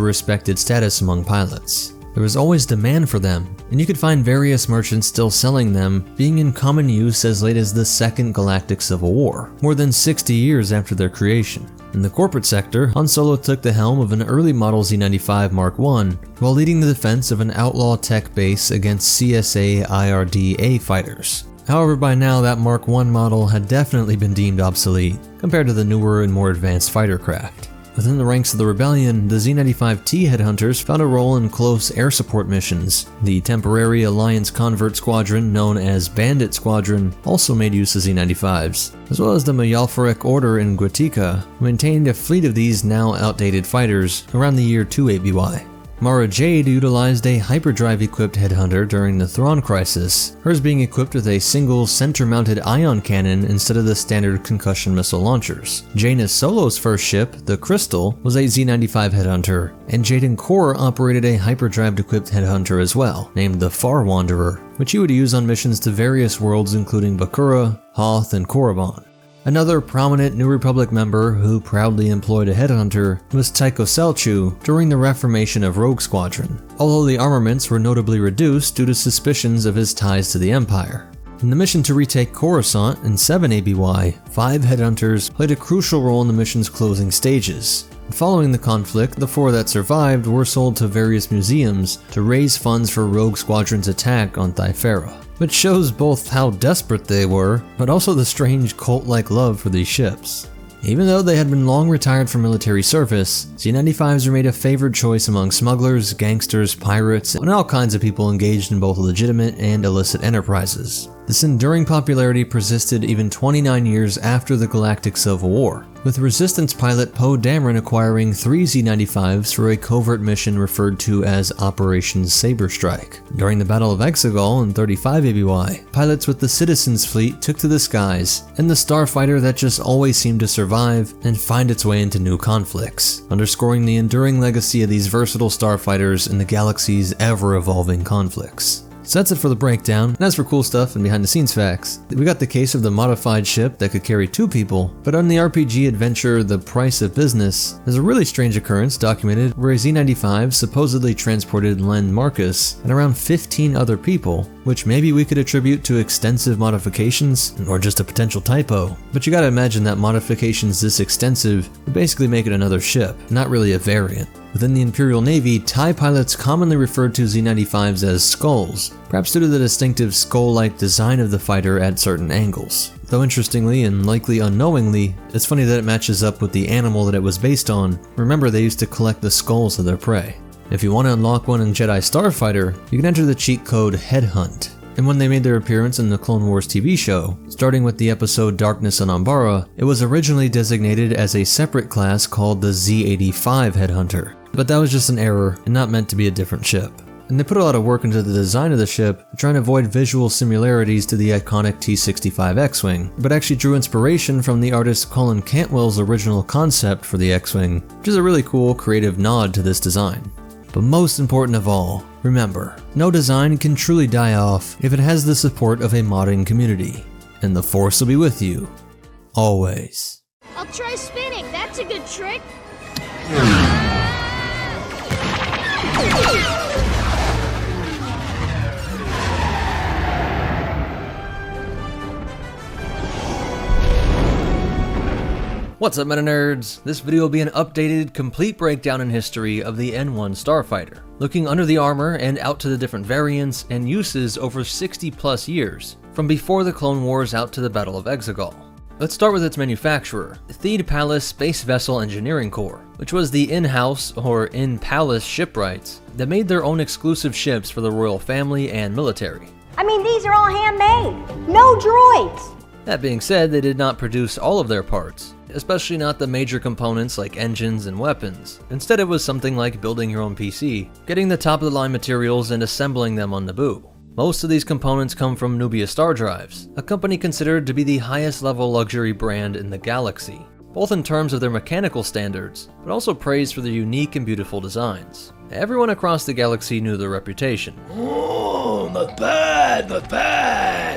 respected status among pilots. There was always demand for them, and you could find various merchants still selling them, being in common use as late as the Second Galactic Civil War, more than 60 years after their creation. In the corporate sector, Han Solo took the helm of an early model Z-95 Mark I while leading the defense of an outlaw tech base against CSA IRD-A fighters. However, by now that Mark I model had definitely been deemed obsolete compared to the newer and more advanced fighter craft. Within the ranks of the rebellion, the Z-95T headhunters found a role in close air support missions. The temporary Alliance convert squadron, known as Bandit Squadron, also made use of Z-95s, as well as the Mayalfarek Order in Guatica, who maintained a fleet of these now outdated fighters around the year 2 ABY. Mara Jade utilized a hyperdrive-equipped headhunter during the Thrawn crisis, hers being equipped with a single center-mounted ion cannon instead of the standard concussion missile launchers. Jaina Solo's first ship, the Crystal, was a Z-95 headhunter, and Jaden Korr operated a hyperdrive-equipped headhunter as well, named the Far Wanderer, which he would use on missions to various worlds including Bakura, Hoth, and Korriban. Another prominent New Republic member who proudly employed a headhunter was Tycho Selchu during the reformation of Rogue Squadron, although the armaments were notably reduced due to suspicions of his ties to the Empire. In the mission to retake Coruscant in 7 ABY, 5 headhunters played a crucial role in the mission's closing stages. Following the conflict, the 4 that survived were sold to various museums to raise funds for Rogue Squadron's attack on Thifera, which shows both how desperate they were, but also the strange cult-like love for these ships. Even though they had been long retired from military service, Z-95s were made a favored choice among smugglers, gangsters, pirates, and all kinds of people engaged in both legitimate and illicit enterprises. This enduring popularity persisted even 29 years after the Galactic Civil War, with Resistance pilot Poe Dameron acquiring 3 Z-95s for a covert mission referred to as Operation Saber Strike. During the Battle of Exegol in 35 ABY, pilots with the Citizens Fleet took to the skies, and the starfighter that just always seemed to survive and find its way into new conflicts, underscoring the enduring legacy of these versatile starfighters in the galaxy's ever-evolving conflicts. So that's it for the breakdown, and as for cool stuff and behind the scenes facts, we got the case of the modified ship that could carry 2 people, but on the RPG adventure The Price of Business, there's a really strange occurrence documented where a Z-95 supposedly transported Len Marcus and around 15 other people, which maybe we could attribute to extensive modifications, or just a potential typo, but you gotta imagine that modifications this extensive would basically make it another ship, not really a variant. Within the Imperial Navy, TIE pilots commonly referred to Z-95s as skulls, perhaps due to the distinctive skull-like design of the fighter at certain angles. Though interestingly and likely unknowingly, it's funny that it matches up with the animal that it was based on. Remember, they used to collect the skulls of their prey. If you want to unlock one in Jedi Starfighter, you can enter the cheat code Headhunt. And when they made their appearance in the Clone Wars TV show, starting with the episode Darkness on Umbara, it was originally designated as a separate class called the Z-85 Headhunter. But that was just an error and not meant to be a different ship. And they put a lot of work into the design of the ship, trying to avoid visual similarities to the iconic T-65 X-Wing, but actually drew inspiration from the artist Colin Cantwell's original concept for the X-Wing, which is a really cool creative nod to this design. But most important of all, remember, no design can truly die off if it has the support of a modding community. And the Force will be with you, always. I'll try spinning, that's a good trick. What's up, MetaNerdz? This video will be an updated, complete breakdown and history of the N1 Starfighter, looking under the armor and out to the different variants and uses over 60 plus years, from before the Clone Wars out to the Battle of Exegol. Let's start with its manufacturer, Theed Palace Space Vessel Engineering Corps, which was the in-house or in-palace shipwrights that made their own exclusive ships for the royal family and military. I mean, these are all handmade, no droids! That being said, they did not produce all of their parts, especially not the major components like engines and weapons. Instead, it was something like building your own PC, getting the top-of-the-line materials and assembling them on Naboo. Most of these components come from Nubia Star Drives, a company considered to be the highest level luxury brand in the galaxy, both in terms of their mechanical standards, but also praised for their unique and beautiful designs. Everyone across the galaxy knew their reputation. Oh, not bad,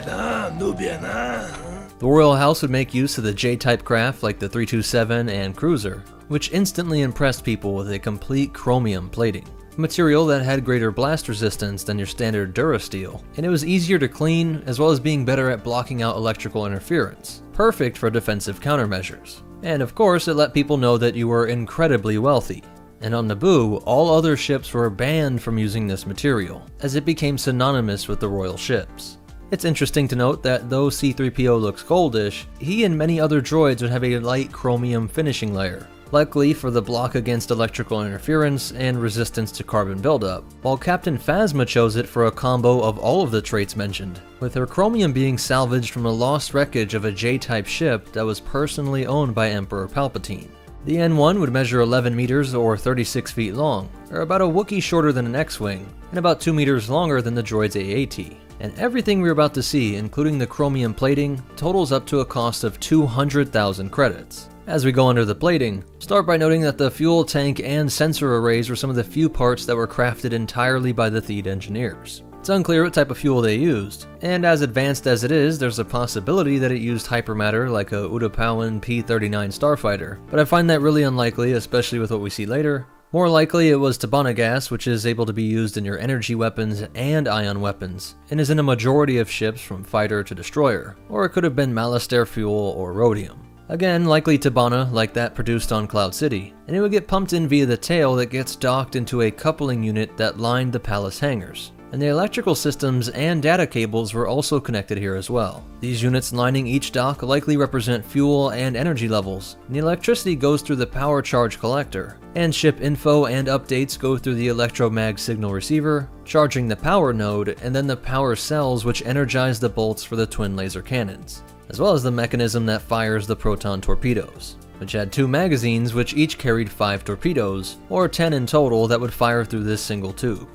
huh? Nubian, huh? The royal house would make use of the J-type craft like the 327 and Cruiser, which instantly impressed people with a complete chromium plating. A material that had greater blast resistance than your standard Durasteel, and it was easier to clean, as well as being better at blocking out electrical interference, perfect for defensive countermeasures. And of course, it let people know that you were incredibly wealthy. And on Naboo, all other ships were banned from using this material, as it became synonymous with the royal ships. It's interesting to note that though C-3PO looks goldish, he and many other droids would have a light chromium finishing layer, likely for the block against electrical interference and resistance to carbon buildup, while Captain Phasma chose it for a combo of all of the traits mentioned, with her chromium being salvaged from a lost wreckage of a J-type ship that was personally owned by Emperor Palpatine. The N1 would measure 11 meters or 36 feet long, or about a Wookiee shorter than an X-Wing, and about 2 meters longer than the droid's AAT. And everything we're about to see, including the chromium plating, totals up to a cost of 200,000 credits. As we go under the plating, start by noting that the fuel tank and sensor arrays were some of the few parts that were crafted entirely by the Theed engineers. It's unclear what type of fuel they used, and as advanced as it is, there's a possibility that it used hypermatter like a Utapauan P-39 starfighter, but I find that really unlikely, especially with what we see later. More likely it was Tabana gas, which is able to be used in your energy weapons and ion weapons, and is in a majority of ships from fighter to destroyer, or it could have been Malastair fuel or rhodium. Again, likely Tabana, like that produced on Cloud City, and it would get pumped in via the tail that gets docked into a coupling unit that lined the palace hangars. And the electrical systems and data cables were also connected here as well. These units lining each dock likely represent fuel and energy levels, and the electricity goes through the power charge collector, and ship info and updates go through the electromag signal receiver, charging the power node, and then the power cells which energize the bolts for the twin laser cannons, as well as the mechanism that fires the proton torpedoes, which had 2 magazines which each carried 5 torpedoes, or 10 in total that would fire through this single tube.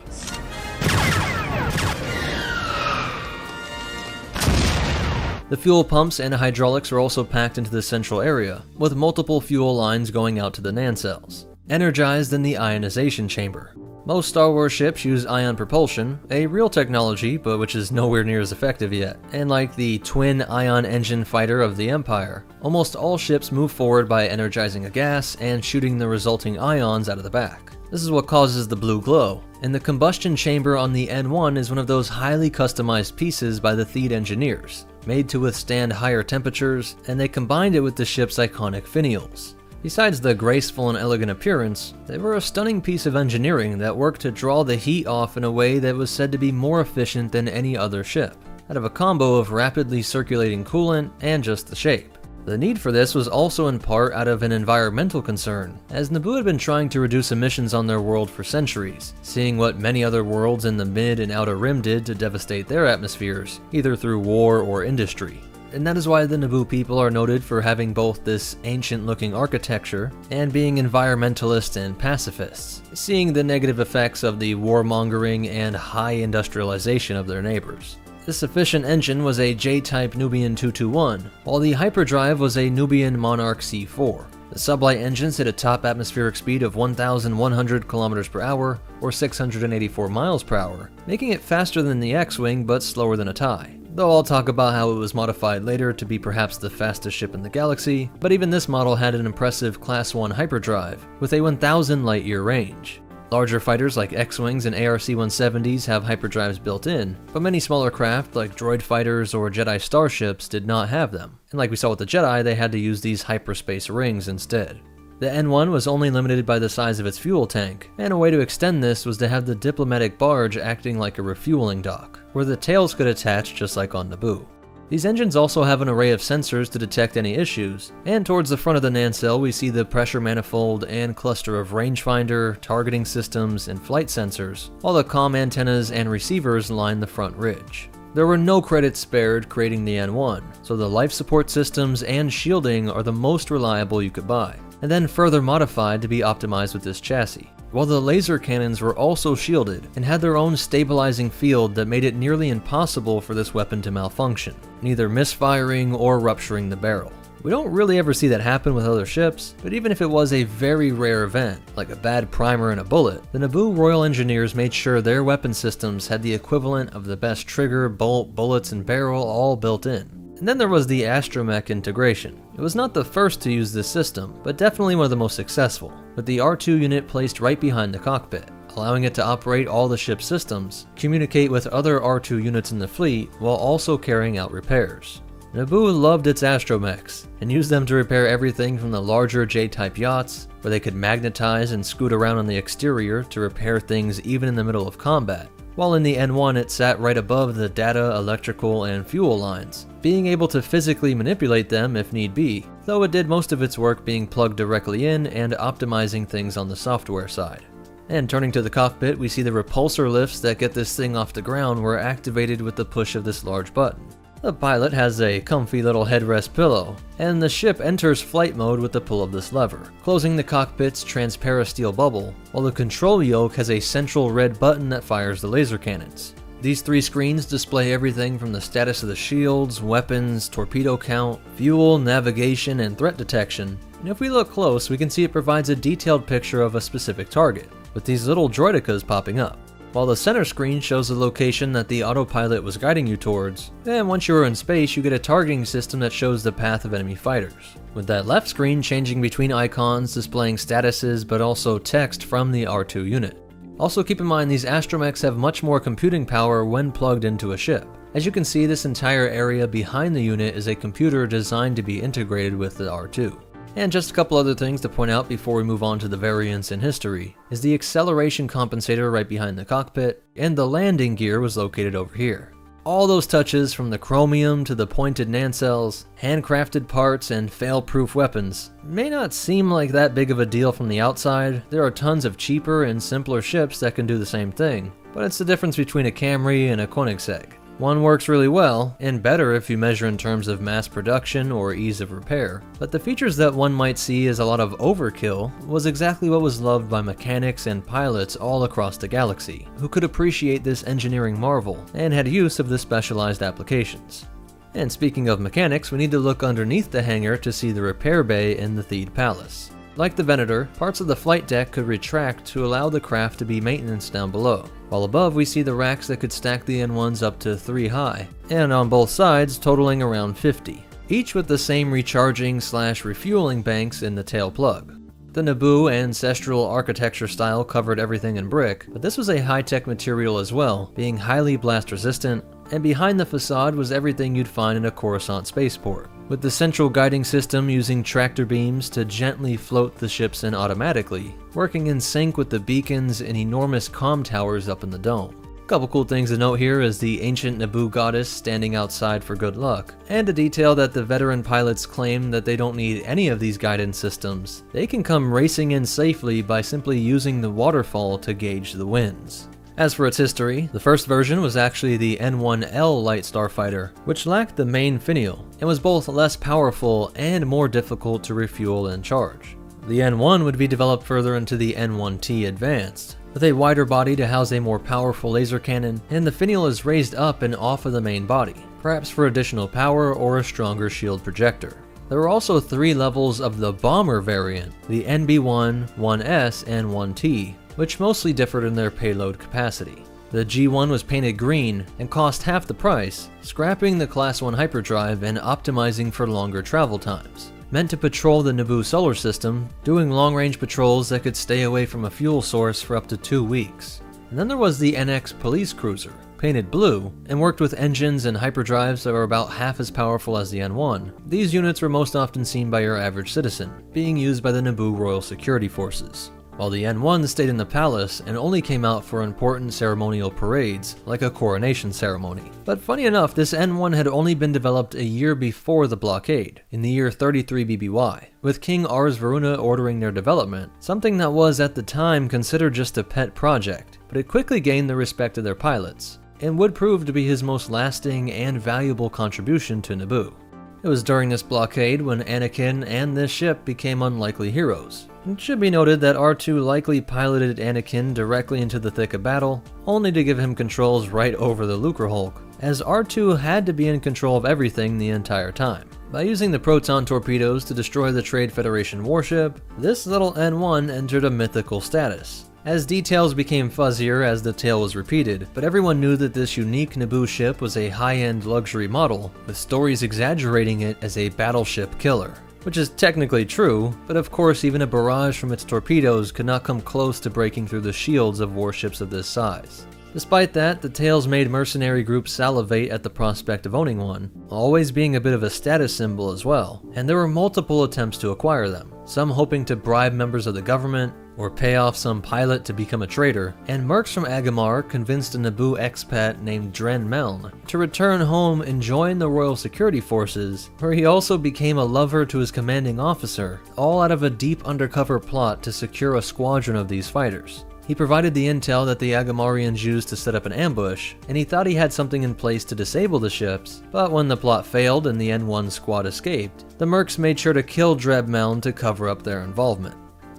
The fuel pumps and hydraulics are also packed into the central area, with multiple fuel lines going out to the nacelles, energized in the ionization chamber. Most Star Wars ships use ion propulsion, a real technology but which is nowhere near as effective yet, and like the twin ion engine fighter of the Empire, almost all ships move forward by energizing a gas and shooting the resulting ions out of the back. This is what causes the blue glow, and the combustion chamber on the N1 is one of those highly customized pieces by the Theed engineers, made to withstand higher temperatures, and they combined it with the ship's iconic finials. Besides the graceful and elegant appearance, they were a stunning piece of engineering that worked to draw the heat off in a way that was said to be more efficient than any other ship, out of a combo of rapidly circulating coolant and just the shape. The need for this was also in part out of an environmental concern, as Naboo had been trying to reduce emissions on their world for centuries, seeing what many other worlds in the Mid and Outer Rim did to devastate their atmospheres, either through war or industry. And that is why the Naboo people are noted for having both this ancient-looking architecture and being environmentalists and pacifists, seeing the negative effects of the warmongering and high industrialization of their neighbors. This efficient engine was a J-type Nubian 221, while the hyperdrive was a Nubian Monarch C4. The sublight engines hit a top atmospheric speed of 1,100 km per hour, or 684 miles per hour, making it faster than the X-Wing but slower than a TIE. Though I'll talk about how it was modified later to be perhaps the fastest ship in the galaxy, but even this model had an impressive Class 1 hyperdrive, with a 1,000 light-year range. Larger fighters like X-Wings and ARC-170s have hyperdrives built in, but many smaller craft like droid fighters or Jedi starships did not have them, and like we saw with the Jedi, they had to use these hyperspace rings instead. The N1 was only limited by the size of its fuel tank, and a way to extend this was to have the diplomatic barge acting like a refueling dock, where the tails could attach just like on Naboo. These engines also have an array of sensors to detect any issues, and towards the front of the nacelle we see the pressure manifold and cluster of rangefinder, targeting systems, and flight sensors, while the comm antennas and receivers line the front ridge. There were no credits spared creating the N1, so the life support systems and shielding are the most reliable you could buy, and then further modified to be optimized with this chassis. While the laser cannons were also shielded and had their own stabilizing field that made it nearly impossible for this weapon to malfunction, neither misfiring or rupturing the barrel. We don't really ever see that happen with other ships, but even if it was a very rare event, like a bad primer in a bullet, the Naboo Royal Engineers made sure their weapon systems had the equivalent of the best trigger, bolt, bullets, and barrel all built in. And then there was the astromech integration. It was not the first to use this system, but definitely one of the most successful, with the R2 unit placed right behind the cockpit, allowing it to operate all the ship's systems, communicate with other R2 units in the fleet, while also carrying out repairs. Naboo loved its astromechs, and used them to repair everything from the larger J-type yachts, where they could magnetize and scoot around on the exterior to repair things even in the middle of combat, while in the N1 it sat right above the data, electrical, and fuel lines, being able to physically manipulate them if need be, though it did most of its work being plugged directly in and optimizing things on the software side. And turning to the cockpit, we see the repulsor lifts that get this thing off the ground were activated with the push of this large button. The pilot has a comfy little headrest pillow, and the ship enters flight mode with the pull of this lever, closing the cockpit's transparasteel bubble, while the control yoke has a central red button that fires the laser cannons. These 3 screens display everything from the status of the shields, weapons, torpedo count, fuel, navigation, and threat detection, and if we look close we can see it provides a detailed picture of a specific target, with these little droidicas popping up. While the center screen shows the location that the autopilot was guiding you towards, and once you are in space you get a targeting system that shows the path of enemy fighters, with that left screen changing between icons displaying statuses but also text from the R2 unit. Also keep in mind these astromechs have much more computing power when plugged into a ship. As you can see, this entire area behind the unit is a computer designed to be integrated with the R2. And just a couple other things to point out before we move on to the variants in history, is the acceleration compensator right behind the cockpit, and the landing gear was located over here. All those touches, from the chromium to the pointed nacelles, handcrafted parts, and fail-proof weapons, may not seem like that big of a deal from the outside. There are tons of cheaper and simpler ships that can do the same thing, but it's the difference between a Camry and a Koenigsegg. One works really well, and better if you measure in terms of mass production or ease of repair, but the features that one might see as a lot of overkill was exactly what was loved by mechanics and pilots all across the galaxy, who could appreciate this engineering marvel and had use of the specialized applications. And speaking of mechanics, we need to look underneath the hangar to see the repair bay in the Theed Palace. Like the Venator, parts of the flight deck could retract to allow the craft to be maintenance down below, while above we see the racks that could stack the N1s up to 3 high, and on both sides totaling around 50, each with the same recharging/refueling banks in the tail plug. The Naboo ancestral architecture style covered everything in brick, but this was a high-tech material as well, being highly blast resistant, and behind the facade was everything you'd find in a Coruscant spaceport, with the central guiding system using tractor beams to gently float the ships in automatically, working in sync with the beacons and enormous comm towers up in the dome. Couple cool things to note here is the ancient Naboo goddess standing outside for good luck, and a detail that the veteran pilots claim that they don't need any of these guidance systems. They can come racing in safely by simply using the waterfall to gauge the winds. As for its history, the first version was actually the N1L light starfighter, which lacked the main finial, and was both less powerful and more difficult to refuel and charge. The N1 would be developed further into the N1T Advanced, with a wider body to house a more powerful laser cannon, and the finial is raised up and off of the main body, perhaps for additional power or a stronger shield projector. There were also 3 levels of the bomber variant, the NB1, 1S, and 1T, which mostly differed in their payload capacity. The G1 was painted green and cost half the price, scrapping the Class 1 hyperdrive and optimizing for longer travel times. Meant to patrol the Naboo solar system, doing long-range patrols that could stay away from a fuel source for up to 2 weeks. And then there was the NX police cruiser, painted blue, and worked with engines and hyperdrives that were about half as powerful as the N1. These units were most often seen by your average citizen, being used by the Naboo Royal Security Forces, while the N1 stayed in the palace and only came out for important ceremonial parades, like a coronation ceremony. But funny enough, this N1 had only been developed a year before the blockade, in the year 33 BBY, with King Ars Varuna ordering their development, something that was at the time considered just a pet project, but it quickly gained the respect of their pilots, and would prove to be his most lasting and valuable contribution to Naboo. It was during this blockade when Anakin and this ship became unlikely heroes. It should be noted that R2 likely piloted Anakin directly into the thick of battle, only to give him controls right over the Lucrehulk, as R2 had to be in control of everything the entire time. By using the proton torpedoes to destroy the Trade Federation warship, this little N1 entered a mythical status, as details became fuzzier as the tale was repeated, but everyone knew that this unique Naboo ship was a high-end luxury model, with stories exaggerating it as a battleship killer. Which is technically true, but of course even a barrage from its torpedoes could not come close to breaking through the shields of warships of this size. Despite that, the tales-made mercenary groups salivate at the prospect of owning one, always being a bit of a status symbol as well, and there were multiple attempts to acquire them, some hoping to bribe members of the government, or pay off some pilot to become a traitor, and mercs from Agamar convinced a Naboo expat named Dren Meln to return home and join the Royal Security Forces, where he also became a lover to his commanding officer, all out of a deep undercover plot to secure a squadron of these fighters. He provided the intel that the Agamarians used to set up an ambush, and he thought he had something in place to disable the ships, but when the plot failed and the N1 squad escaped, the mercs made sure to kill Dren Meln to cover up their involvement.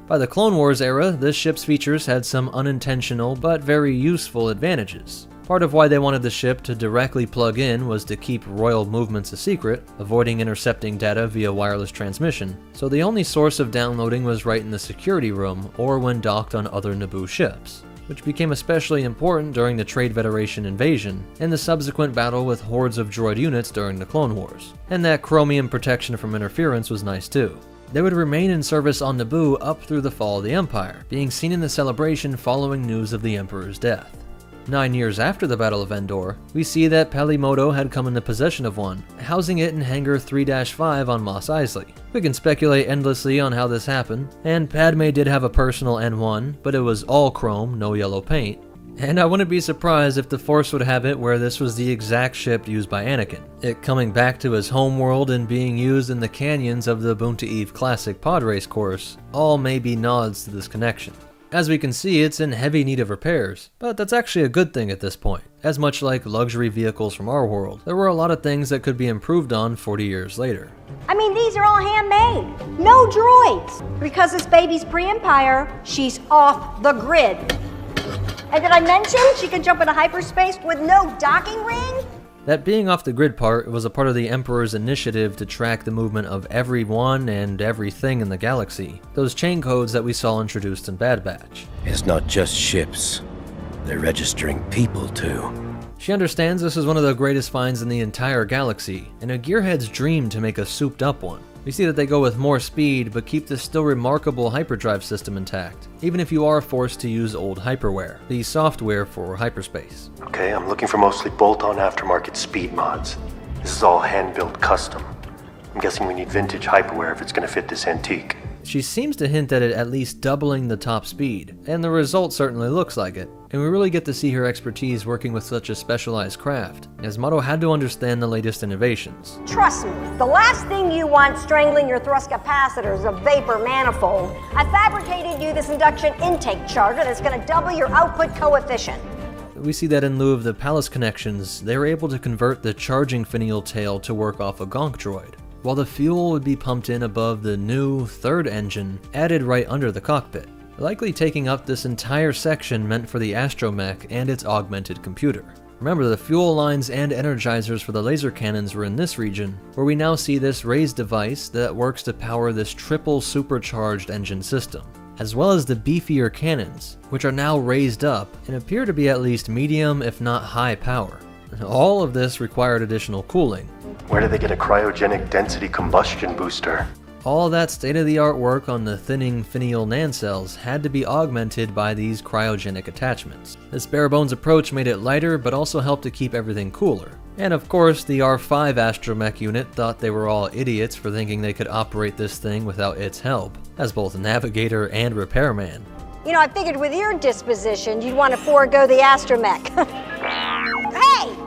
By the Clone Wars era, this ship's features had some unintentional but very useful advantages. Part of why they wanted the ship to directly plug in was to keep royal movements a secret, avoiding intercepting data via wireless transmission, so the only source of downloading was right in the security room or when docked on other Naboo ships, which became especially important during the Trade Federation invasion and the subsequent battle with hordes of droid units during the Clone Wars. And that chromium protection from interference was nice too. They would remain in service on Naboo up through the fall of the Empire, being seen in the celebration following news of the Emperor's death. 9 years after the Battle of Endor, we see that Pelimoto had come into possession of one, housing it in Hangar 3-5 on Mos Eisley. We can speculate endlessly on how this happened, and Padme did have a personal N1, but it was all chrome, no yellow paint. And I wouldn't be surprised if the Force would have it where this was the exact ship used by Anakin, it coming back to his homeworld and being used in the canyons of the Boonta Eve Classic pod race course, all may be nods to this connection. As we can see, it's in heavy need of repairs, but that's actually a good thing at this point, as much like luxury vehicles from our world, there were a lot of things that could be improved on 40 years later. I mean, these are all handmade. No droids. Because this baby's pre-Empire, she's off the grid. And did I mention she can jump into hyperspace with no docking ring? That being off the grid part was a part of the Emperor's initiative to track the movement of everyone and everything in the galaxy. Those chain codes that we saw introduced in Bad Batch. It's not just ships. They're registering people too. She understands this is one of the greatest finds in the entire galaxy, and a gearhead's dream to make a souped up one. We see that they go with more speed, but keep this still remarkable hyperdrive system intact, even if you are forced to use old hyperware, the software for hyperspace. Okay, I'm looking for mostly bolt-on aftermarket speed mods. This is all hand-built custom. I'm guessing we need vintage hyperware if it's going to fit this antique. She seems to hint at it at least doubling the top speed, and the result certainly looks like it, and we really get to see her expertise working with such a specialized craft, as Motto had to understand the latest innovations. Trust me, the last thing you want strangling your thrust capacitor is a vapor manifold. I fabricated you this induction intake charger that's going to double your output coefficient. We see that in lieu of the palace connections, they were able to convert the charging finial tail to work off a gonk droid, while the fuel would be pumped in above the new third engine added right under the cockpit, likely taking up this entire section meant for the astromech and its augmented computer. Remember, the fuel lines and energizers for the laser cannons were in this region, where we now see this raised device that works to power this triple supercharged engine system, as well as the beefier cannons, which are now raised up and appear to be at least medium if not high power. All of this required additional cooling. Where did they get a cryogenic density combustion booster? All that state-of-the-art work on the thinning finial nacelles had to be augmented by these cryogenic attachments. This bare-bones approach made it lighter, but also helped to keep everything cooler. And of course, the R5 astromech unit thought they were all idiots for thinking they could operate this thing without its help, as both navigator and repairman. You know, I figured with your disposition, you'd want to forego the astromech. Hey!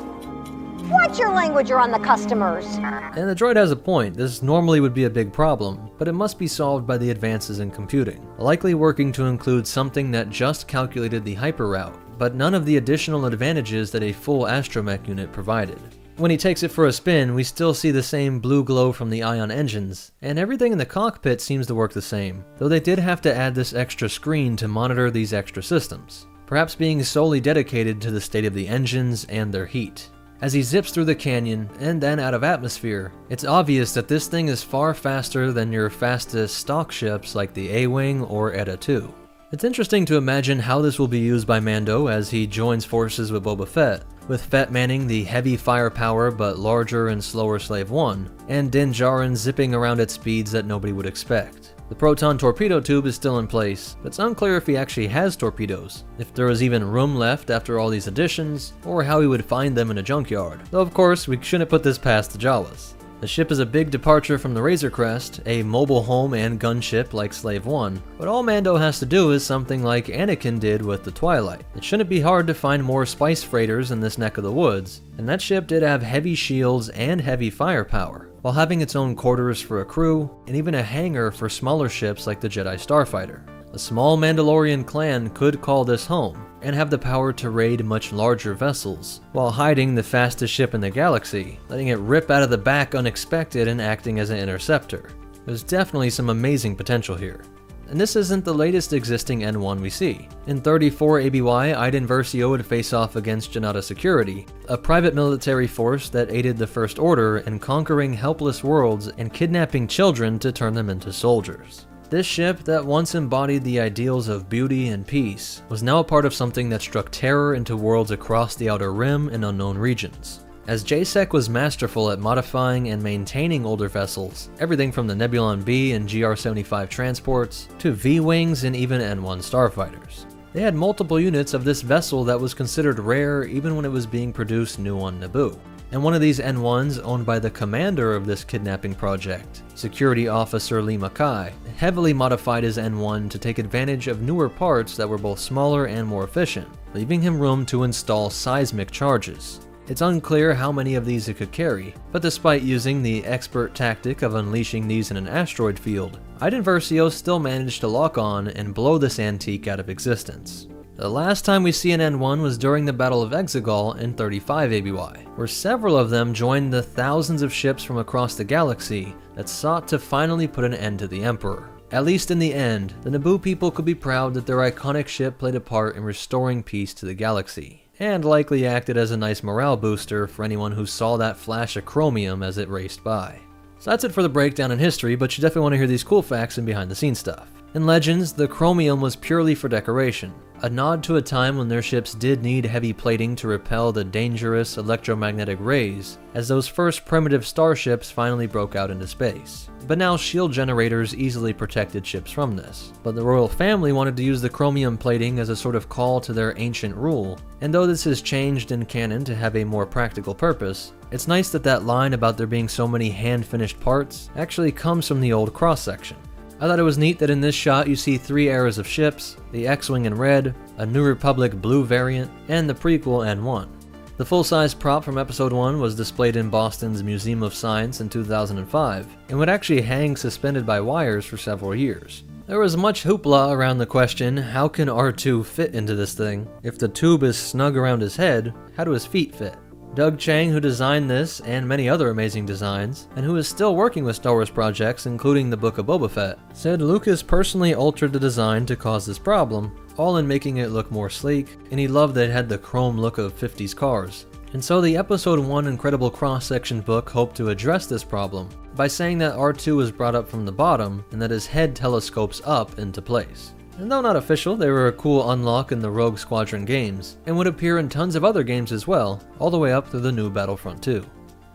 Watch your language around the customers. And the droid has a point. This normally would be a big problem, but it must be solved by the advances in computing, likely working to include something that just calculated the hyperroute, but none of the additional advantages that a full astromech unit provided. When he takes it for a spin, we still see the same blue glow from the ion engines, and everything in the cockpit seems to work the same, though they did have to add this extra screen to monitor these extra systems, perhaps being solely dedicated to the state of the engines and their heat. As he zips through the canyon and then out of atmosphere, it's obvious that this thing is far faster than your fastest stock ships like the A-Wing or Eta II. It's interesting to imagine how this will be used by Mando as he joins forces with Boba Fett, with Fett manning the heavy firepower but larger and slower Slave 1, and Din Djarin zipping around at speeds that nobody would expect. The proton torpedo tube is still in place, but it's unclear if he actually has torpedoes, if there is even room left after all these additions, or how he would find them in a junkyard. Though of course, we shouldn't put this past the Jawas. The ship is a big departure from the Razor Crest, a mobile home and gunship like Slave 1, but all Mando has to do is something like Anakin did with the Twilight. It shouldn't be hard to find more spice freighters in this neck of the woods, and that ship did have heavy shields and heavy firepower, while having its own quarters for a crew, and even a hangar for smaller ships like the Jedi Starfighter. A small Mandalorian clan could call this home, and have the power to raid much larger vessels, while hiding the fastest ship in the galaxy, letting it rip out of the back unexpected and acting as an interceptor. There's definitely some amazing potential here. And this isn't the latest existing N1 we see. In 34 ABY, Iden Versio would face off against Janata Security, a private military force that aided the First Order in conquering helpless worlds and kidnapping children to turn them into soldiers. This ship that once embodied the ideals of beauty and peace was now a part of something that struck terror into worlds across the Outer Rim and unknown regions. As JSEC was masterful at modifying and maintaining older vessels, everything from the Nebulon B and GR-75 transports to V-Wings and even N1 starfighters. They had multiple units of this vessel that was considered rare even when it was being produced new on Naboo. And one of these N1s, owned by the commander of this kidnapping project, Security Officer Lee Mackay, heavily modified his N1 to take advantage of newer parts that were both smaller and more efficient, leaving him room to install seismic charges. It's unclear how many of these it could carry, but despite using the expert tactic of unleashing these in an asteroid field, Iden Versio still managed to lock on and blow this antique out of existence. The last time we see an N1 was during the Battle of Exegol in 35 ABY, where several of them joined the thousands of ships from across the galaxy that sought to finally put an end to the Emperor. At least in the end, the Naboo people could be proud that their iconic ship played a part in restoring peace to the galaxy, and likely acted as a nice morale booster for anyone who saw that flash of chromium as it raced by. So that's it for the breakdown in history, but you definitely want to hear these cool facts and behind the scenes stuff. In Legends, the chromium was purely for decoration, a nod to a time when their ships did need heavy plating to repel the dangerous electromagnetic rays, as those first primitive starships finally broke out into space. But now shield generators easily protected ships from this. But the royal family wanted to use the chromium plating as a sort of call to their ancient rule, and though this has changed in canon to have a more practical purpose, it's nice that that line about there being so many hand-finished parts actually comes from the old cross-section. I thought it was neat that in this shot you see 3 eras of ships, the X-Wing in red, a New Republic blue variant, and the prequel N1. The full-size prop from Episode 1 was displayed in Boston's Museum of Science in 2005, and would actually hang suspended by wires for several years. There was much hoopla around the question, how can R2 fit into this thing? If the tube is snug around his head, how do his feet fit? Doug Chang, who designed this and many other amazing designs, and who is still working with Star Wars projects including the Book of Boba Fett, said Lucas personally altered the design to cause this problem, all in making it look more sleek, and he loved that it had the chrome look of 50s cars. And so the Episode 1 Incredible Cross-Section book hoped to address this problem by saying that R2 is brought up from the bottom and that his head telescopes up into place. And though not official, they were a cool unlock in the Rogue Squadron games, and would appear in tons of other games as well, all the way up through the new Battlefront 2.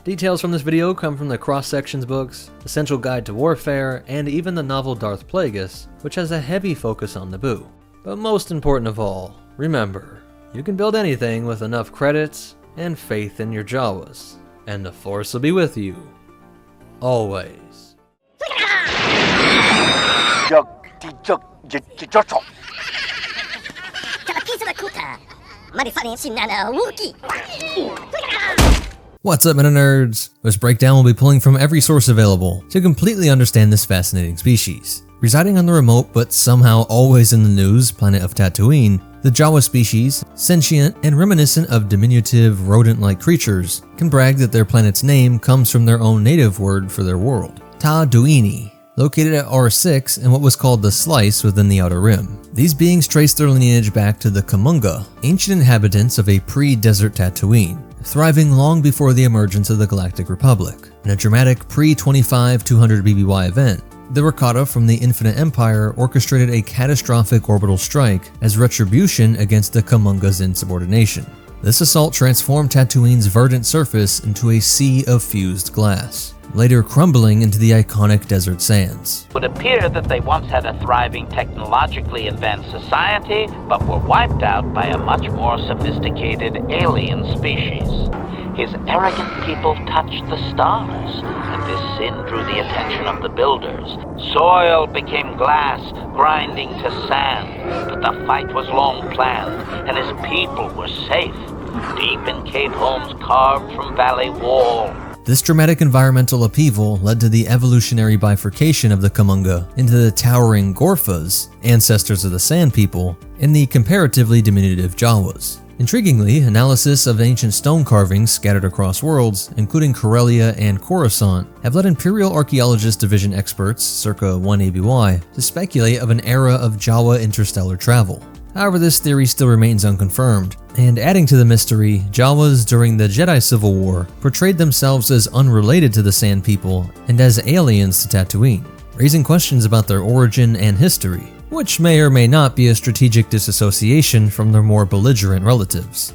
Details from this video come from the Cross-Sections books, Essential Guide to Warfare, and even the novel Darth Plagueis, which has a heavy focus on Naboo. But most important of all, remember, you can build anything with enough credits and faith in your Jawas, and the Force will be with you, always. What's up, MetaNerdz? This breakdown will be pulling from every source available to completely understand this fascinating species. Residing on the remote but somehow always in the news planet of Tatooine, the Jawa species, sentient and reminiscent of diminutive rodent-like creatures, can brag that their planet's name comes from their own native word for their world, Taduini, located at R6 in what was called the Slice within the Outer Rim. These beings trace their lineage back to the Kamunga, ancient inhabitants of a pre-desert Tatooine, thriving long before the emergence of the Galactic Republic. In a dramatic pre-25-200 BBY event, the Rakata from the Infinite Empire orchestrated a catastrophic orbital strike as retribution against the Kamunga's insubordination. This assault transformed Tatooine's verdant surface into a sea of fused glass. later crumbling into the iconic desert sands. It would appear that they once had a thriving technologically advanced society, but were wiped out by a much more sophisticated alien species. His arrogant people touched the stars, and this sin drew the attention of the builders. Soil became glass, grinding to sand, but the fight was long planned, and his people were safe, deep in cave homes carved from valley wall. This dramatic environmental upheaval led to the evolutionary bifurcation of the Kumunga into the towering Gorphas, ancestors of the Sand People, and the comparatively diminutive Jawas. Intriguingly, analysis of ancient stone carvings scattered across worlds, including Karelia and Coruscant, have led Imperial Archaeologist Division experts, circa 1 ABY, to speculate of an era of Jawa interstellar travel. However, this theory still remains unconfirmed, and adding to the mystery, Jawas during the Jedi Civil War portrayed themselves as unrelated to the Sand People and as aliens to Tatooine, raising questions about their origin and history, which may or may not be a strategic disassociation from their more belligerent relatives.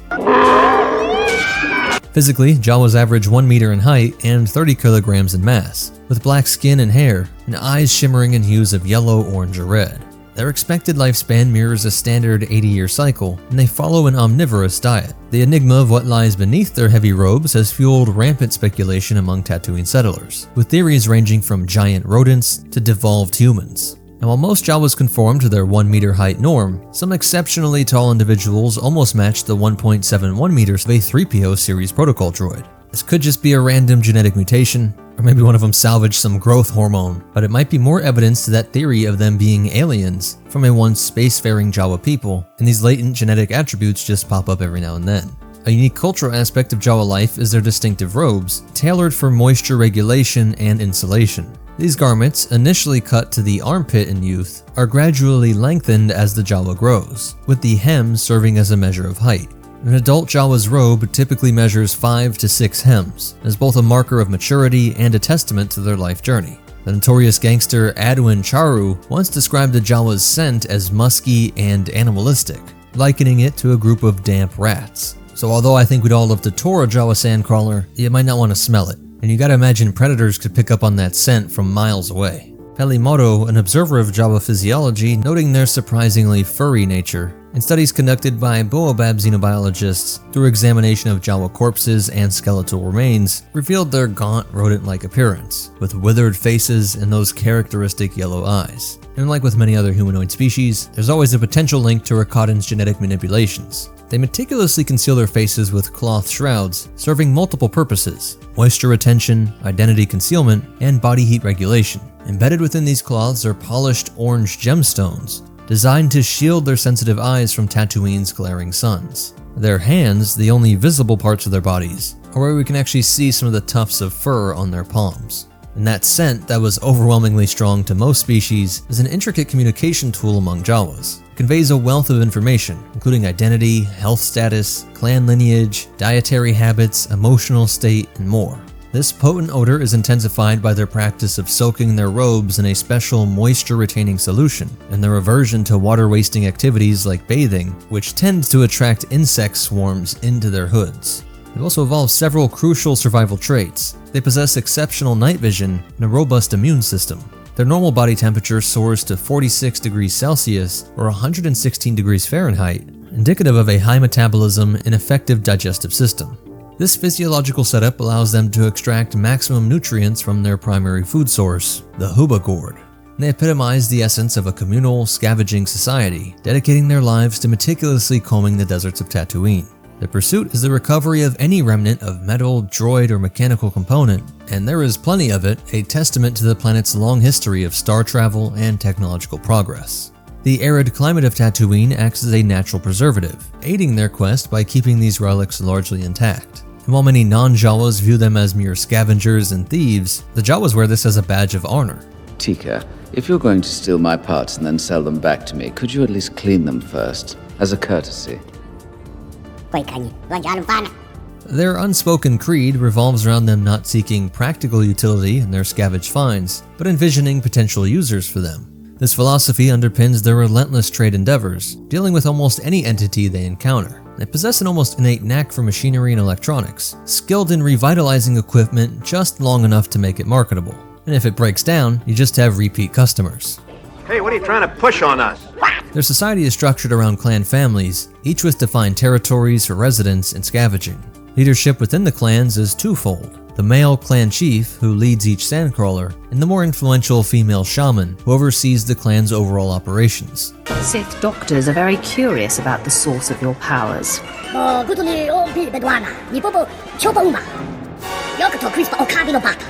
Physically, Jawas average 1 meter in height and 30 kilograms in mass, with black skin and hair, and eyes shimmering in hues of yellow, orange, or red. Their expected lifespan mirrors a standard 80-year cycle, and they follow an omnivorous diet. The enigma of what lies beneath their heavy robes has fueled rampant speculation among Tatooine settlers, with theories ranging from giant rodents to devolved humans. And while most Jawas conform to their 1 meter height norm, some exceptionally tall individuals almost match the 1.71 meters of a 3PO series protocol droid. This could just be a random genetic mutation, or maybe one of them salvaged some growth hormone, but it might be more evidence to that theory of them being aliens from a once spacefaring Jawa people, and these latent genetic attributes just pop up every now and then. A unique cultural aspect of Jawa life is their distinctive robes, tailored for moisture regulation and insulation. These garments, initially cut to the armpit in youth, are gradually lengthened as the Jawa grows, with the hem serving as a measure of height. An adult Jawa's robe typically measures 5 to 6 hems, as both a marker of maturity and a testament to their life journey. The notorious gangster Adwin Charu once described the Jawa's scent as musky and animalistic, likening it to a group of damp rats. So although I think we'd all love to tour a Jawa sandcrawler, you might not want to smell it. And you gotta imagine predators could pick up on that scent from miles away. Pelimoto, an observer of Jawa physiology, noting their surprisingly furry nature, in studies conducted by Boabab xenobiologists through examination of Jawa corpses and skeletal remains, revealed their gaunt, rodent-like appearance, with withered faces and those characteristic yellow eyes. And like with many other humanoid species, there's always a potential link to Rakkatan's genetic manipulations. They meticulously conceal their faces with cloth shrouds, serving multiple purposes: moisture retention, identity concealment, and body heat regulation. Embedded within these cloths are polished orange gemstones, designed to shield their sensitive eyes from Tatooine's glaring suns. Their hands, the only visible parts of their bodies, are where we can actually see some of the tufts of fur on their palms. And that scent that was overwhelmingly strong to most species is an intricate communication tool among Jawas. It conveys a wealth of information, including identity, health status, clan lineage, dietary habits, emotional state, and more. This potent odor is intensified by their practice of soaking their robes in a special moisture-retaining solution, and their aversion to water-wasting activities like bathing, which tend to attract insect swarms into their hoods. They've also evolved several crucial survival traits. They possess exceptional night vision and a robust immune system. Their normal body temperature soars to 46 degrees Celsius or 116 degrees Fahrenheit, indicative of a high metabolism and effective digestive system. This physiological setup allows them to extract maximum nutrients from their primary food source, the Huba gourd. They epitomize the essence of a communal, scavenging society, dedicating their lives to meticulously combing the deserts of Tatooine. The pursuit is the recovery of any remnant of metal, droid, or mechanical component, and there is plenty of it, a testament to the planet's long history of star travel and technological progress. The arid climate of Tatooine acts as a natural preservative, aiding their quest by keeping these relics largely intact. And while many non-Jawas view them as mere scavengers and thieves, the Jawas wear this as a badge of honor. Tika, if you're going to steal my parts and then sell them back to me, could you at least clean them first, as a courtesy? Their unspoken creed revolves around them not seeking practical utility in their scavenged finds, but envisioning potential users for them. This philosophy underpins their relentless trade endeavors, dealing with almost any entity they encounter. They possess an almost innate knack for machinery and electronics, skilled in revitalizing equipment just long enough to make it marketable. And if it breaks down, you just have repeat customers. Hey, what are you trying to push on us? Their society is structured around clan families, each with defined territories for residence and scavenging. Leadership within the clans is twofold: the male clan chief, who leads each sandcrawler, and the more influential female shaman, who oversees the clan's overall operations. Sith doctors are very curious about the source of your powers.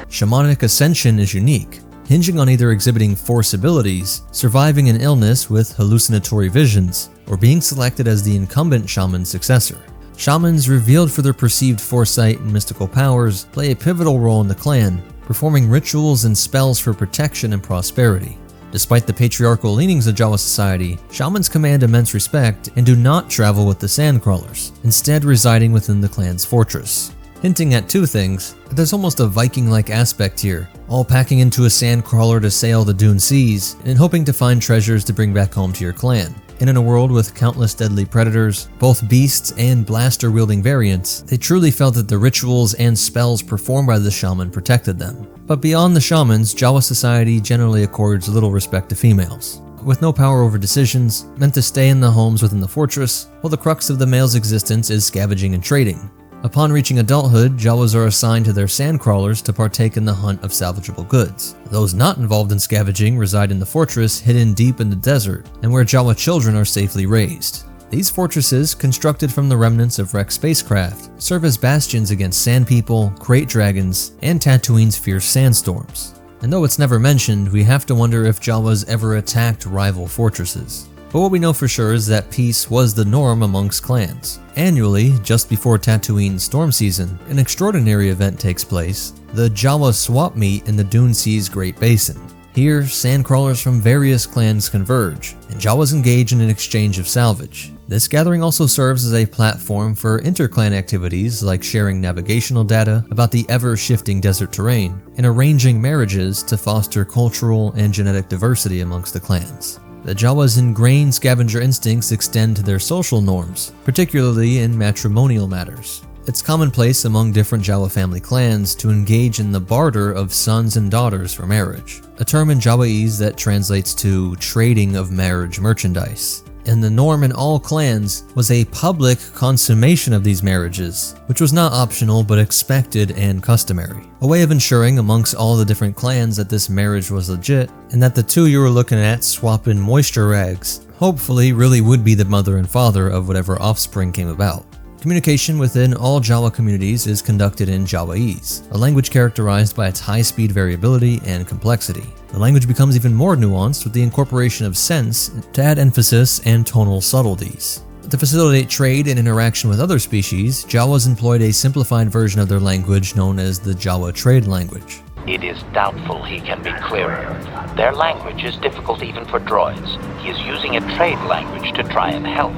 Shamanic ascension is unique, hinging on either exhibiting force abilities, surviving an illness with hallucinatory visions, or being selected as the incumbent shaman's successor. Shamans, revealed for their perceived foresight and mystical powers, play a pivotal role in the clan, performing rituals and spells for protection and prosperity. Despite the patriarchal leanings of Jawa society, shamans command immense respect and do not travel with the sandcrawlers, instead residing within the clan's fortress. Hinting at two things: there's almost a Viking-like aspect here, all packing into a sandcrawler to sail the Dune Seas and hoping to find treasures to bring back home to your clan. And in a world with countless deadly predators, both beasts and blaster-wielding variants, they truly felt that the rituals and spells performed by the shaman protected them. But beyond the shamans, Jawa society generally accords little respect to females. With no power over decisions, meant to stay in the homes within the fortress, while the crux of the male's existence is scavenging and trading. Upon reaching adulthood, Jawas are assigned to their sandcrawlers to partake in the hunt of salvageable goods. Those not involved in scavenging reside in the fortress hidden deep in the desert, and where Jawa children are safely raised. These fortresses, constructed from the remnants of wrecked spacecraft, serve as bastions against sand people, crate dragons, and Tatooine's fierce sandstorms. And though it's never mentioned, we have to wonder if Jawas ever attacked rival fortresses. But what we know for sure is that peace was the norm amongst clans. Annually, just before Tatooine's storm season, an extraordinary event takes place: the Jawa Swap Meet in the Dune Sea's Great Basin. Here, sandcrawlers from various clans converge, and Jawas engage in an exchange of salvage. This gathering also serves as a platform for inter-clan activities like sharing navigational data about the ever-shifting desert terrain and arranging marriages to foster cultural and genetic diversity amongst the clans. The Jawa's ingrained scavenger instincts extend to their social norms, particularly in matrimonial matters. It's commonplace among different Jawa family clans to engage in the barter of sons and daughters for marriage, a term in Jawa'ese that translates to trading of marriage merchandise. And the norm in all clans was a public consummation of these marriages, which was not optional but expected and customary. A way of ensuring amongst all the different clans that this marriage was legit, and that the two you were looking at swapping moisture rags hopefully really would be the mother and father of whatever offspring came about. Communication within all Jawa communities is conducted in Jawa'ese, a language characterized by its high-speed variability and complexity. The language becomes even more nuanced with the incorporation of sense to add emphasis and tonal subtleties. To facilitate trade and interaction with other species, Jawas employed a simplified version of their language known as the Jawa Trade Language. It is doubtful he can be clearer. Their language is difficult even for droids. He is using a trade language to try and help.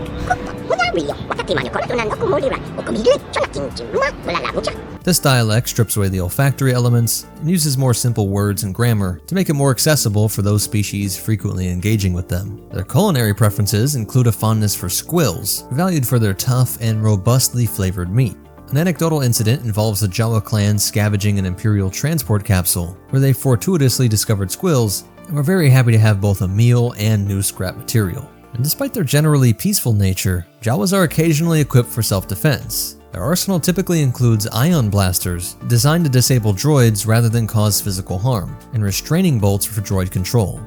This dialect strips away the olfactory elements and uses more simple words and grammar to make it more accessible for those species frequently engaging with them. Their culinary preferences include a fondness for squills, valued for their tough and robustly flavored meat. An anecdotal incident involves the Jawa clan scavenging an Imperial transport capsule, where they fortuitously discovered squills and were very happy to have both a meal and new scrap material. And despite their generally peaceful nature, Jawas are occasionally equipped for self-defense. Their arsenal typically includes ion blasters, designed to disable droids rather than cause physical harm, and restraining bolts for droid control.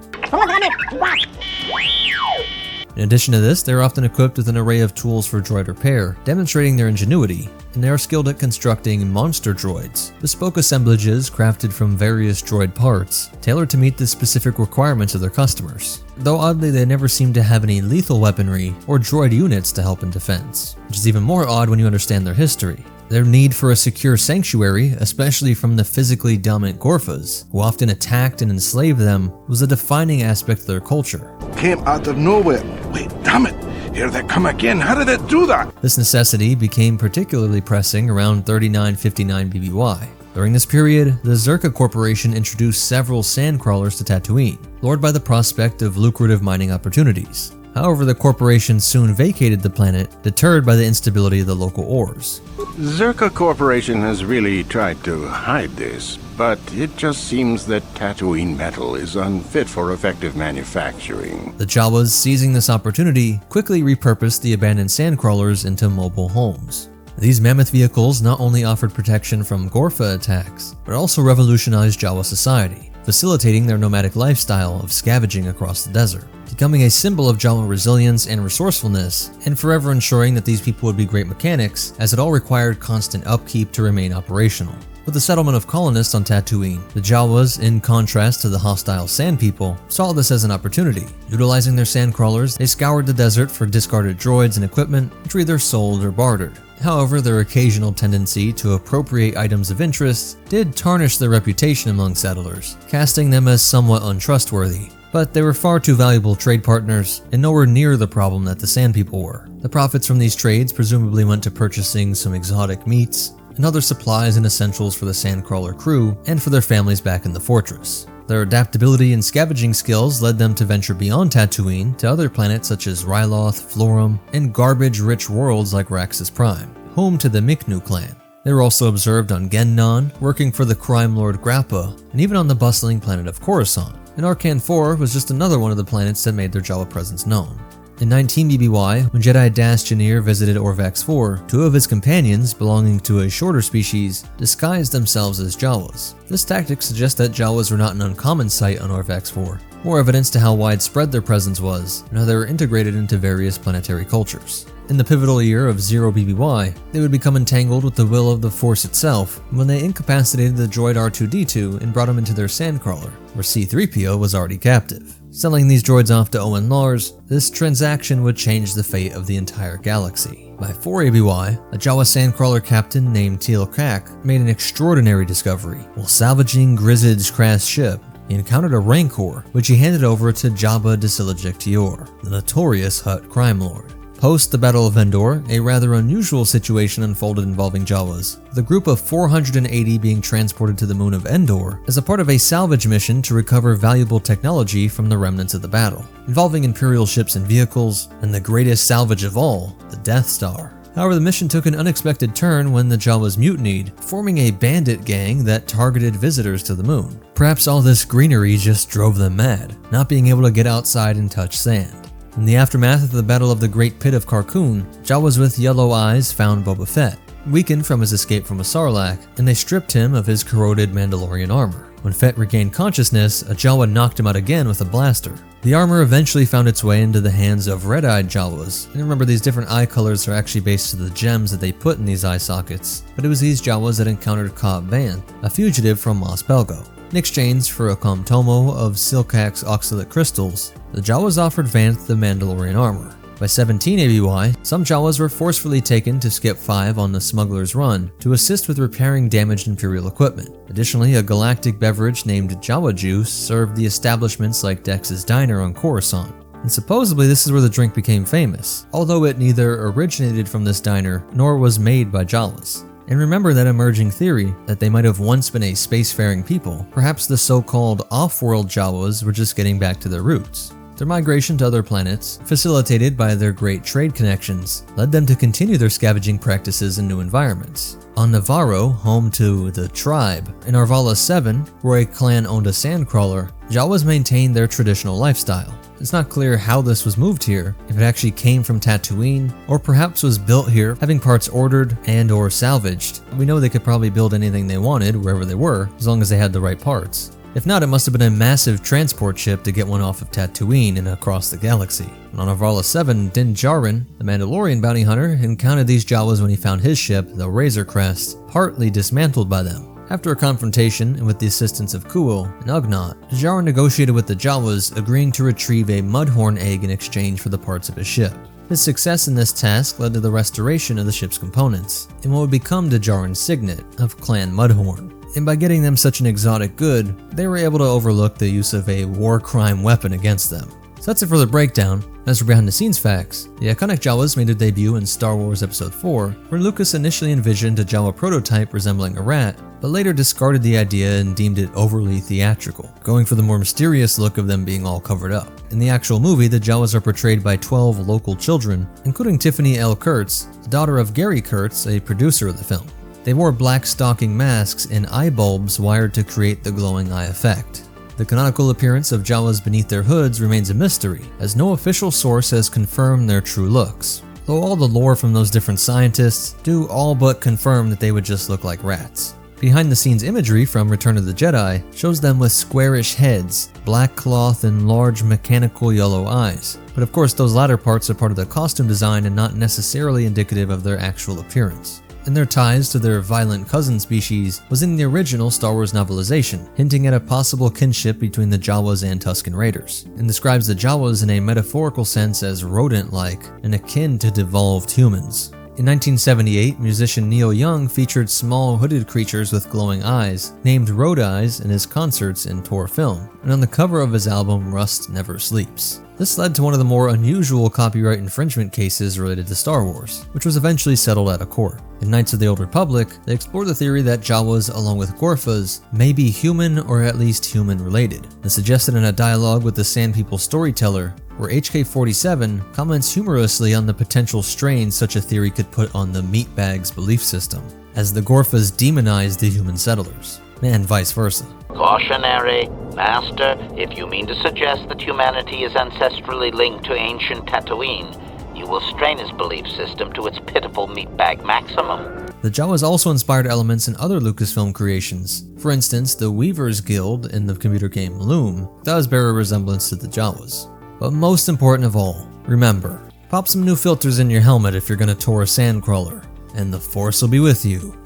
In addition to this, they are often equipped with an array of tools for droid repair, demonstrating their ingenuity, and they are skilled at constructing monster droids, bespoke assemblages crafted from various droid parts, tailored to meet the specific requirements of their customers. Though oddly, they never seem to have any lethal weaponry or droid units to help in defense, which is even more odd when you understand their history. Their need for a secure sanctuary, especially from the physically dominant Gorfas, who often attacked and enslaved them, was a defining aspect of their culture. Came out of nowhere. Wait, damn it! Here they come again. How did it do that? This necessity became particularly pressing around 3959 BBY. During this period, the Zerka Corporation introduced several sandcrawlers to Tatooine, lured by the prospect of lucrative mining opportunities. However, the corporation soon vacated the planet, deterred by the instability of the local ores. Zerka Corporation has really tried to hide this, but it just seems that Tatooine metal is unfit for effective manufacturing. The Jawas, seizing this opportunity, quickly repurposed the abandoned sandcrawlers into mobile homes. These mammoth vehicles not only offered protection from Gorfa attacks, but also revolutionized Jawa society, facilitating their nomadic lifestyle of scavenging across the desert, becoming a symbol of Jawa resilience and resourcefulness, and forever ensuring that these people would be great mechanics, as it all required constant upkeep to remain operational. With the settlement of colonists on Tatooine, the Jawas, in contrast to the hostile Sand People, saw this as an opportunity. Utilizing their sandcrawlers, they scoured the desert for discarded droids and equipment, which were either sold or bartered. However, their occasional tendency to appropriate items of interest did tarnish their reputation among settlers, casting them as somewhat untrustworthy. But they were far too valuable trade partners, and nowhere near the problem that the Sand People were. The profits from these trades presumably went to purchasing some exotic meats, and other supplies and essentials for the Sandcrawler crew and for their families back in the fortress. Their adaptability and scavenging skills led them to venture beyond Tatooine to other planets such as Ryloth, Florum, and garbage-rich worlds like Raxus Prime, home to the Miknu clan. They were also observed on Gennon, working for the crime lord Grappa, and even on the bustling planet of Coruscant. And Arcan 4 was just another one of the planets that made their Jawa presence known. In 19 BBY, when Jedi Das Janir visited Orvax 4, two of his companions, belonging to a shorter species, disguised themselves as Jawas. This tactic suggests that Jawas were not an uncommon sight on Orvax 4, more evidence to how widespread their presence was, and how they were integrated into various planetary cultures. In the pivotal year of 0 BBY, they would become entangled with the will of the Force itself when they incapacitated the droid R2-D2 and brought him into their sandcrawler, where C-3PO was already captive. Selling these droids off to Owen Lars, this transaction would change the fate of the entire galaxy. By 4 ABY, a Jawa sandcrawler captain named Teal Kak made an extraordinary discovery. While salvaging Grizzid's crashed ship, he encountered a Rancor, which he handed over to Jabba de Silajik Tior, the notorious Hutt crime lord. Post the Battle of Endor, a rather unusual situation unfolded involving Jawas, with a group of 480 being transported to the moon of Endor as a part of a salvage mission to recover valuable technology from the remnants of the battle, involving Imperial ships and vehicles, and the greatest salvage of all, the Death Star. However, the mission took an unexpected turn when the Jawas mutinied, forming a bandit gang that targeted visitors to the moon. Perhaps all this greenery just drove them mad, not being able to get outside and touch sand. In the aftermath of the Battle of the Great Pit of Carkoon, Jawas with yellow eyes found Boba Fett, weakened from his escape from a Sarlacc, and they stripped him of his corroded Mandalorian armor. When Fett regained consciousness, a Jawa knocked him out again with a blaster. The armor eventually found its way into the hands of red-eyed Jawas, and remember, these different eye colors are actually based on the gems that they put in these eye sockets, but it was these Jawas that encountered Cobb Vanth, a fugitive from Mos Belgo. In exchange for a Comtomo of Silcax oxalate crystals, the Jawas offered Vanth the Mandalorian armor. By 17 ABY, some Jawas were forcefully taken to Skip 5 on the Smuggler's Run to assist with repairing damaged Imperial equipment. Additionally, a galactic beverage named Jawa Juice served the establishments like Dex's Diner on Coruscant. And supposedly this is where the drink became famous, although it neither originated from this diner nor was made by Jawas. And remember that emerging theory that they might have once been a spacefaring people. Perhaps the so-called off-world Jawas were just getting back to their roots. Their migration to other planets, facilitated by their great trade connections, led them to continue their scavenging practices in new environments. On Navarro, home to the Tribe, in Arvala 7, where a clan owned a sandcrawler, Jawas maintained their traditional lifestyle. It's not clear how this was moved here, if it actually came from Tatooine, or perhaps was built here, having parts ordered and or salvaged. We know they could probably build anything they wanted wherever they were, as long as they had the right parts. If not, it must have been a massive transport ship to get one off of Tatooine and across the galaxy. And on Arvala 7, Din Djarin, the Mandalorian bounty hunter, encountered these Jawas when he found his ship, the Razor Crest, partly dismantled by them. After a confrontation, and with the assistance of Kuo and Ugnaught, Djarin negotiated with the Jawas, agreeing to retrieve a Mudhorn egg in exchange for the parts of his ship. His success in this task led to the restoration of the ship's components, and what would become Djarin's signet of Clan Mudhorn. And by getting them such an exotic good, they were able to overlook the use of a war crime weapon against them. So that's it for the breakdown. As for behind the scenes facts, the iconic Jawas made their debut in Star Wars Episode 4, where Lucas initially envisioned a Jawa prototype resembling a rat, but later discarded the idea and deemed it overly theatrical, going for the more mysterious look of them being all covered up. In the actual movie, the Jawas are portrayed by 12 local children, including Tiffany L. Kurtz, the daughter of Gary Kurtz, a producer of the film. They wore black stocking masks and eye bulbs wired to create the glowing eye effect. The canonical appearance of Jawas beneath their hoods remains a mystery, as no official source has confirmed their true looks, though all the lore from those different scientists do all but confirm that they would just look like rats. Behind the scenes imagery from Return of the Jedi shows them with squarish heads, black cloth, and large mechanical yellow eyes, but of course those latter parts are part of the costume design and not necessarily indicative of their actual appearance. And their ties to their violent cousin species was in the original Star Wars novelization, hinting at a possible kinship between the Jawas and Tusken Raiders, and describes the Jawas in a metaphorical sense as rodent-like and akin to devolved humans. In 1978, musician Neil Young featured small hooded creatures with glowing eyes, named Road Eyes, in his concerts in tour film, and on the cover of his album Rust Never Sleeps. This led to one of the more unusual copyright infringement cases related to Star Wars, which was eventually settled at a court. In Knights of the Old Republic, they explored the theory that Jawas, along with Gorfas, may be human or at least human-related, and suggested in a dialogue with the Sand People storyteller, where HK-47 comments humorously on the potential strain such a theory could put on the meatbags belief system, as the Gorfas demonize the human settlers, and vice versa. Cautionary, Master, if you mean to suggest that humanity is ancestrally linked to ancient Tatooine, you will strain his belief system to its pitiful meatbag maximum. The Jawas also inspired elements in other Lucasfilm creations. For instance, the Weavers Guild in the computer game Loom does bear a resemblance to the Jawas. But most important of all, remember, pop some new filters in your helmet if you're going to tour a sandcrawler, and the Force will be with you.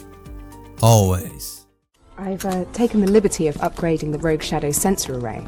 Always. I've taken the liberty of upgrading the Rogue Shadow sensor array.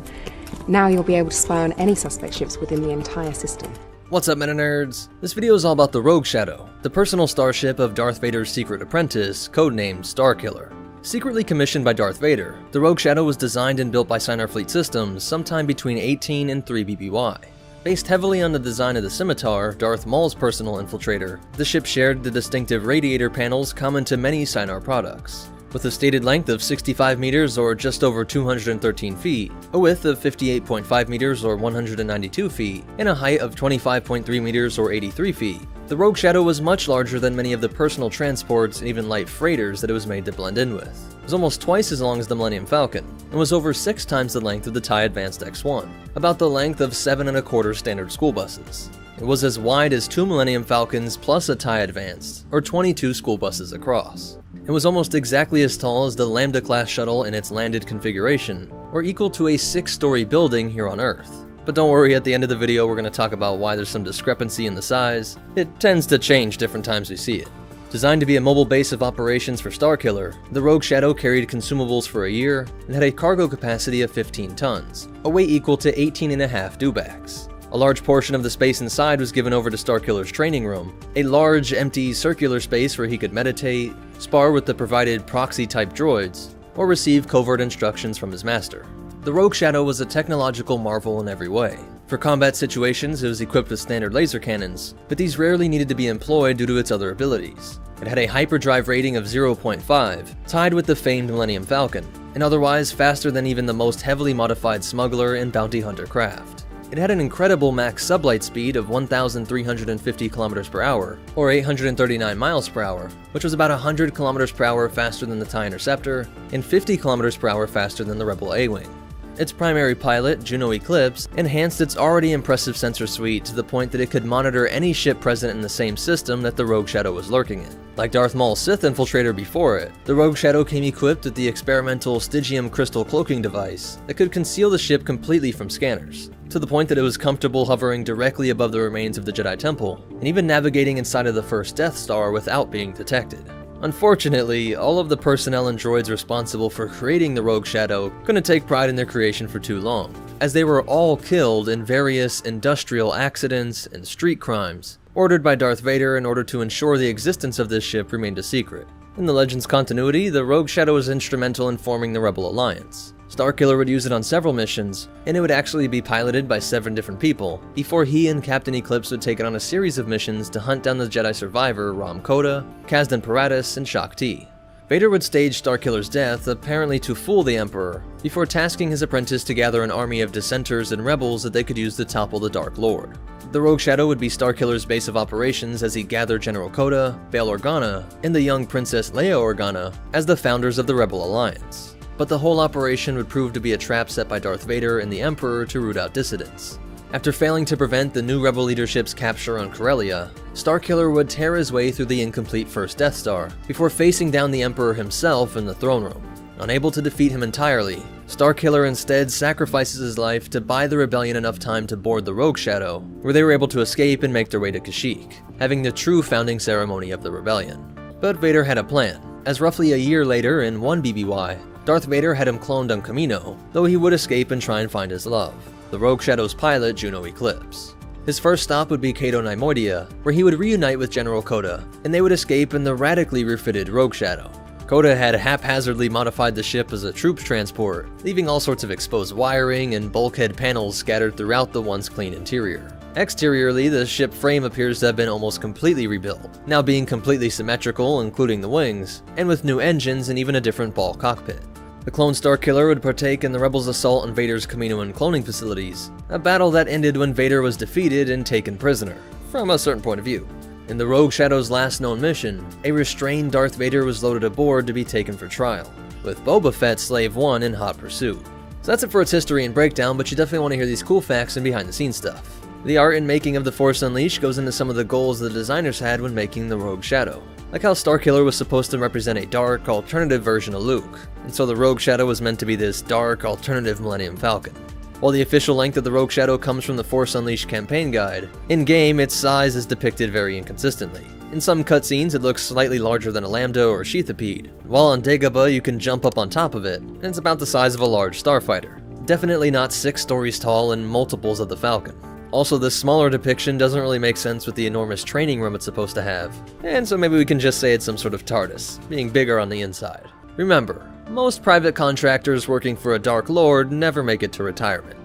Now you'll be able to spy on any suspect ships within the entire system. What's up, MetaNerdz? This video is all about the Rogue Shadow, the personal starship of Darth Vader's secret apprentice, codenamed Starkiller. Secretly commissioned by Darth Vader, the Rogue Shadow was designed and built by Sinar Fleet Systems sometime between 18 and 3 BBY. Based heavily on the design of the Scimitar, Darth Maul's personal infiltrator, the ship shared the distinctive radiator panels common to many Sinar products. With a stated length of 65 meters or just over 213 feet, a width of 58.5 meters or 192 feet, and a height of 25.3 meters or 83 feet, the Rogue Shadow was much larger than many of the personal transports and even light freighters that it was made to blend in with. It was almost twice as long as the Millennium Falcon, and was over 6 times the length of the TIE Advanced X-1, about the length of 7 1/4 standard school buses. It was as wide as 2 Millennium Falcons plus a TIE Advanced, or 22 school buses across. It was almost exactly as tall as the Lambda-class shuttle in its landed configuration, or equal to a 6-story building here on Earth. But don't worry, at the end of the video we're going to talk about why there's some discrepancy in the size. It tends to change different times we see it. Designed to be a mobile base of operations for Starkiller, the Rogue Shadow carried consumables for a year and had a cargo capacity of 15 tons, a weight equal to 18.5 dewbacks. A large portion of the space inside was given over to Starkiller's training room, a large, empty, circular space where he could meditate, spar with the provided proxy-type droids, or receive covert instructions from his master. The Rogue Shadow was a technological marvel in every way. For combat situations, it was equipped with standard laser cannons, but these rarely needed to be employed due to its other abilities. It had a hyperdrive rating of 0.5, tied with the famed Millennium Falcon, and otherwise faster than even the most heavily modified smuggler and bounty hunter craft. It had an incredible max sublight speed of 1,350 km per hour, or 839 miles per hour, which was about 100 km per hour faster than the TIE Interceptor, and 50 km per hour faster than the Rebel A-Wing. Its primary pilot, Juno Eclipse, enhanced its already impressive sensor suite to the point that it could monitor any ship present in the same system that the Rogue Shadow was lurking in. Like Darth Maul's Sith infiltrator before it, the Rogue Shadow came equipped with the experimental Stygium crystal cloaking device that could conceal the ship completely from scanners, to the point that it was comfortable hovering directly above the remains of the Jedi Temple, and even navigating inside of the first Death Star without being detected. Unfortunately, all of the personnel and droids responsible for creating the Rogue Shadow couldn't take pride in their creation for too long, as they were all killed in various industrial accidents and street crimes, ordered by Darth Vader in order to ensure the existence of this ship remained a secret. In the Legends continuity, the Rogue Shadow was instrumental in forming the Rebel Alliance. Starkiller would use it on several missions, and it would actually be piloted by 7 different people, before he and Captain Eclipse would take it on a series of missions to hunt down the Jedi survivor Ram Koda, Kazdan Paratus, and Shaak Ti. Vader would stage Starkiller's death, apparently to fool the Emperor, before tasking his apprentice to gather an army of dissenters and rebels that they could use to topple the Dark Lord. The Rogue Shadow would be Starkiller's base of operations as he gathered General Koda, Bail Organa, and the young Princess Leia Organa as the founders of the Rebel Alliance. But the whole operation would prove to be a trap set by Darth Vader and the Emperor to root out dissidents. After failing to prevent the new Rebel leadership's capture on Corellia, Starkiller would tear his way through the incomplete first Death Star, before facing down the Emperor himself in the throne room. Unable to defeat him entirely, Starkiller instead sacrifices his life to buy the rebellion enough time to board the Rogue Shadow, where they were able to escape and make their way to Kashyyyk, having the true founding ceremony of the rebellion. But Vader had a plan, as roughly a year later in 1 BBY, Darth Vader had him cloned on Kamino, though he would escape and try and find his love, the Rogue Shadow's pilot Juno Eclipse. His first stop would be Cato Neimoidia, where he would reunite with General Koda, and they would escape in the radically refitted Rogue Shadow. Koda had haphazardly modified the ship as a troops transport, leaving all sorts of exposed wiring and bulkhead panels scattered throughout the once clean interior. Exteriorly, the ship frame appears to have been almost completely rebuilt, now being completely symmetrical, including the wings, and with new engines and even a different ball cockpit. The clone Starkiller would partake in the Rebels' assault on Vader's Kaminoan cloning facilities, a battle that ended when Vader was defeated and taken prisoner, from a certain point of view. In the Rogue Shadow's last known mission, a restrained Darth Vader was loaded aboard to be taken for trial, with Boba Fett Slave 1 in hot pursuit. So that's it for its history and breakdown, but you definitely want to hear these cool facts and behind-the-scenes stuff. The art and making of the Force Unleashed goes into some of the goals the designers had when making the Rogue Shadow, like how Starkiller was supposed to represent a dark, alternative version of Luke, and so the Rogue Shadow was meant to be this dark, alternative Millennium Falcon. While the official length of the Rogue Shadow comes from the Force Unleashed campaign guide, in-game its size is depicted very inconsistently. In some cutscenes it looks slightly larger than a Lambda or Sheathipede, while on Dagobah you can jump up on top of it, and it's about the size of a large starfighter. Definitely not 6 stories tall and multiples of the Falcon. Also, this smaller depiction doesn't really make sense with the enormous training room it's supposed to have, and so maybe we can just say it's some sort of TARDIS, being bigger on the inside. Remember, most private contractors working for a Dark Lord never make it to retirement,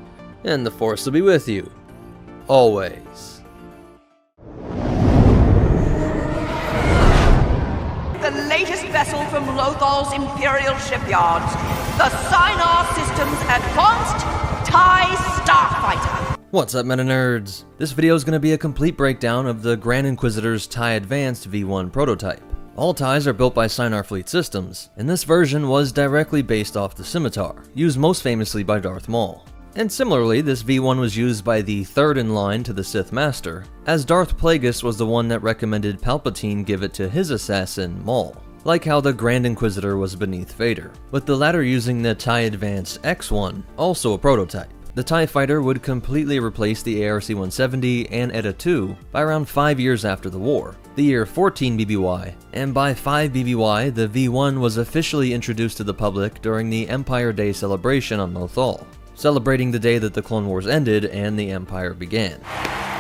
and the Force will be with you, always. The latest vessel from Lothal's Imperial shipyards, the Sinar Systems Advanced TIE Starfighter. What's up, MetaNerdz? This video is going to be a complete breakdown of the Grand Inquisitor's TIE Advanced V1 prototype. All TIEs are built by Sinar Fleet Systems, and this version was directly based off the Scimitar, used most famously by Darth Maul. And similarly, this V1 was used by the third in line to the Sith Master, as Darth Plagueis was the one that recommended Palpatine give it to his assassin, Maul, like how the Grand Inquisitor was beneath Vader, with the latter using the TIE Advanced X1, also a prototype. The TIE Fighter would completely replace the ARC-170 and ETA-2 by around 5 years after the war, the year 14 BBY, and by 5 BBY, the V1 was officially introduced to the public during the Empire Day celebration on Lothal, celebrating the day that the Clone Wars ended and the Empire began.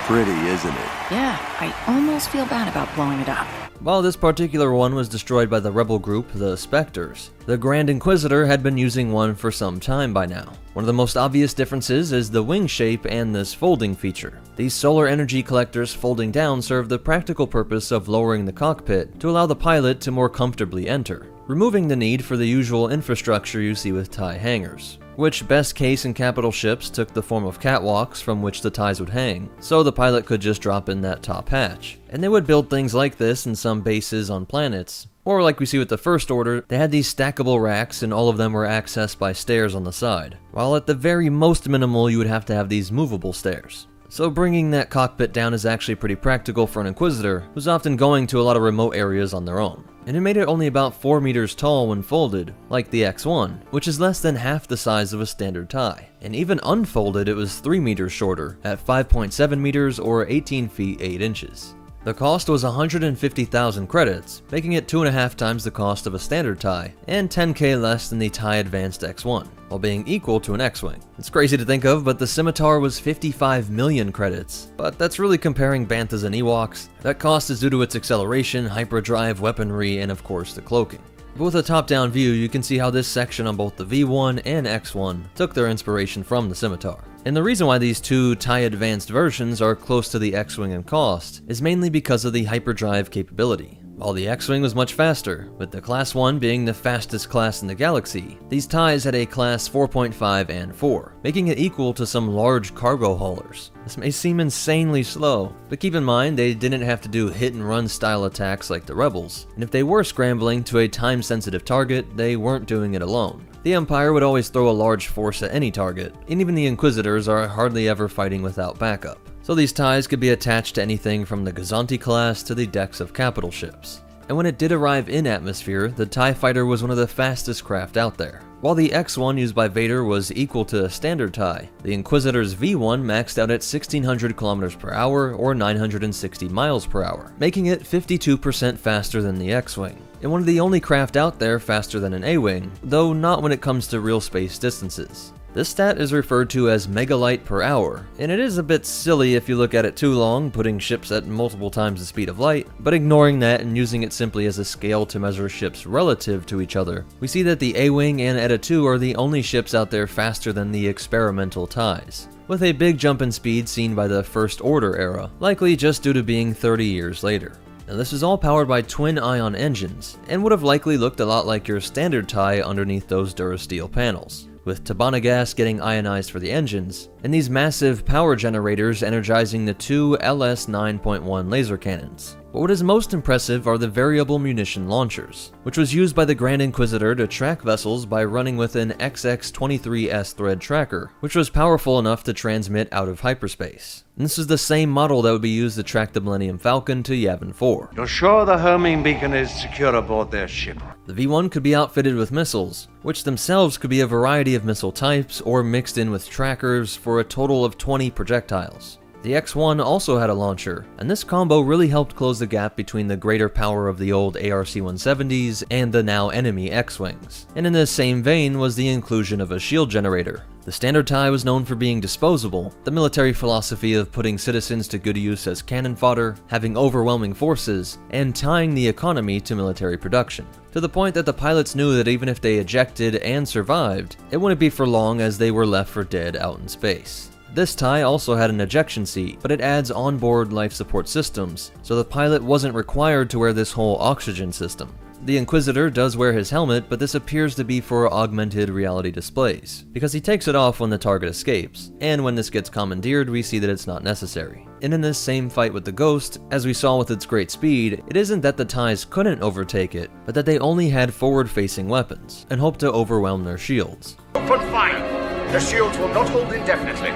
Pretty, isn't it? Yeah, I almost feel bad about blowing it up. While this particular one was destroyed by the rebel group, the Spectres, the Grand Inquisitor had been using one for some time by now. One of the most obvious differences is the wing shape and this folding feature. These solar energy collectors folding down serve the practical purpose of lowering the cockpit to allow the pilot to more comfortably enter, removing the need for the usual infrastructure you see with TIE hangars, which best case in capital ships took the form of catwalks from which the TIEs would hang, so the pilot could just drop in that top hatch. And they would build things like this in some bases on planets, or like we see with the First Order, they had these stackable racks and all of them were accessed by stairs on the side, while at the very most minimal you would have to have these movable stairs. So bringing that cockpit down is actually pretty practical for an Inquisitor, who's often going to a lot of remote areas on their own. And it made it only about 4 meters tall when folded, like the X1, which is less than half the size of a standard TIE. And even unfolded it was 3 meters shorter, at 5.7 meters or 18 feet 8 inches. The cost was 150,000 credits, making it 2.5 times the cost of a standard TIE, and 10k less than the TIE Advanced X1, while being equal to an X-Wing. It's crazy to think of, but the Scimitar was 55 million credits, but that's really comparing Banthas and Ewoks. That cost is due to its acceleration, hyperdrive, weaponry, and of course the cloaking. But with a top-down view, you can see how this section on both the V1 and X1 took their inspiration from the Scimitar. And the reason why these two TIE Advanced versions are close to the X-Wing in cost is mainly because of the hyperdrive capability. While the X-Wing was much faster, with the Class 1 being the fastest class in the galaxy, these TIEs had a Class 4.5 and 4, making it equal to some large cargo haulers. This may seem insanely slow, but keep in mind they didn't have to do hit-and-run style attacks like the Rebels, and if they were scrambling to a time-sensitive target, they weren't doing it alone. The Empire would always throw a large force at any target, and even the Inquisitors are hardly ever fighting without backup. So these TIEs could be attached to anything from the Gazanti class to the decks of capital ships. And when it did arrive in atmosphere, the TIE Fighter was one of the fastest craft out there. While the X1 used by Vader was equal to a standard TIE, the Inquisitor's V1 maxed out at 1600 km per hour or 960 miles per hour, making it 52% faster than the X-Wing, and one of the only craft out there faster than an A-Wing, though not when it comes to real space distances. This stat is referred to as megalight per hour, and it is a bit silly if you look at it too long, putting ships at multiple times the speed of light, but ignoring that and using it simply as a scale to measure ships relative to each other, we see that the A-Wing and Eta II are the only ships out there faster than the experimental TIEs, with a big jump in speed seen by the First Order era, likely just due to being 30 years later. Now this is all powered by twin-ion engines, and would have likely looked a lot like your standard TIE underneath those Durasteel panels, with Tabana gas getting ionized for the engines, and these massive power generators energizing the two LS 9.1 laser cannons. But what is most impressive are the variable munition launchers, which was used by the Grand Inquisitor to track vessels by running with an XX-23S thread tracker, which was powerful enough to transmit out of hyperspace. And this is the same model that would be used to track the Millennium Falcon to Yavin 4. You're sure the homing beacon is secure aboard their ship? The V1 could be outfitted with missiles, which themselves could be a variety of missile types or mixed in with trackers for a total of 20 projectiles. The X1 also had a launcher, and this combo really helped close the gap between the greater power of the old ARC-170s and the now enemy X-Wings. And in the same vein was the inclusion of a shield generator. The standard TIE was known for being disposable, the military philosophy of putting citizens to good use as cannon fodder, having overwhelming forces, and tying the economy to military production. To the point that the pilots knew that even if they ejected and survived, it wouldn't be for long as they were left for dead out in space. This TIE also had an ejection seat, but it adds onboard life support systems, so the pilot wasn't required to wear this whole oxygen system. The Inquisitor does wear his helmet, but this appears to be for augmented reality displays, because he takes it off when the target escapes, and when this gets commandeered we see that it's not necessary. And in this same fight with the Ghost, as we saw with its great speed, it isn't that the TIEs couldn't overtake it, but that they only had forward-facing weapons, and hoped to overwhelm their shields. Open fire! The shields will not hold indefinitely.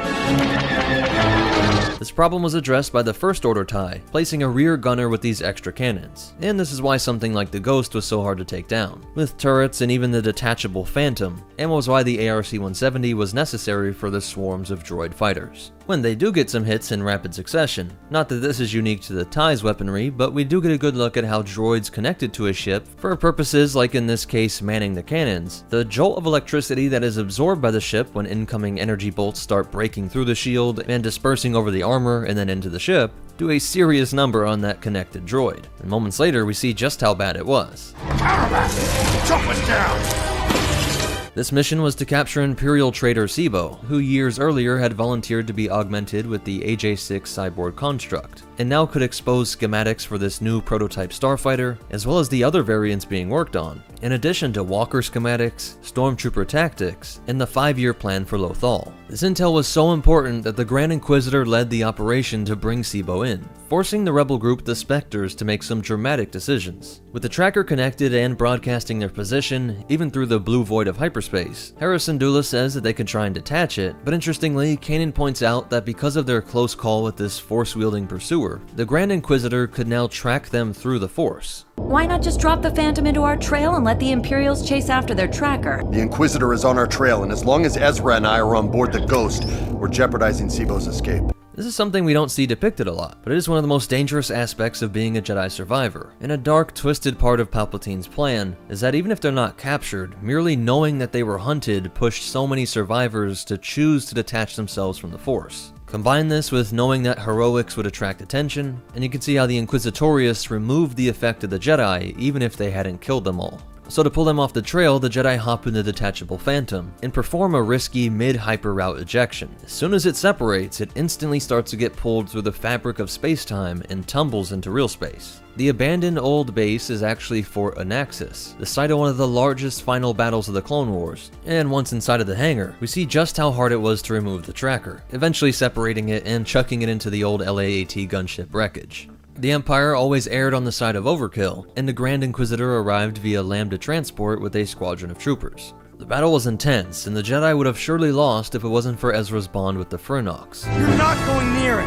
This problem was addressed by the First Order TIE, placing a rear gunner with these extra cannons, and this is why something like the Ghost was so hard to take down, with turrets and even the detachable Phantom, and was why the ARC-170 was necessary for the swarms of droid fighters. When they do get some hits in rapid succession, not that this is unique to the TIE's weaponry, but we do get a good look at how droids connected to a ship for purposes like in this case manning the cannons. The jolt of electricity that is absorbed by the ship when incoming energy bolts start breaking through the shield and dispersing over the armor and then into the ship do a serious number on that connected droid, and moments later we see just how bad it was. Chop us down! This mission was to capture Imperial trader Sibo, who years earlier had volunteered to be augmented with the AJ-6 cyborg construct, and now could expose schematics for this new prototype starfighter, as well as the other variants being worked on, in addition to Walker schematics, Stormtrooper tactics, and the 5-year plan for Lothal. This intel was so important that the Grand Inquisitor led the operation to bring Sibo in, forcing the rebel group the Spectres to make some dramatic decisions. With the tracker connected and broadcasting their position, even through the blue void of hyperspace, Hera Syndulla says that they can try and detach it, but interestingly, Kanan points out that because of their close call with this force-wielding pursuer, the Grand Inquisitor could now track them through the Force. Why not just drop the Phantom into our trail and let the Imperials chase after their tracker? The Inquisitor is on our trail, and as long as Ezra and I are on board the Ghost, we're jeopardizing Sibo's escape. This is something we don't see depicted a lot, but it is one of the most dangerous aspects of being a Jedi survivor. And a dark, twisted part of Palpatine's plan is that even if they're not captured, merely knowing that they were hunted pushed so many survivors to choose to detach themselves from the Force. Combine this with knowing that heroics would attract attention, and you can see how the Inquisitorius removed the effect of the Jedi even if they hadn't killed them all. So to pull them off the trail, the Jedi hop in the detachable Phantom and perform a risky mid-hyper route ejection. As soon as it separates, it instantly starts to get pulled through the fabric of space-time and tumbles into real space. The abandoned old base is actually Fort Anaxis, the site of one of the largest final battles of the Clone Wars, and once inside of the hangar, we see just how hard it was to remove the tracker, eventually separating it and chucking it into the old LAAT gunship wreckage. The Empire always erred on the side of overkill, and the Grand Inquisitor arrived via Lambda transport with a squadron of troopers. The battle was intense, and the Jedi would have surely lost if it wasn't for Ezra's bond with the Furnox. You're not going near it!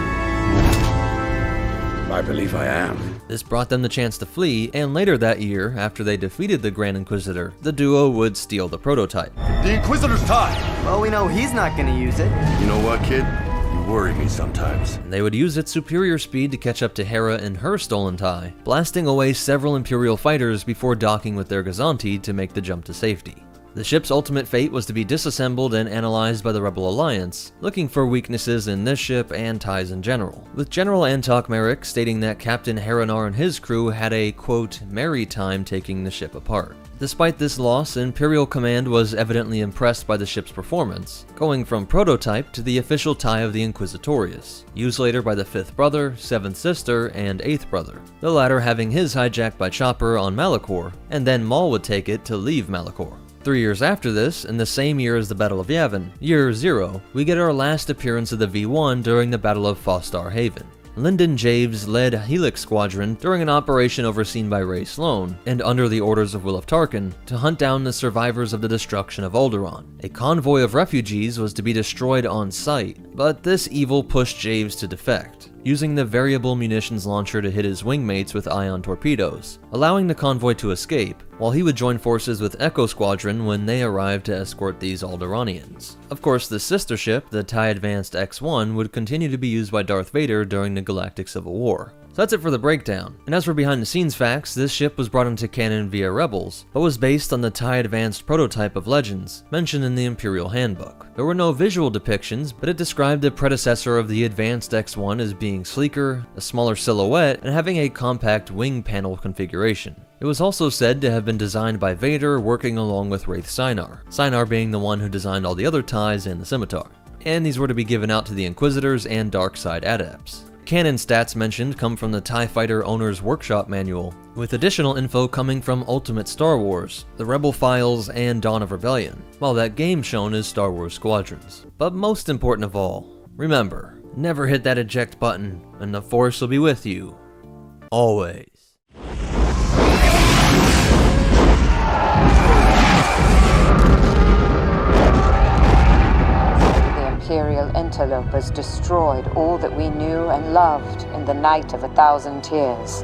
I believe I am. This brought them the chance to flee, and later that year, after they defeated the Grand Inquisitor, the duo would steal the prototype. The Inquisitor's tied! Well, we know he's not gonna use it. You know what, kid? You worry me sometimes. And they would use its superior speed to catch up to Hera in her stolen tie, blasting away several Imperial fighters before docking with their Gazanti to make the jump to safety. The ship's ultimate fate was to be disassembled and analyzed by the Rebel Alliance, looking for weaknesses in this ship and ties in general, with General Antok Merrick stating that Captain Heranar and his crew had a, quote, merry time taking the ship apart. Despite this loss, Imperial Command was evidently impressed by the ship's performance, going from prototype to the official tie of the Inquisitorius, used later by the 5th brother, 7th sister, and 8th brother, the latter having his hijacked by Chopper on Malachor, and then Maul would take it to leave Malachor. 3 years after this, in the same year as the Battle of Yavin, Year 0, we get our last appearance of the V-1 during the Battle of Fostar Haven. Lyndon Javes led Helix Squadron during an operation overseen by Ray Sloan, and under the orders of Wilf Tarkin, to hunt down the survivors of the destruction of Alderaan. A convoy of refugees was to be destroyed on sight, but this evil pushed Javes to defect, using the variable munitions launcher to hit his wingmates with ion torpedoes, allowing the convoy to escape, while he would join forces with Echo Squadron when they arrived to escort these Alderaanians. Of course, the sister ship, the TIE Advanced X-1, would continue to be used by Darth Vader during the Galactic Civil War. So that's it for the breakdown. And as for behind the scenes facts, this ship was brought into canon via Rebels, but was based on the TIE Advanced prototype of Legends, mentioned in the Imperial Handbook. There were no visual depictions, but it described the predecessor of the Advanced X-1 as being sleeker, a smaller silhouette, and having a compact wing panel configuration. It was also said to have been designed by Vader working along with Wraith Sinar, Sinar being the one who designed all the other TIEs and the Scimitar. And these were to be given out to the Inquisitors and Dark Side Adepts. Canon stats mentioned come from the TIE Fighter Owner's Workshop Manual, with additional info coming from Ultimate Star Wars, the Rebel Files, and Dawn of Rebellion, while that game shown is Star Wars Squadrons. But most important of all, remember, never hit that eject button, and the Force will be with you, always. Imperial interlopers destroyed all that we knew and loved in the Night of 1,000 Tears.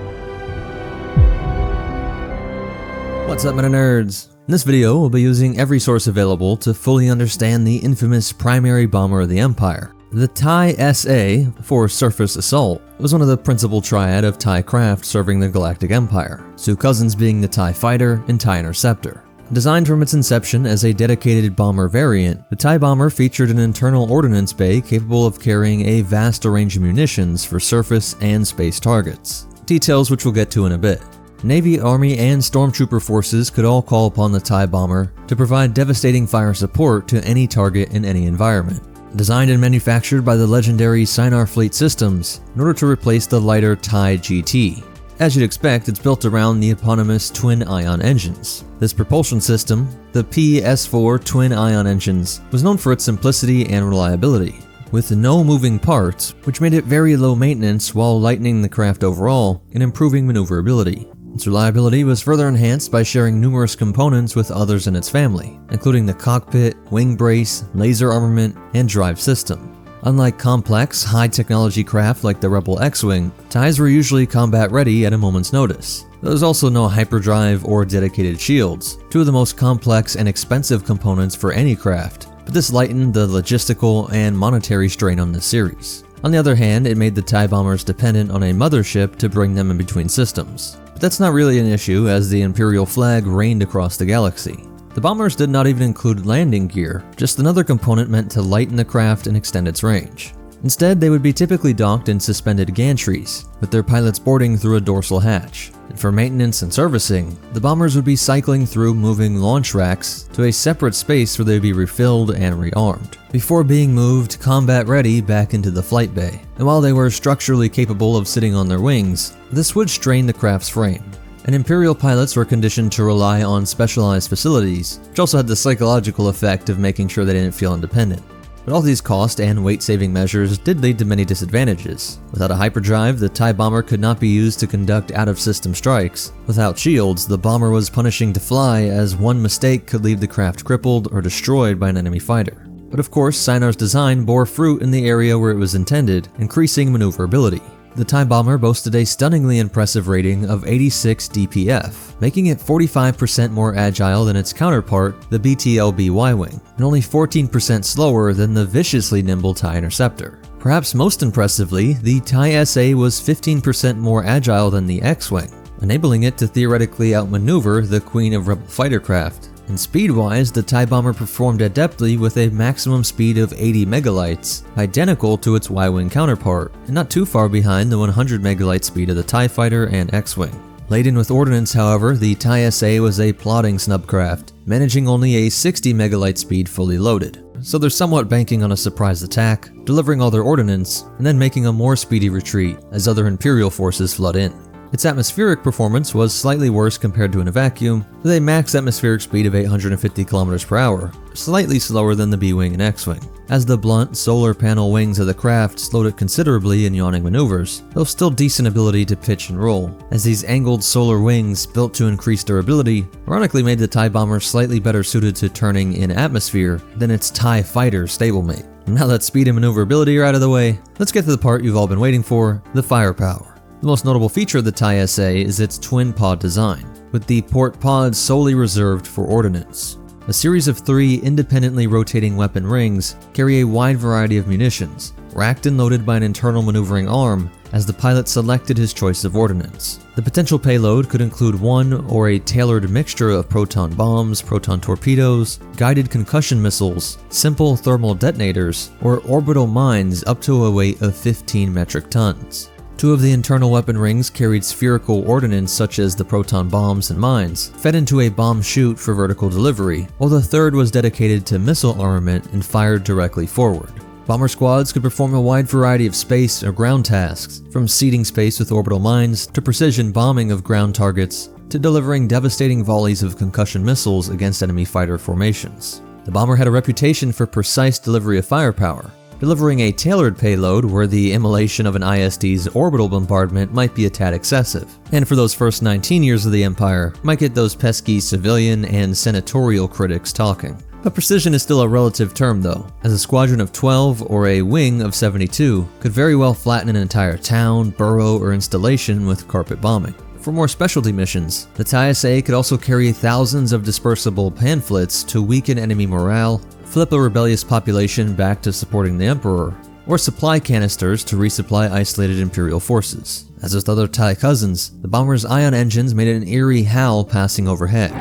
What's up, MetaNerds? In this video, we'll be using every source available to fully understand the infamous primary bomber of the Empire. The TIE SA, for Surface Assault, was one of the principal triad of TIE craft serving the Galactic Empire, two cousins being the TIE Fighter and TIE Interceptor. Designed from its inception as a dedicated bomber variant, the TIE Bomber featured an internal ordnance bay capable of carrying a vast range of munitions for surface and space targets, details which we'll get to in a bit. Navy, Army, and Stormtrooper forces could all call upon the TIE Bomber to provide devastating fire support to any target in any environment. Designed and manufactured by the legendary Sinar Fleet Systems in order to replace the lighter TIE GT. As you'd expect, it's built around the eponymous twin-ion engines. This propulsion system, the PS4 twin-ion engines, was known for its simplicity and reliability, with no moving parts, which made it very low maintenance while lightening the craft overall and improving maneuverability. Its reliability was further enhanced by sharing numerous components with others in its family, including the cockpit, wing brace, laser armament, and drive system. Unlike complex, high-technology craft like the Rebel X-Wing, TIEs were usually combat-ready at a moment's notice. There was also no hyperdrive or dedicated shields, two of the most complex and expensive components for any craft, but this lightened the logistical and monetary strain on this series. On the other hand, it made the TIE Bombers dependent on a mothership to bring them in between systems. But that's not really an issue, as the Imperial flag reigned across the galaxy. The bombers did not even include landing gear, just another component meant to lighten the craft and extend its range. Instead, they would be typically docked in suspended gantries, with their pilots boarding through a dorsal hatch. And for maintenance and servicing, the bombers would be cycling through moving launch racks to a separate space where they would be refilled and rearmed, before being moved combat-ready back into the flight bay. And while they were structurally capable of sitting on their wings, this would strain the craft's frame. And Imperial pilots were conditioned to rely on specialized facilities, which also had the psychological effect of making sure they didn't feel independent. But all these cost and weight-saving measures did lead to many disadvantages. Without a hyperdrive, the TIE bomber could not be used to conduct out-of-system strikes. Without shields, the bomber was punishing to fly, as one mistake could leave the craft crippled or destroyed by an enemy fighter. But of course, Synar's design bore fruit in the area where it was intended, increasing maneuverability. The TIE bomber boasted a stunningly impressive rating of 86 DPF, making it 45% more agile than its counterpart, the BTLB Y-Wing, and only 14% slower than the viciously nimble TIE Interceptor. Perhaps most impressively, the TIE SA was 15% more agile than the X-Wing, enabling it to theoretically outmaneuver the queen of Rebel fighter craft. And speed-wise, the TIE bomber performed adeptly with a maximum speed of 80 megalights, identical to its Y-Wing counterpart, and not too far behind the 100 megalight speed of the TIE fighter and X-Wing. Laden with ordnance, however, the TIE SA was a plodding snubcraft, managing only a 60 megalight speed fully loaded. So they're somewhat banking on a surprise attack, delivering all their ordnance, and then making a more speedy retreat as other Imperial forces flood in. Its atmospheric performance was slightly worse compared to in a vacuum, with a max atmospheric speed of 850 km per hour, slightly slower than the B-Wing and X-Wing. As the blunt, solar panel wings of the craft slowed it considerably in yawning maneuvers, though still decent ability to pitch and roll, as these angled solar wings, built to increase durability, ironically made the TIE bomber slightly better suited to turning in atmosphere than its TIE fighter stablemate. Now that speed and maneuverability are out of the way, let's get to the part you've all been waiting for, the firepower. The most notable feature of the TIE SA is its twin pod design, with the port pods solely reserved for ordnance. A series of 3 independently rotating weapon rings carry a wide variety of munitions, racked and loaded by an internal maneuvering arm as the pilot selected his choice of ordnance. The potential payload could include one or a tailored mixture of proton bombs, proton torpedoes, guided concussion missiles, simple thermal detonators, or orbital mines up to a weight of 15 metric tons. 2 of the internal weapon rings carried spherical ordnance such as the proton bombs and mines, fed into a bomb chute for vertical delivery, while the third was dedicated to missile armament and fired directly forward. Bomber squads could perform a wide variety of space or ground tasks, from seeding space with orbital mines to precision bombing of ground targets to delivering devastating volleys of concussion missiles against enemy fighter formations. The bomber had a reputation for precise delivery of firepower, delivering a tailored payload where the immolation of an ISD's orbital bombardment might be a tad excessive, and for those first 19 years of the Empire, might get those pesky civilian and senatorial critics talking. But precision is still a relative term though, as a squadron of 12 or a wing of 72 could very well flatten an entire town, borough, or installation with carpet bombing. For more specialty missions, the TIE SA could also carry thousands of dispersible pamphlets to weaken enemy morale, flip a rebellious population back to supporting the Emperor, or supply canisters to resupply isolated Imperial forces. As with other TIE cousins, the bomber's ion engines made an eerie howl passing overhead.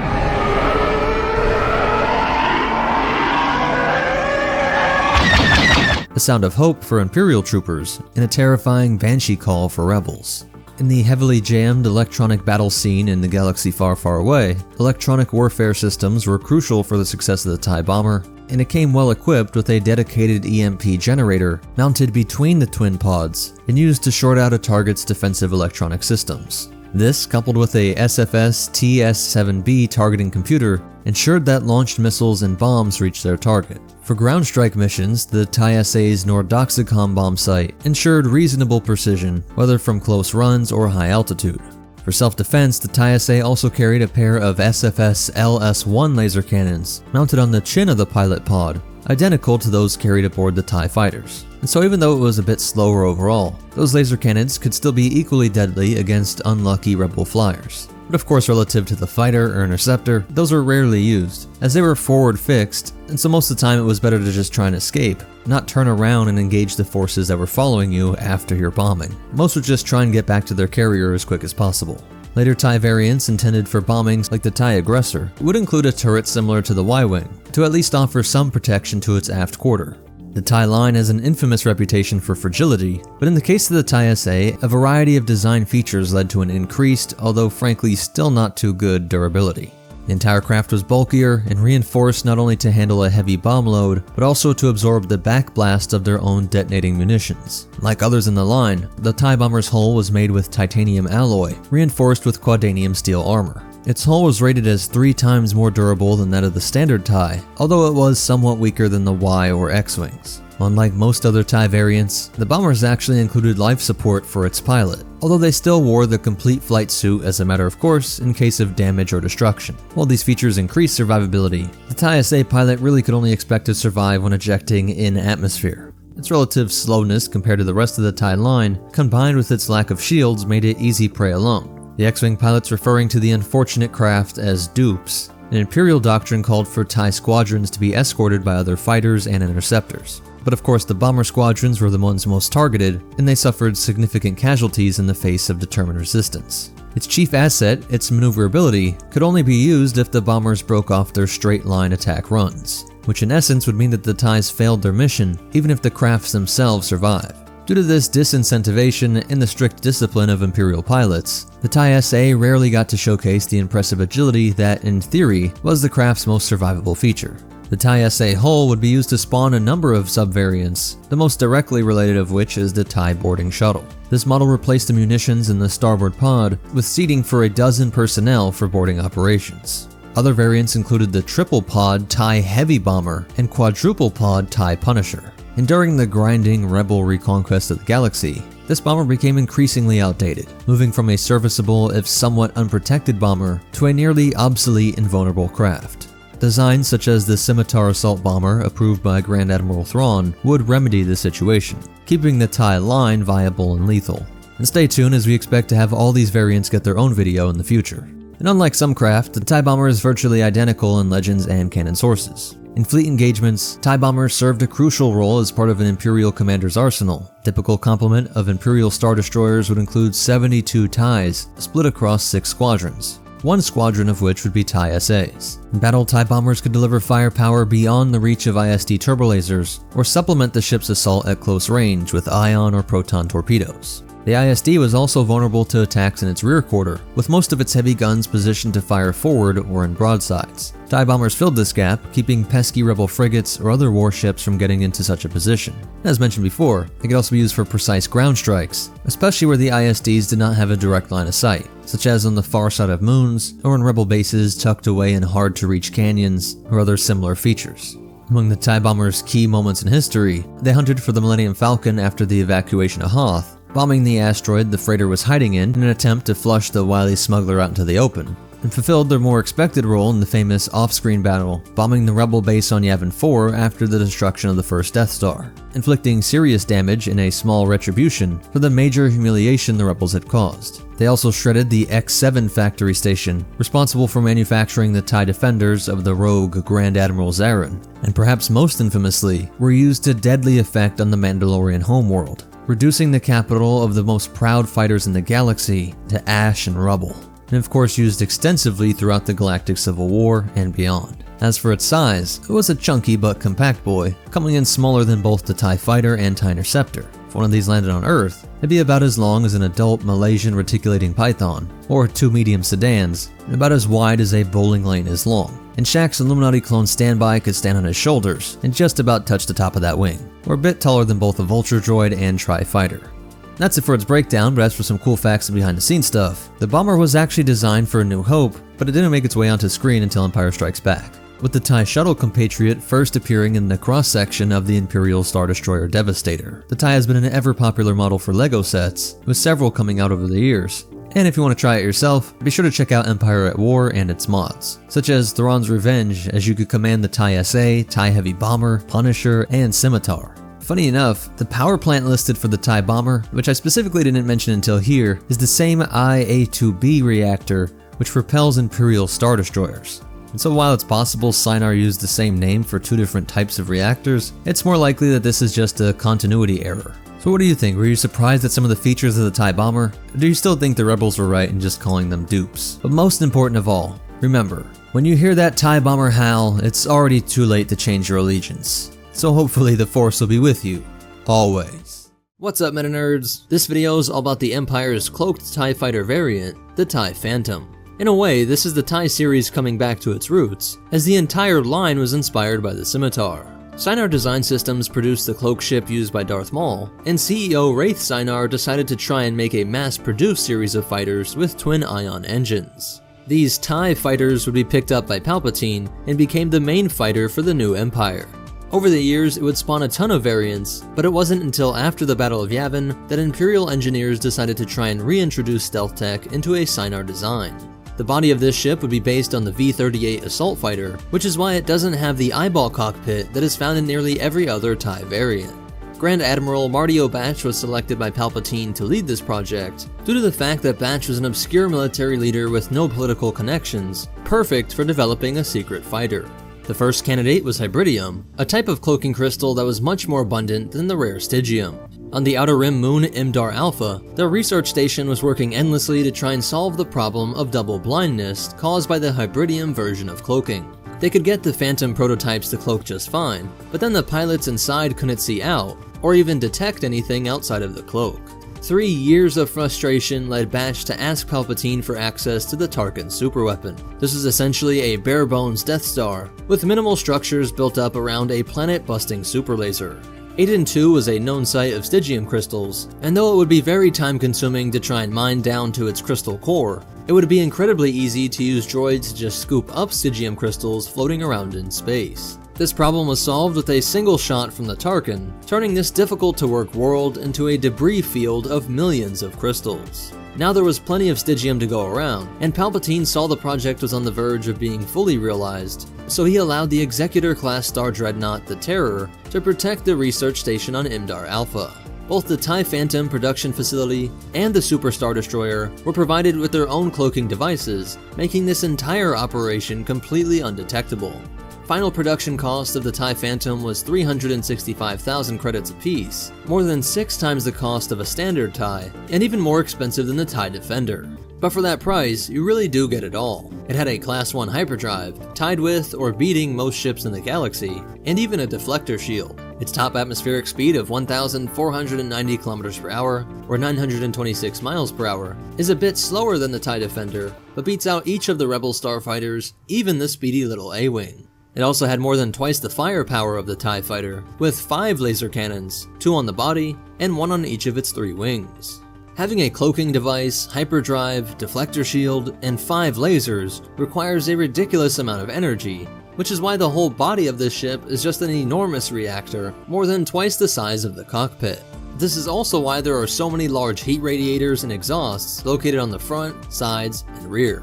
A sound of hope for Imperial troopers, and a terrifying banshee call for rebels. In the heavily jammed electronic battle scene in the galaxy far, far away, electronic warfare systems were crucial for the success of the TIE bomber, and it came well equipped with a dedicated EMP generator mounted between the twin pods and used to short out a target's defensive electronic systems. This, coupled with a SFS TS-7B targeting computer, ensured that launched missiles and bombs reached their target. For ground strike missions, the TIE SA's Nordoxicom bomb site ensured reasonable precision, whether from close runs or high altitude. For self-defense, the TIE SA also carried a pair of SFS LS-1 laser cannons mounted on the chin of the pilot pod, identical to those carried aboard the TIE fighters. And so even though it was a bit slower overall, those laser cannons could still be equally deadly against unlucky rebel flyers. But of course, relative to the fighter or interceptor, those were rarely used, as they were forward fixed, and so most of the time it was better to just try and escape, not turn around and engage the forces that were following you after your bombing. Most would just try and get back to their carrier as quick as possible. Later TIE variants intended for bombings like the TIE Aggressor would include a turret similar to the Y-Wing, to at least offer some protection to its aft quarter. The TIE line has an infamous reputation for fragility, but in the case of the TIE SA, a variety of design features led to an increased, although frankly still not too good, durability. The entire craft was bulkier and reinforced not only to handle a heavy bomb load, but also to absorb the backblast of their own detonating munitions. Like others in the line, the TIE bomber's hull was made with titanium alloy, reinforced with quadanium steel armor. Its hull was rated as 3 times more durable than that of the standard TIE, although it was somewhat weaker than the Y or X-Wings. Unlike most other TIE variants, the bombers actually included life support for its pilot, although they still wore the complete flight suit as a matter of course in case of damage or destruction. While these features increased survivability, the TIE SA pilot really could only expect to survive when ejecting in atmosphere. Its relative slowness compared to the rest of the TIE line, combined with its lack of shields, made it easy prey alone. The X-Wing pilots referring to the unfortunate craft as dupes. An Imperial doctrine called for TIE squadrons to be escorted by other fighters and interceptors. But of course the bomber squadrons were the ones most targeted, and they suffered significant casualties in the face of determined resistance. Its chief asset, its maneuverability, could only be used if the bombers broke off their straight-line attack runs, which in essence would mean that the TIEs failed their mission even if the crafts themselves survived. Due to this disincentivation and the strict discipline of Imperial pilots, the TIE SA rarely got to showcase the impressive agility that, in theory, was the craft's most survivable feature. The TIE SA hull would be used to spawn a number of sub-variants, the most directly related of which is the TIE boarding shuttle. This model replaced the munitions in the starboard pod, with seating for a dozen personnel for boarding operations. Other variants included the triple pod TIE Heavy Bomber and quadruple pod TIE Punisher. And during the grinding Rebel reconquest of the galaxy, this bomber became increasingly outdated, moving from a serviceable if somewhat unprotected bomber to a nearly obsolete and vulnerable craft. Designs such as the Scimitar Assault Bomber, approved by Grand Admiral Thrawn, would remedy the situation, keeping the TIE line viable and lethal. And stay tuned as we expect to have all these variants get their own video in the future. And unlike some craft, the TIE Bomber is virtually identical in legends and canon sources. In fleet engagements, TIE Bombers served a crucial role as part of an Imperial commander's arsenal. Typical complement of Imperial Star Destroyers would include 72 TIEs, split across 6 squadrons. 1 squadron of which would be TIE SAs. Battle TIE Bombers could deliver firepower beyond the reach of ISD turbolasers, or supplement the ship's assault at close range with ion or proton torpedoes. The ISD was also vulnerable to attacks in its rear quarter, with most of its heavy guns positioned to fire forward or in broadsides. TIE Bombers filled this gap, keeping pesky Rebel frigates or other warships from getting into such a position. As mentioned before, it could also be used for precise ground strikes, especially where the ISDs did not have a direct line of sight, such as on the far side of moons, or in Rebel bases tucked away in hard-to-reach canyons, or other similar features. Among the TIE Bombers' key moments in history, they hunted for the Millennium Falcon after the evacuation of Hoth, bombing the asteroid the freighter was hiding in an attempt to flush the wily smuggler out into the open, and fulfilled their more expected role in the famous off-screen battle, bombing the Rebel base on Yavin 4 after the destruction of the first Death Star, inflicting serious damage in a small retribution for the major humiliation the Rebels had caused. They also shredded the X7 factory station, responsible for manufacturing the TIE Defenders of the rogue Grand Admiral Zarin, and perhaps most infamously, were used to deadly effect on the Mandalorian homeworld, reducing the capital of the most proud fighters in the galaxy to ash and rubble, and of course used extensively throughout the Galactic Civil War and beyond. As for its size, it was a chunky but compact boy, coming in smaller than both the TIE Fighter and TIE Interceptor. If one of these landed on Earth, it'd be about as long as an adult Malaysian reticulating python, or 2 medium sedans, and about as wide as a bowling lane is long. And Shaq's Illuminati clone standby could stand on his shoulders and just about touch the top of that wing, or a bit taller than both a Vulture droid and Tri-Fighter. That's it for its breakdown, but as for some cool facts and behind the scenes stuff, the bomber was actually designed for A New Hope, but it didn't make its way onto screen until Empire Strikes Back, with the TIE Shuttle compatriot first appearing in the cross-section of the Imperial Star Destroyer Devastator. The TIE has been an ever-popular model for LEGO sets, with several coming out over the years. And if you want to try it yourself, be sure to check out Empire at War and its mods, such as Thrawn's Revenge, as you could command the TIE SA, TIE Heavy Bomber, Punisher, and Scimitar. Funny enough, the power plant listed for the TIE Bomber, which I specifically didn't mention until here, is the same IA-2B reactor which propels Imperial Star Destroyers. And so while it's possible Sinar used the same name for 2 different types of reactors, it's more likely that this is just a continuity error. So what do you think? Were you surprised at some of the features of the TIE Bomber? Or do you still think the Rebels were right in just calling them dupes? But most important of all, remember, when you hear that TIE Bomber howl, it's already too late to change your allegiance. so hopefully the Force will be with you, always. What's up, MetaNerds? This video is all about the Empire's cloaked TIE fighter variant, the TIE Phantom. In a way, this is the TIE series coming back to its roots, as the entire line was inspired by the Scimitar. Sinar Design Systems produced the cloak ship used by Darth Maul, and CEO Wraith Sinar decided to try and make a mass-produced series of fighters with twin-ion engines. These TIE fighters would be picked up by Palpatine and became the main fighter for the new Empire. Over the years, it would spawn a ton of variants, but it wasn't until after the Battle of Yavin that Imperial engineers decided to try and reintroduce stealth tech into a Sinar design. The body of this ship would be based on the V-38 assault fighter, which is why it doesn't have the eyeball cockpit that is found in nearly every other TIE variant. Grand Admiral Mardio Batch was selected by Palpatine to lead this project, due to the fact that Batch was an obscure military leader with no political connections, perfect for developing a secret fighter. The first candidate was Hybridium, a type of cloaking crystal that was much more abundant than the rare Stygium. On the Outer Rim moon Imdar Alpha, their research station was working endlessly to try and solve the problem of double blindness caused by the Hybridium version of cloaking. They could get the Phantom prototypes to cloak just fine, but then the pilots inside couldn't see out, or even detect anything outside of the cloak. 3 years of frustration led Batch to ask Palpatine for access to the Tarkin superweapon. This is essentially a bare-bones Death Star, with minimal structures built up around a planet-busting super laser. Aiden 2 was a known site of Stygium crystals, and though it would be very time-consuming to try and mine down to its crystal core, it would be incredibly easy to use droids to just scoop up Stygium crystals floating around in space. This problem was solved with a single shot from the Tarkin, turning this difficult-to-work world into a debris field of millions of crystals. Now there was plenty of Stygium to go around, and Palpatine saw the project was on the verge of being fully realized, so he allowed the Executor-class Star Dreadnought, the Terror, to protect the research station on Imdar Alpha. Both the TIE Phantom production facility and the Super Star Destroyer were provided with their own cloaking devices, making this entire operation completely undetectable. Final production cost of the TIE Phantom was 365,000 credits apiece, more than 6 times the cost of a standard TIE, and even more expensive than the TIE Defender. But for that price, you really do get it all. It had a Class 1 hyperdrive, tied with or beating most ships in the galaxy, and even a deflector shield. Its top atmospheric speed of 1,490 km per hour, or 926 miles per hour, is a bit slower than the TIE Defender, but beats out each of the Rebel starfighters, even the speedy little A-Wing. It also had more than twice the firepower of the TIE fighter, with 5 laser cannons, 2 on the body, and 1 on each of its 3 wings. Having a cloaking device, hyperdrive, deflector shield, and 5 lasers requires a ridiculous amount of energy, which is why the whole body of this ship is just an enormous reactor, more than twice the size of the cockpit. This is also why there are so many large heat radiators and exhausts located on the front, sides, and rear.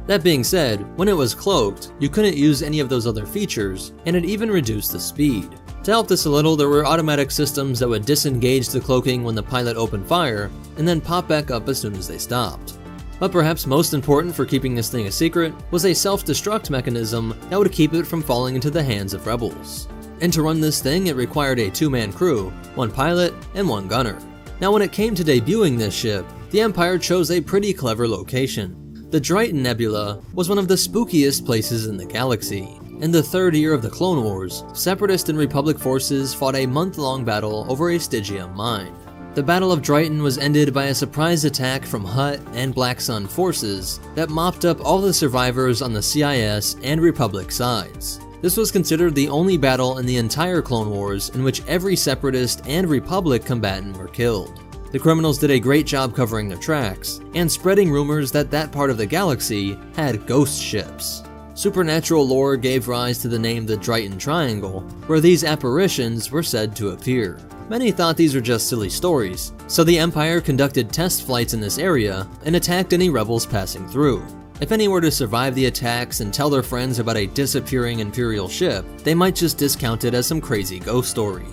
That being said, when it was cloaked, you couldn't use any of those other features, and it even reduced the speed. To help this a little, there were automatic systems that would disengage the cloaking when the pilot opened fire, and then pop back up as soon as they stopped. But perhaps most important for keeping this thing a secret was a self-destruct mechanism that would keep it from falling into the hands of rebels. And to run this thing, it required a 2-man crew, 1 pilot, and 1 gunner. Now when it came to debuting this ship, the Empire chose a pretty clever location. The Dryden Nebula was one of the spookiest places in the galaxy. In the 3rd year of the Clone Wars, Separatist and Republic forces fought a month-long battle over a Stygium mine. The Battle of Dryden was ended by a surprise attack from Hutt and Black Sun forces that mopped up all the survivors on the CIS and Republic sides. This was considered the only battle in the entire Clone Wars in which every Separatist and Republic combatant were killed. The criminals did a great job covering their tracks, and spreading rumors that that part of the galaxy had ghost ships. Supernatural lore gave rise to the name the Dryden Triangle, where these apparitions were said to appear. Many thought these were just silly stories, so the Empire conducted test flights in this area and attacked any rebels passing through. If any were to survive the attacks and tell their friends about a disappearing Imperial ship, they might just discount it as some crazy ghost story.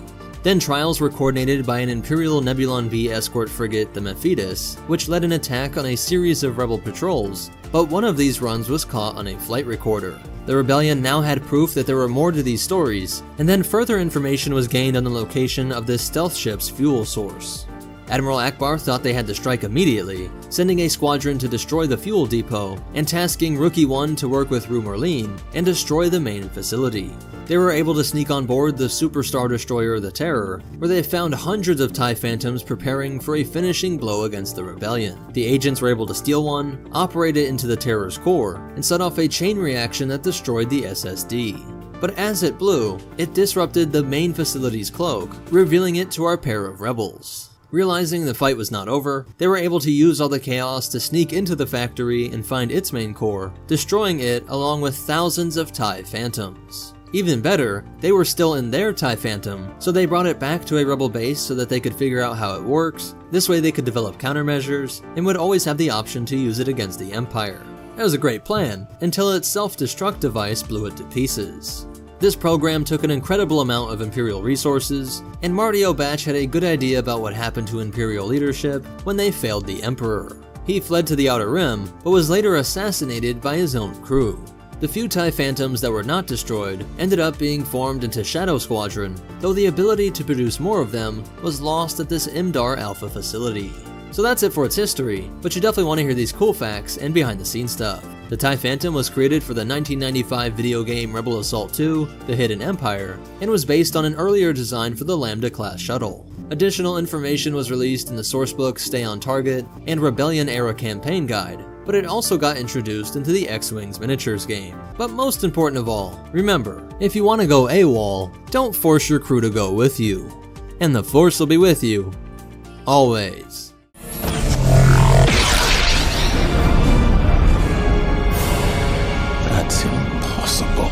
Then trials were coordinated by an Imperial Nebulon B escort frigate, the Mephitis, which led an attack on a series of rebel patrols, but one of these runs was caught on a flight recorder. The rebellion now had proof that there were more to these stories, and then further information was gained on the location of this stealth ship's fuel source. Admiral Akbar thought they had to strike immediately, sending a squadron to destroy the fuel depot and tasking Rookie 1 to work with Rue Merlin and destroy the main facility. They were able to sneak on board the Superstar Destroyer the Terror, where they found hundreds of TIE Phantoms preparing for a finishing blow against the rebellion. The agents were able to steal one, operate it into the Terror's core, and set off a chain reaction that destroyed the SSD. But as it blew, it disrupted the main facility's cloak, revealing it to our pair of rebels. Realizing the fight was not over, they were able to use all the chaos to sneak into the factory and find its main core, destroying it along with thousands of TIE Phantoms. Even better, they were still in their TIE Phantom, so they brought it back to a rebel base so that they could figure out how it works. This way they could develop countermeasures, and would always have the option to use it against the Empire. That was a great plan, until its self-destruct device blew it to pieces. This program took an incredible amount of Imperial resources, and Marty O'Batch had a good idea about what happened to Imperial leadership when they failed the Emperor. He fled to the Outer Rim, but was later assassinated by his own crew. The few TIE Phantoms that were not destroyed ended up being formed into Shadow Squadron, though the ability to produce more of them was lost at this Imdar Alpha facility. So that's it for its history, but you definitely want to hear these cool facts and behind the scenes stuff. The TIE Phantom was created for the 1995 video game Rebel Assault 2, The Hidden Empire, and was based on an earlier design for the Lambda-class shuttle. Additional information was released in the sourcebook Stay on Target and Rebellion-era campaign guide, but it also got introduced into the X-Wings miniatures game. But most important of all, remember, if you want to go AWOL, don't force your crew to go with you. And the Force will be with you, always. That's impossible.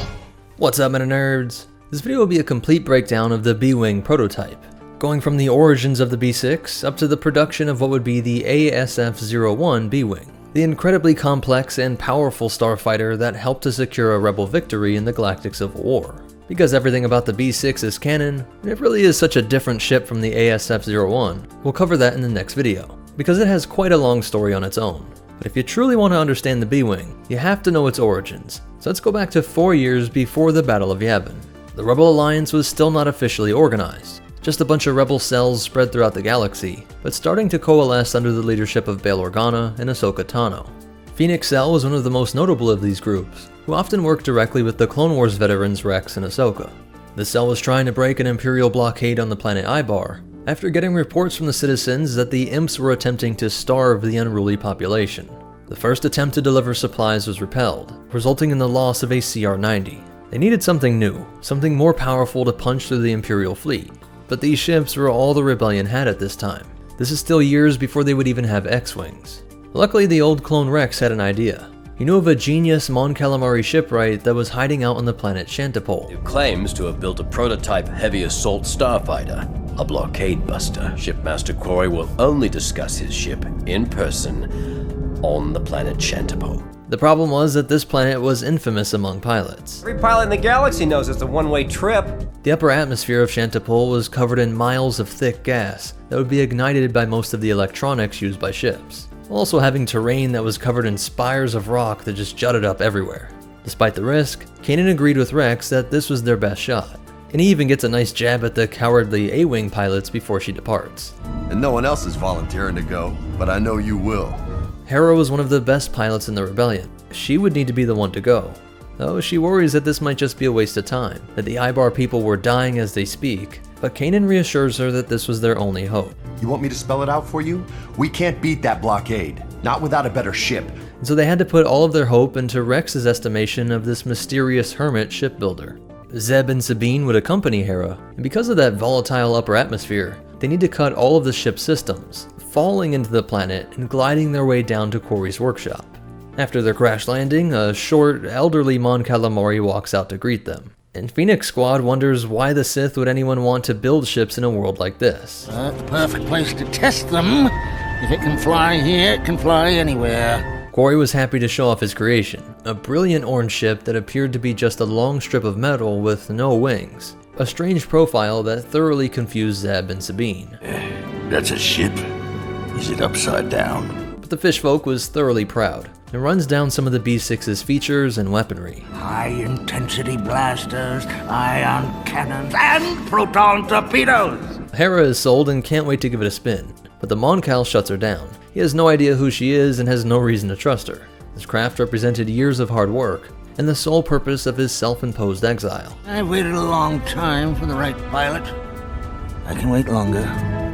What's up, MetaNerdz? This video will be a complete breakdown of the B-Wing prototype, going from the origins of the B6 up to the production of what would be the ASF-01 B-Wing, the incredibly complex and powerful starfighter that helped to secure a rebel victory in the Galactic Civil War. Because everything about the B6 is canon, and it really is such a different ship from the ASF-01, we'll cover that in the next video, because it has quite a long story on its own. But if you truly want to understand the B-Wing, you have to know its origins, so let's go back to 4 years before the Battle of Yavin. The Rebel Alliance was still not officially organized, just a bunch of rebel cells spread throughout the galaxy, but starting to coalesce under the leadership of Bail Organa and Ahsoka Tano. Phoenix Cell was one of the most notable of these groups, who often worked directly with the Clone Wars veterans Rex and Ahsoka. The cell was trying to break an Imperial blockade on the planet Ibar, after getting reports from the citizens that the imps were attempting to starve the unruly population. The first attempt to deliver supplies was repelled, resulting in the loss of a CR-90. They needed something new, something more powerful to punch through the Imperial fleet, but these ships were all the Rebellion had at this time. This is still years before they would even have X-Wings. Luckily, the old clone Rex had an idea. He knew of a genius Mon Calamari shipwright that was hiding out on the planet Shantipole. It claims to have built a prototype heavy assault starfighter, a blockade buster. Shipmaster Quarry will only discuss his ship in person on the planet Shantipole. The problem was that this planet was infamous among pilots. Every pilot in the galaxy knows it's a one-way trip. The upper atmosphere of Shantipole was covered in miles of thick gas that would be ignited by most of the electronics used by ships, while also having terrain that was covered in spires of rock that just jutted up everywhere. Despite the risk, Kanan agreed with Rex that this was their best shot, and he even gets a nice jab at the cowardly A-Wing pilots before she departs. And no one else is volunteering to go, but I know you will. Hera was one of the best pilots in the Rebellion. She would need to be the one to go, though she worries that this might just be a waste of time, that the Ibar people were dying as they speak, but Kanan reassures her that this was their only hope. You want me to spell it out for you? We can't beat that blockade, not without a better ship. And so they had to put all of their hope into Rex's estimation of this mysterious hermit shipbuilder. Zeb and Sabine would accompany Hera, and because of that volatile upper atmosphere, they need to cut all of the ship's systems, falling into the planet and gliding their way down to Quarry's workshop. After their crash landing, a short, elderly Mon Calamari walks out to greet them. And Phoenix Squad wonders why the Sith would anyone want to build ships in a world like this. The perfect place to test them. If it can fly here, it can fly anywhere. Quarry was happy to show off his creation, a brilliant orange ship that appeared to be just a long strip of metal with no wings. A strange profile that thoroughly confused Zeb and Sabine. That's a ship? Is it upside down? But the fishfolk was thoroughly proud, and runs down some of the B6's features and weaponry. High-intensity blasters, ion cannons, and proton torpedoes! Hera is sold and can't wait to give it a spin, but the Moncal shuts her down. He has no idea who she is and has no reason to trust her. This craft represented years of hard work and the sole purpose of his self-imposed exile. I've waited a long time for the right pilot. I can wait longer.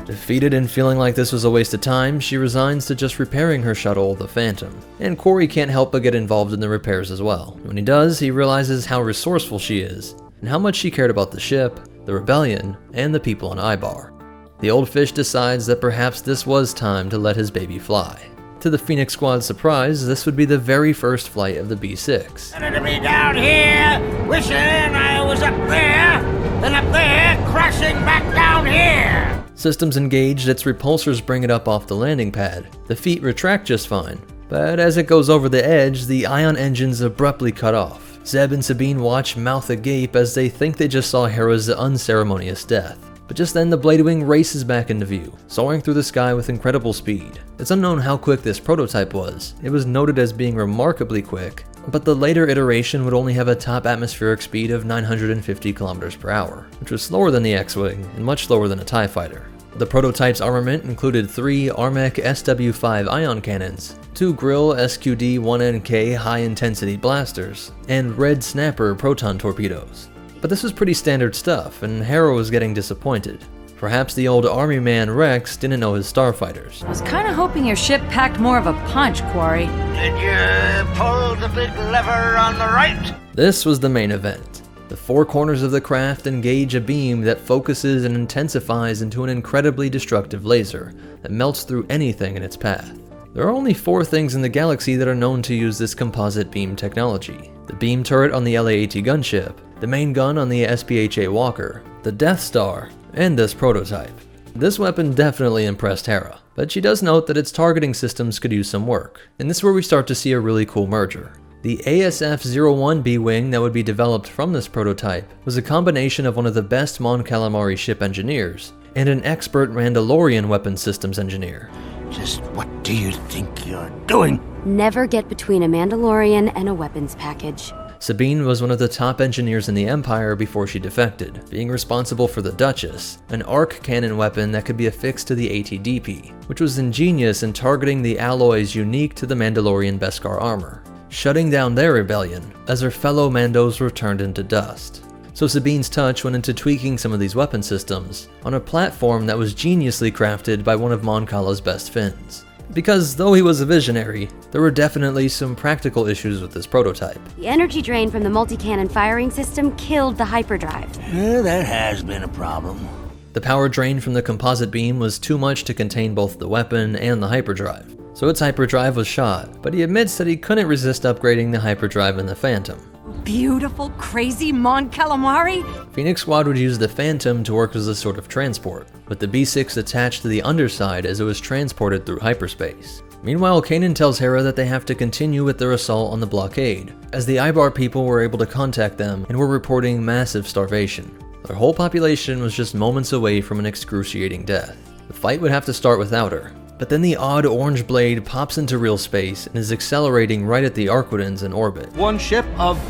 Defeated and feeling like this was a waste of time, she resigns to just repairing her shuttle, the Phantom. And Corey can't help but get involved in the repairs as well. When he does, he realizes how resourceful she is, and how much she cared about the ship, the rebellion, and the people on Ibar. The old fish decides that perhaps this was time to let his baby fly. To the Phoenix Squad's surprise, this would be the very first flight of the B-6. Better to be down here, wishing I was up there, than up there, crashing back down here! Systems engaged, its repulsors bring it up off the landing pad. The feet retract just fine, but as it goes over the edge, the ion engines abruptly cut off. Zeb and Sabine watch mouth agape as they think they just saw Hera's unceremonious death. But just then the Bladewing races back into view, soaring through the sky with incredible speed. It's unknown how quick this prototype was. It was noted as being remarkably quick, but the later iteration would only have a top atmospheric speed of 950 kilometers per hour, which was slower than the X-Wing and much slower than a TIE fighter. The prototype's armament included 3 Armec SW-5 ion cannons, 2 Grill SQD-1NK high-intensity blasters, and Red Snapper proton torpedoes. But this was pretty standard stuff, and Hera was getting disappointed. Perhaps the old army man Rex didn't know his starfighters. I was kinda hoping your ship packed more of a punch, Quarry. Did you pull the big lever on the right? This was the main event. The 4 corners of the craft engage a beam that focuses and intensifies into an incredibly destructive laser that melts through anything in its path. There are only 4 things in the galaxy that are known to use this composite beam technology. The beam turret on the LA-AT gunship, the main gun on the SPHA Walker, the Death Star, and this prototype. This weapon definitely impressed Hera, but she does note that its targeting systems could use some work, and this is where we start to see a really cool merger. The ASF-01 B-Wing that would be developed from this prototype was a combination of one of the best Mon Calamari ship engineers and an expert Mandalorian weapons systems engineer. Just what do you think you're doing? Never get between a Mandalorian and a weapons package. Sabine was one of the top engineers in the Empire before she defected, being responsible for the Duchess, an arc cannon weapon that could be affixed to the ATDP, which was ingenious in targeting the alloys unique to the Mandalorian Beskar armor, shutting down their rebellion as her fellow Mandos were turned into dust. So Sabine's touch went into tweaking some of these weapon systems on a platform that was geniusly crafted by one of Mon Cala's best Finns. Because though he was a visionary, there were definitely some practical issues with this prototype. The energy drain from the multi-cannon firing system killed the hyperdrive. That has been a problem. The power drain from the composite beam was too much to contain both the weapon and the hyperdrive. So its hyperdrive was shot, but he admits that he couldn't resist upgrading the hyperdrive in the Phantom. Beautiful, crazy Mon Calamari? Phoenix Squad would use the Phantom to work as a sort of transport, with the B-6 attached to the underside as it was transported through hyperspace. Meanwhile, Kanan tells Hera that they have to continue with their assault on the blockade, as the Ibar people were able to contact them and were reporting massive starvation. Their whole population was just moments away from an excruciating death. The fight would have to start without her, but then the odd orange blade pops into real space and is accelerating right at the Arquitans in orbit. One ship of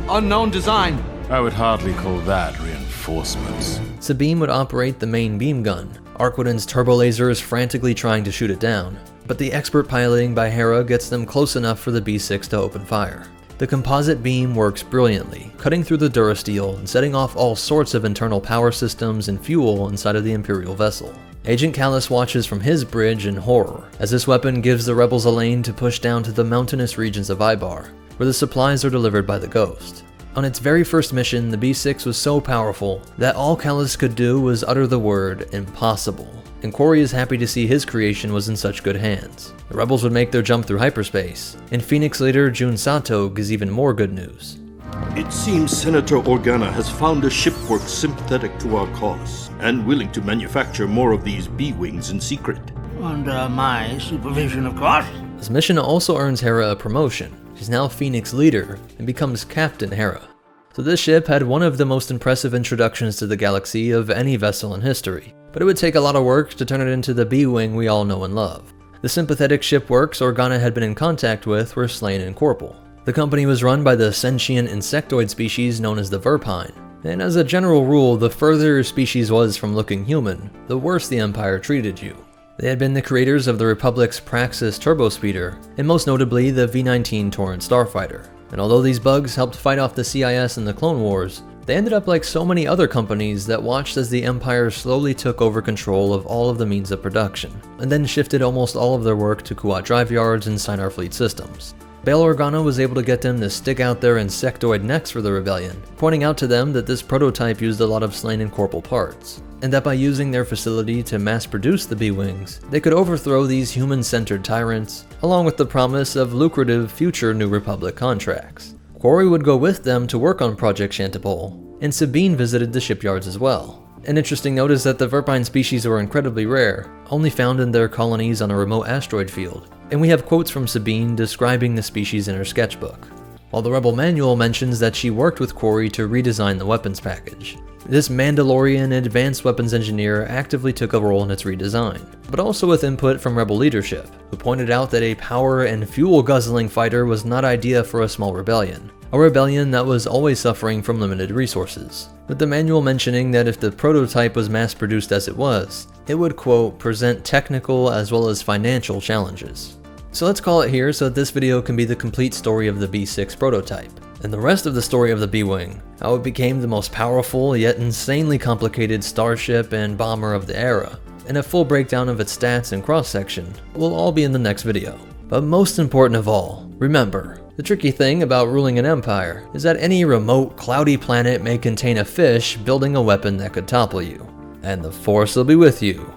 unknown design. I would hardly call that reinforcements. Sabine would operate the main beam gun, Arquitan's turbolaser is frantically trying to shoot it down, but the expert piloting by Hera gets them close enough for the B-6 to open fire. The composite beam works brilliantly, cutting through the durasteel and setting off all sorts of internal power systems and fuel inside of the Imperial vessel. Agent Kallus watches from his bridge in horror, as this weapon gives the rebels a lane to push down to the mountainous regions of Ibar, where the supplies are delivered by the Ghost. On its very first mission, the B-6 was so powerful that all Kallus could do was utter the word impossible, and Quarry is happy to see his creation was in such good hands. The rebels would make their jump through hyperspace, and Phoenix leader Jun Sato gives even more good news. It seems Senator Organa has found a shipwork sympathetic to our cause, and willing to manufacture more of these B-Wings in secret. Under my supervision, of course. This mission also earns Hera a promotion. She's now Phoenix leader and becomes Captain Hera. So this ship had one of the most impressive introductions to the galaxy of any vessel in history, but it would take a lot of work to turn it into the B-Wing we all know and love. The sympathetic shipworks Organa had been in contact with were slain in Corpul. The company was run by the sentient insectoid species known as the Verpine, and as a general rule, the further your species was from looking human, the worse the Empire treated you. They had been the creators of the Republic's Praxis turbospeeder, and most notably the V-19 Torrent starfighter. And although these bugs helped fight off the CIS in the Clone Wars, they ended up like so many other companies that watched as the Empire slowly took over control of all of the means of production, and then shifted almost all of their work to Kuat drive yards and Sinar fleet systems. Bail Organa was able to get them to stick out their insectoid necks for the rebellion, pointing out to them that this prototype used a lot of slain and corporal parts, and that by using their facility to mass produce the B-Wings, they could overthrow these human-centered tyrants, along with the promise of lucrative future New Republic contracts. Quarry would go with them to work on Project Shantipole, and Sabine visited the shipyards as well. An interesting note is that the Verpine species were incredibly rare, only found in their colonies on a remote asteroid field, and we have quotes from Sabine describing the species in her sketchbook, while the Rebel manual mentions that she worked with Quarry to redesign the weapons package. This Mandalorian advanced weapons engineer actively took a role in its redesign, but also with input from Rebel leadership, who pointed out that a power and fuel-guzzling fighter was not ideal for a small rebellion, a rebellion that was always suffering from limited resources, with the manual mentioning that if the prototype was mass-produced as it was, it would, quote, present technical as well as financial challenges. So let's call it here so that this video can be the complete story of the B6 prototype, and the rest of the story of the B-Wing, how it became the most powerful yet insanely complicated starship and bomber of the era, and a full breakdown of its stats and cross-section will all be in the next video. But most important of all, remember, the tricky thing about ruling an empire is that any remote, cloudy planet may contain a fish building a weapon that could topple you, and the Force will be with you,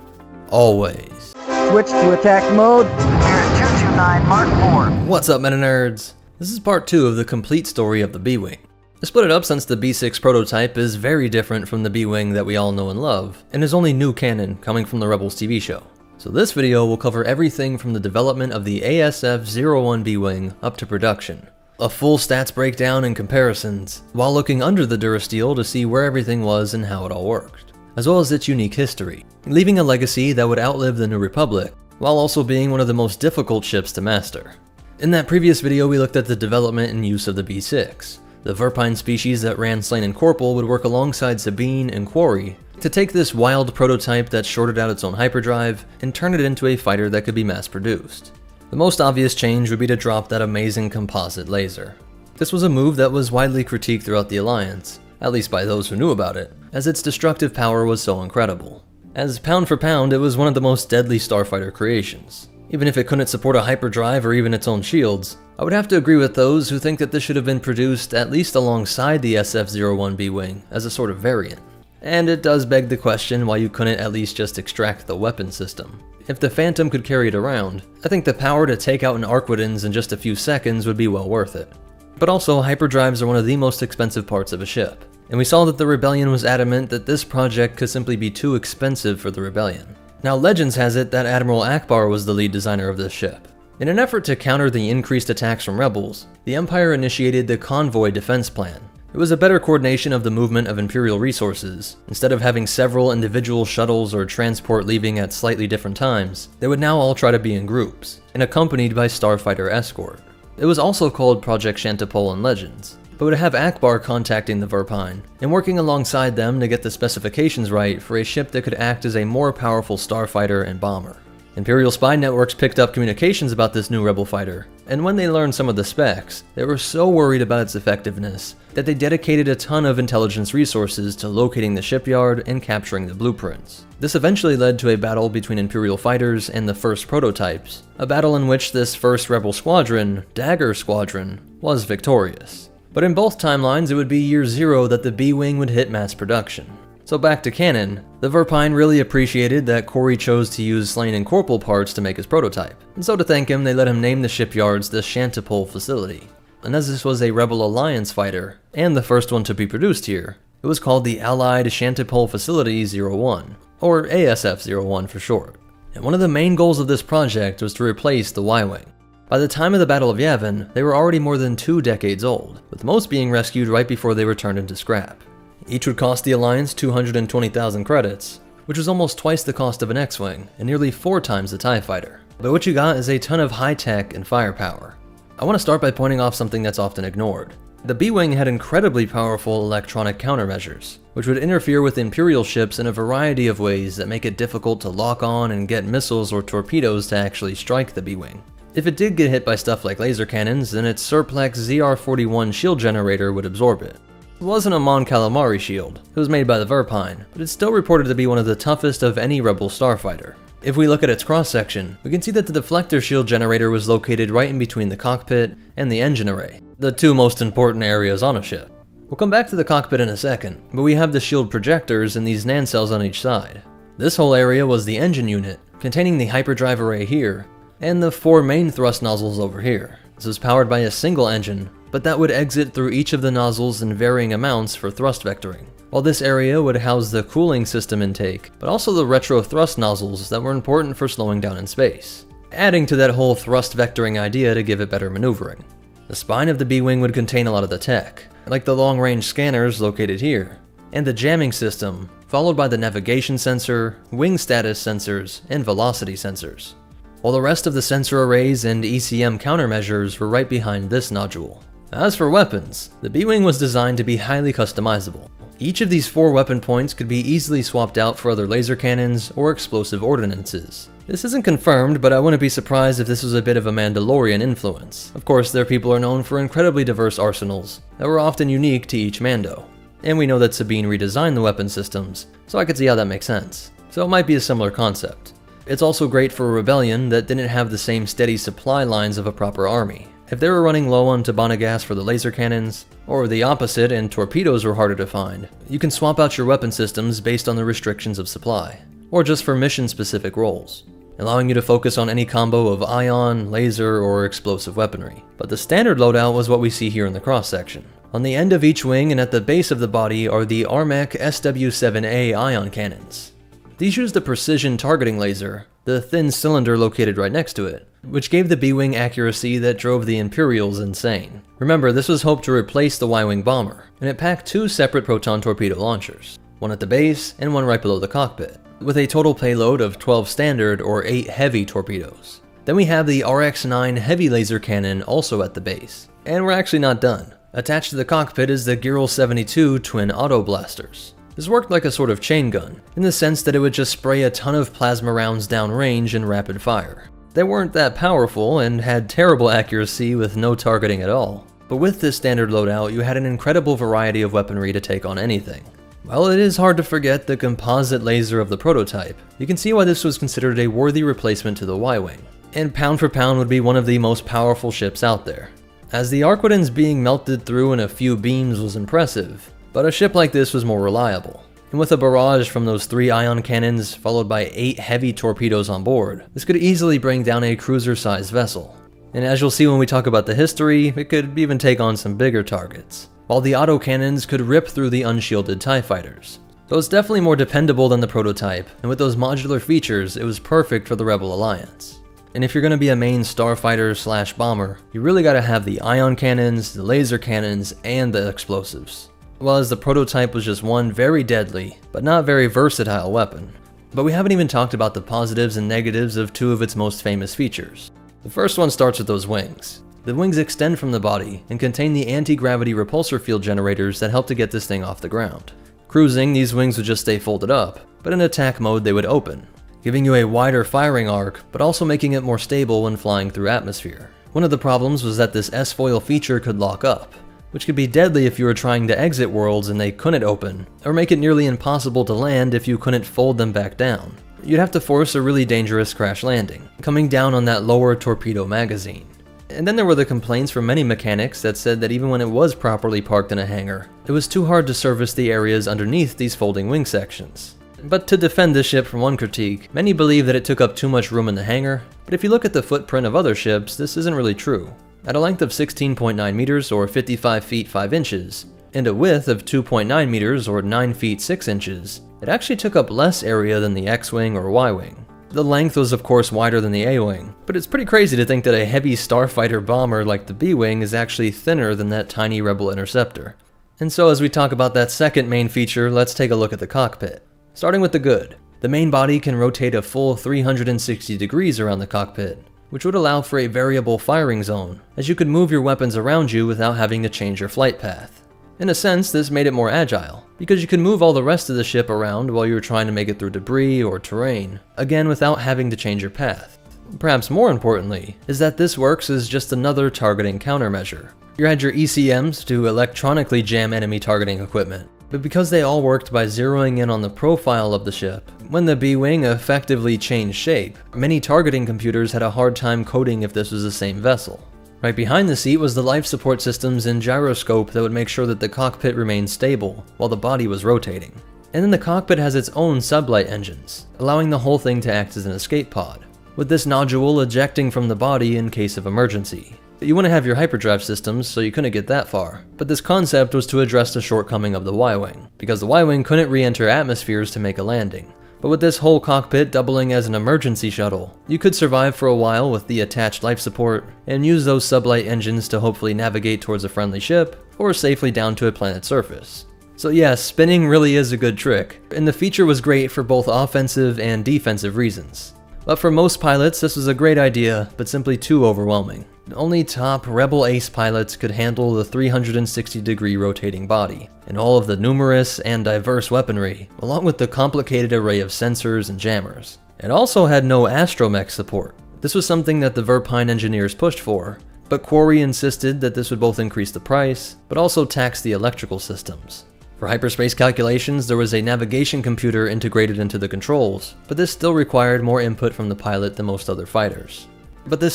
always. Switch to attack mode. Here at 229 Mark 4. What's up, MetaNerdz? This is part 2 of the complete story of the B-Wing. I split it up since the B6 prototype is very different from the B-Wing that we all know and love, and is only new canon coming from the Rebels TV show. So this video will cover everything from the development of the ASF-01 B-Wing up to production. A full stats breakdown and comparisons, while looking under the Durasteel to see where everything was and how it all worked, as well as its unique history, leaving a legacy that would outlive the New Republic, while also being one of the most difficult ships to master. In that previous video we looked at the development and use of the B6. The Verpine species that ran Slain and Corporal would work alongside Sabine and Quarry to take this wild prototype that shorted out its own hyperdrive and turn it into a fighter that could be mass produced. The most obvious change would be to drop that amazing composite laser. This was a move that was widely critiqued throughout the Alliance, at least by those who knew about it, as its destructive power was so incredible. As pound for pound, it was one of the most deadly starfighter creations. Even if it couldn't support a hyperdrive or even its own shields, I would have to agree with those who think that this should have been produced at least alongside the SF-01 B-Wing as a sort of variant. And it does beg the question why you couldn't at least just extract the weapon system. If the Phantom could carry it around, I think the power to take out an Arquitens in just a few seconds would be well worth it. But also, hyperdrives are one of the most expensive parts of a ship, and we saw that the Rebellion was adamant that this project could simply be too expensive for the Rebellion. Now, legends has it that Admiral Akbar was the lead designer of this ship. In an effort to counter the increased attacks from rebels, the Empire initiated the Convoy Defense Plan. It was a better coordination of the movement of Imperial resources. Instead of having several individual shuttles or transport leaving at slightly different times, they would now all try to be in groups, and accompanied by starfighter escort. It was also called Project Shantipole in Legends, but would have Akbar contacting the Verpine, and working alongside them to get the specifications right for a ship that could act as a more powerful starfighter and bomber. Imperial spy networks picked up communications about this new rebel fighter, and when they learned some of the specs, they were so worried about its effectiveness that they dedicated a ton of intelligence resources to locating the shipyard and capturing the blueprints. This eventually led to a battle between Imperial fighters and the first prototypes, a battle in which this first rebel squadron, Dagger Squadron, was victorious. But in both timelines, it would be year 0 that the B-Wing would hit mass production. So back to canon, the Verpine really appreciated that Quarry chose to use Slain and Corporal parts to make his prototype, and so to thank him they let him name the shipyards the Shantipole facility. And as this was a Rebel Alliance fighter, and the first one to be produced here, it was called the Allied Shantipole Facility 01, or ASF-01 for short. And one of the main goals of this project was to replace the Y-Wing. By the time of the Battle of Yavin, they were already more than 2 decades old, with most being rescued right before they were turned into scrap. Each would cost the Alliance 220,000 credits, which was almost twice the cost of an X-Wing, and nearly 4 times the TIE Fighter. But what you got is a ton of high-tech and firepower. I want to start by pointing off something that's often ignored. The B-Wing had incredibly powerful electronic countermeasures, which would interfere with Imperial ships in a variety of ways that make it difficult to lock on and get missiles or torpedoes to actually strike the B-Wing. If it did get hit by stuff like laser cannons, then its Surplex ZR-41 shield generator would absorb it. It wasn't a Mon Calamari shield, it was made by the Verpine, but it's still reported to be one of the toughest of any Rebel starfighter. If we look at its cross-section, we can see that the deflector shield generator was located right in between the cockpit and the engine array, the two most important areas on a ship. We'll come back to the cockpit in a second, but we have the shield projectors and these NAND cells on each side. This whole area was the engine unit, containing the hyperdrive array here, and the 4 main thrust nozzles over here. This was powered by a single engine, but that would exit through each of the nozzles in varying amounts for thrust vectoring. While this area would house the cooling system intake, but also the retro thrust nozzles that were important for slowing down in space, adding to that whole thrust vectoring idea to give it better maneuvering. The spine of the B-Wing would contain a lot of the tech, like the long-range scanners located here, and the jamming system, followed by the navigation sensor, wing status sensors, and velocity sensors. While the rest of the sensor arrays and ECM countermeasures were right behind this nodule. As for weapons, the B-Wing was designed to be highly customizable. Each of these 4 weapon points could be easily swapped out for other laser cannons or explosive ordnances. This isn't confirmed, but I wouldn't be surprised if this was a bit of a Mandalorian influence. Of course, their people are known for incredibly diverse arsenals that were often unique to each Mando. And we know that Sabine redesigned the weapon systems, so I could see how that makes sense. So it might be a similar concept. It's also great for a rebellion that didn't have the same steady supply lines of a proper army. If they were running low on Tabana gas for the laser cannons, or the opposite and torpedoes were harder to find, you can swap out your weapon systems based on the restrictions of supply, or just for mission-specific roles, allowing you to focus on any combo of ion, laser, or explosive weaponry. But the standard loadout was what we see here in the cross-section. On the end of each wing and at the base of the body are the Armec SW-7A ion cannons. These used a precision targeting laser, the thin cylinder located right next to it, which gave the B-Wing accuracy that drove the Imperials insane. Remember, this was hoped to replace the Y-Wing bomber, and it packed 2 separate proton torpedo launchers, one at the base and one right below the cockpit, with a total payload of 12 standard or 8 heavy torpedoes. Then we have the RX-9 heavy laser cannon also at the base. And we're actually not done. Attached to the cockpit is the Girl 72 twin auto blasters. This worked like a sort of chain gun, in the sense that it would just spray a ton of plasma rounds downrange in rapid fire. They weren't that powerful and had terrible accuracy with no targeting at all. But with this standard loadout, you had an incredible variety of weaponry to take on anything. While it is hard to forget the composite laser of the prototype, you can see why this was considered a worthy replacement to the Y-Wing, and pound for pound would be one of the most powerful ships out there. As the Arquitens being melted through in a few beams was impressive, but a ship like this was more reliable. And with a barrage from those 3 ion cannons followed by 8 heavy torpedoes on board, this could easily bring down a cruiser-sized vessel. And as you'll see when we talk about the history, it could even take on some bigger targets, while the autocannons could rip through the unshielded TIE fighters. So it's definitely more dependable than the prototype, and with those modular features, it was perfect for the Rebel Alliance. And if you're going to be a main starfighter/bomber, you really gotta have the ion cannons, the laser cannons, and the explosives. While as the prototype was just one very deadly, but not very versatile weapon. But we haven't even talked about the positives and negatives of 2 of its most famous features. The first one starts with those wings. The wings extend from the body and contain the anti-gravity repulsor field generators that help to get this thing off the ground. Cruising, these wings would just stay folded up, but in attack mode they would open, giving you a wider firing arc, but also making it more stable when flying through atmosphere. One of the problems was that this S-foil feature could lock up, which could be deadly if you were trying to exit worlds and they couldn't open, or make it nearly impossible to land if you couldn't fold them back down. You'd have to force a really dangerous crash landing, coming down on that lower torpedo magazine. And then there were the complaints from many mechanics that said that even when it was properly parked in a hangar, it was too hard to service the areas underneath these folding wing sections. But to defend this ship from one critique, many believe that it took up too much room in the hangar, but if you look at the footprint of other ships, this isn't really true. At a length of 16.9 meters or 55 feet 5 inches, and a width of 2.9 meters or 9 feet 6 inches, it actually took up less area than the X-Wing or Y-Wing. The length was of course wider than the A-Wing, but it's pretty crazy to think that a heavy starfighter bomber like the B-Wing is actually thinner than that tiny Rebel interceptor. And so as we talk about that second main feature, let's take a look at the cockpit. Starting with the good. The main body can rotate a full 360 degrees around the cockpit, which would allow for a variable firing zone, as you could move your weapons around you without having to change your flight path. In a sense, this made it more agile, because you could move all the rest of the ship around while you were trying to make it through debris or terrain, again without having to change your path. Perhaps more importantly, is that this works as just another targeting countermeasure. You had your ECMs to electronically jam enemy targeting equipment, but because they all worked by zeroing in on the profile of the ship, when the B-Wing effectively changed shape, many targeting computers had a hard time coding if this was the same vessel. Right behind the seat was the life support systems and gyroscope that would make sure that the cockpit remained stable while the body was rotating. And then the cockpit has its own sublight engines, allowing the whole thing to act as an escape pod, with this nodule ejecting from the body in case of emergency. You wouldn't have your hyperdrive systems, so you couldn't get that far, but this concept was to address the shortcoming of the Y-Wing, because the Y-Wing couldn't re-enter atmospheres to make a landing. But with this whole cockpit doubling as an emergency shuttle, you could survive for a while with the attached life support, and use those sublight engines to hopefully navigate towards a friendly ship, or safely down to a planet's surface. So yes, spinning really is a good trick, and the feature was great for both offensive and defensive reasons. But for most pilots, this was a great idea, but simply too overwhelming. Only top Rebel Ace pilots could handle the 360-degree rotating body, and all of the numerous and diverse weaponry, along with the complicated array of sensors and jammers. It also had no astromech support. This was something that the Verpine engineers pushed for, but Quarry insisted that this would both increase the price, but also tax the electrical systems. For hyperspace calculations, there was a navigation computer integrated into the controls, but this still required more input from the pilot than most other fighters. Luckily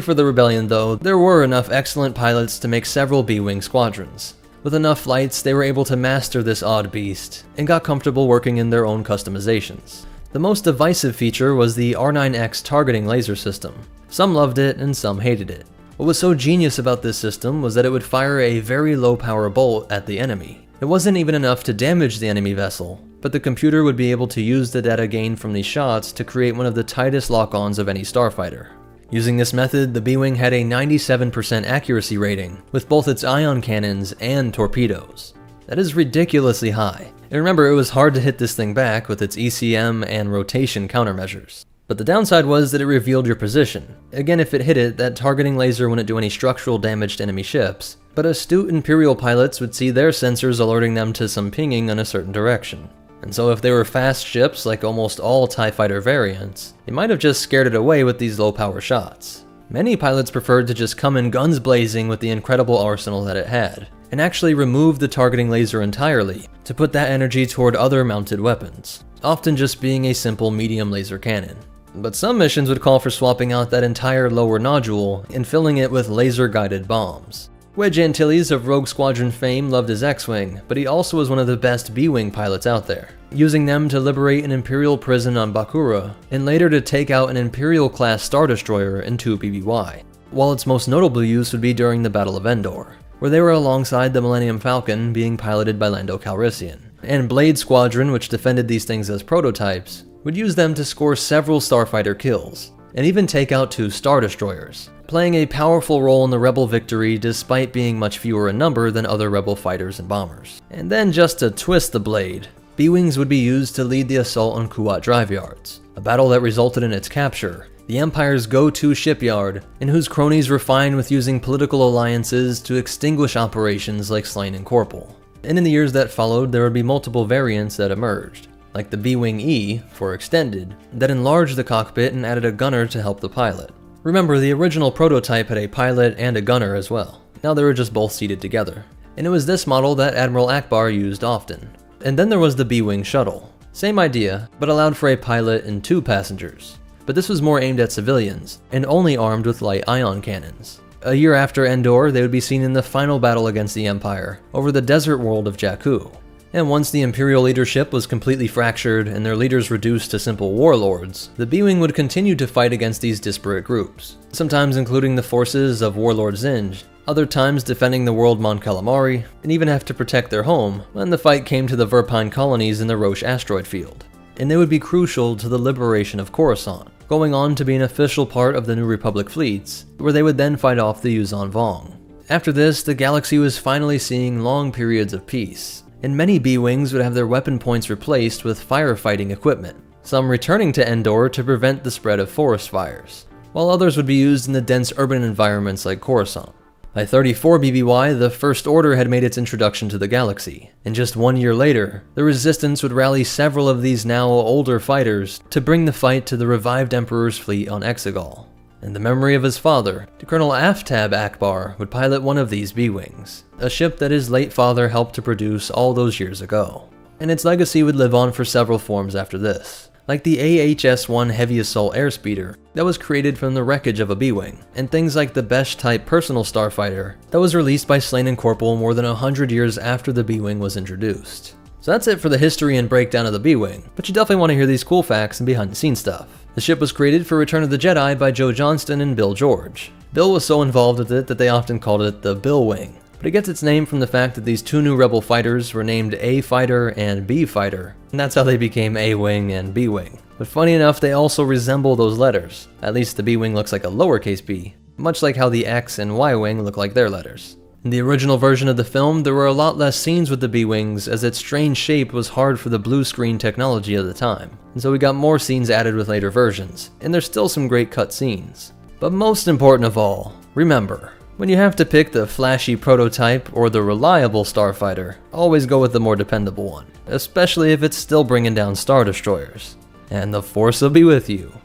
for the Rebellion though, there were enough excellent pilots to make several B-Wing squadrons. With enough flights, they were able to master this odd beast, and got comfortable working in their own customizations. The most divisive feature was the R9X targeting laser system. Some loved it, and some hated it. What was so genius about this system was that it would fire a very low power bolt at the enemy. It wasn't even enough to damage the enemy vessel, but the computer would be able to use the data gained from these shots to create one of the tightest lock-ons of any starfighter. Using this method, the B-Wing had a 97% accuracy rating, with both its ion cannons and torpedoes. That is ridiculously high, and remember it was hard to hit this thing back with its ECM and rotation countermeasures. But the downside was that it revealed your position. Again, if it hit it, that targeting laser wouldn't do any structural damage to enemy ships, but astute Imperial pilots would see their sensors alerting them to some pinging in a certain direction. And so if they were fast ships like almost all TIE Fighter variants, they might have just scared it away with these low power shots. Many pilots preferred to just come in guns blazing with the incredible arsenal that it had, and actually remove the targeting laser entirely to put that energy toward other mounted weapons, often just being a simple medium laser cannon. But some missions would call for swapping out that entire lower nodule and filling it with laser-guided bombs. Wedge Antilles of Rogue Squadron fame loved his X-Wing, but he also was one of the best B-Wing pilots out there, using them to liberate an Imperial prison on Bakura, and later to take out an Imperial-class Star Destroyer in 2 BBY, while its most notable use would be during the Battle of Endor, where they were alongside the Millennium Falcon being piloted by Lando Calrissian. And Blade Squadron, which defended these things as prototypes, would use them to score several starfighter kills, and even take out 2 Star Destroyers, playing a powerful role in the Rebel victory despite being much fewer in number than other Rebel fighters and bombers. And then just to twist the blade, B-Wings would be used to lead the assault on Kuat Drive Yards, a battle that resulted in its capture, the Empire's go-to shipyard, and whose cronies were fine with using political alliances to extinguish operations like Slain and Corporal. And in the years that followed, there would be multiple variants that emerged, like the B-Wing E, for Extended, that enlarged the cockpit and added a gunner to help the pilot. Remember, the original prototype had a pilot and a gunner as well. Now they were just both seated together. And it was this model that Admiral Akbar used often. And then there was the B-Wing shuttle. Same idea, but allowed for a pilot and 2 passengers. But this was more aimed at civilians, and only armed with light ion cannons. A year after Endor, they would be seen in the final battle against the Empire, over the desert world of Jakku. And once the Imperial leadership was completely fractured and their leaders reduced to simple warlords, the B-Wing would continue to fight against these disparate groups, sometimes including the forces of Warlord Zinj, other times defending the world Mon Calamari, and even have to protect their home when the fight came to the Verpine colonies in the Roche asteroid field. And they would be crucial to the liberation of Coruscant, going on to be an official part of the New Republic fleets, where they would then fight off the Yuuzhan Vong. After this, the galaxy was finally seeing long periods of peace, and many B-Wings would have their weapon points replaced with firefighting equipment, some returning to Endor to prevent the spread of forest fires, while others would be used in the dense urban environments like Coruscant. By 34 BBY, the First Order had made its introduction to the galaxy, and just 1 year later, the Resistance would rally several of these now older fighters to bring the fight to the revived Emperor's fleet on Exegol. In the memory of his father, Colonel Aftab Akbar would pilot one of these B-Wings, a ship that his late father helped to produce all those years ago. And its legacy would live on for several forms after this, like the AHS-1 Heavy Assault Airspeeder that was created from the wreckage of a B-Wing, and things like the Besh-type personal starfighter that was released by Slane and Corporal more than 100 years after the B-Wing was introduced. So that's it for the history and breakdown of the B-Wing, but you definitely want to hear these cool facts and behind-the-scenes stuff. The ship was created for Return of the Jedi by Joe Johnston and Bill George. Bill was so involved with it that they often called it the Bill Wing, but it gets its name from the fact that these two new Rebel fighters were named A Fighter and B Fighter, and that's how they became A-Wing and B-Wing. But funny enough, they also resemble those letters. At least the B-Wing looks like a lowercase b, much like how the X and Y-Wing look like their letters. In the original version of the film, there were a lot less scenes with the B-Wings as its strange shape was hard for the blue screen technology of the time, and so we got more scenes added with later versions, and there's still some great cut scenes. But most important of all, remember, when you have to pick the flashy prototype or the reliable starfighter, always go with the more dependable one, especially if it's still bringing down Star Destroyers. And the Force will be with you.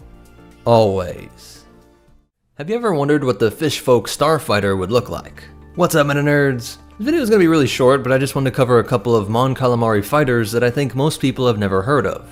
Always. Have you ever wondered what the Fishfolk starfighter would look like? What's up, MetaNerdz? This video is going to be really short, but I just wanted to cover a couple of Mon Calamari fighters that I think most people have never heard of.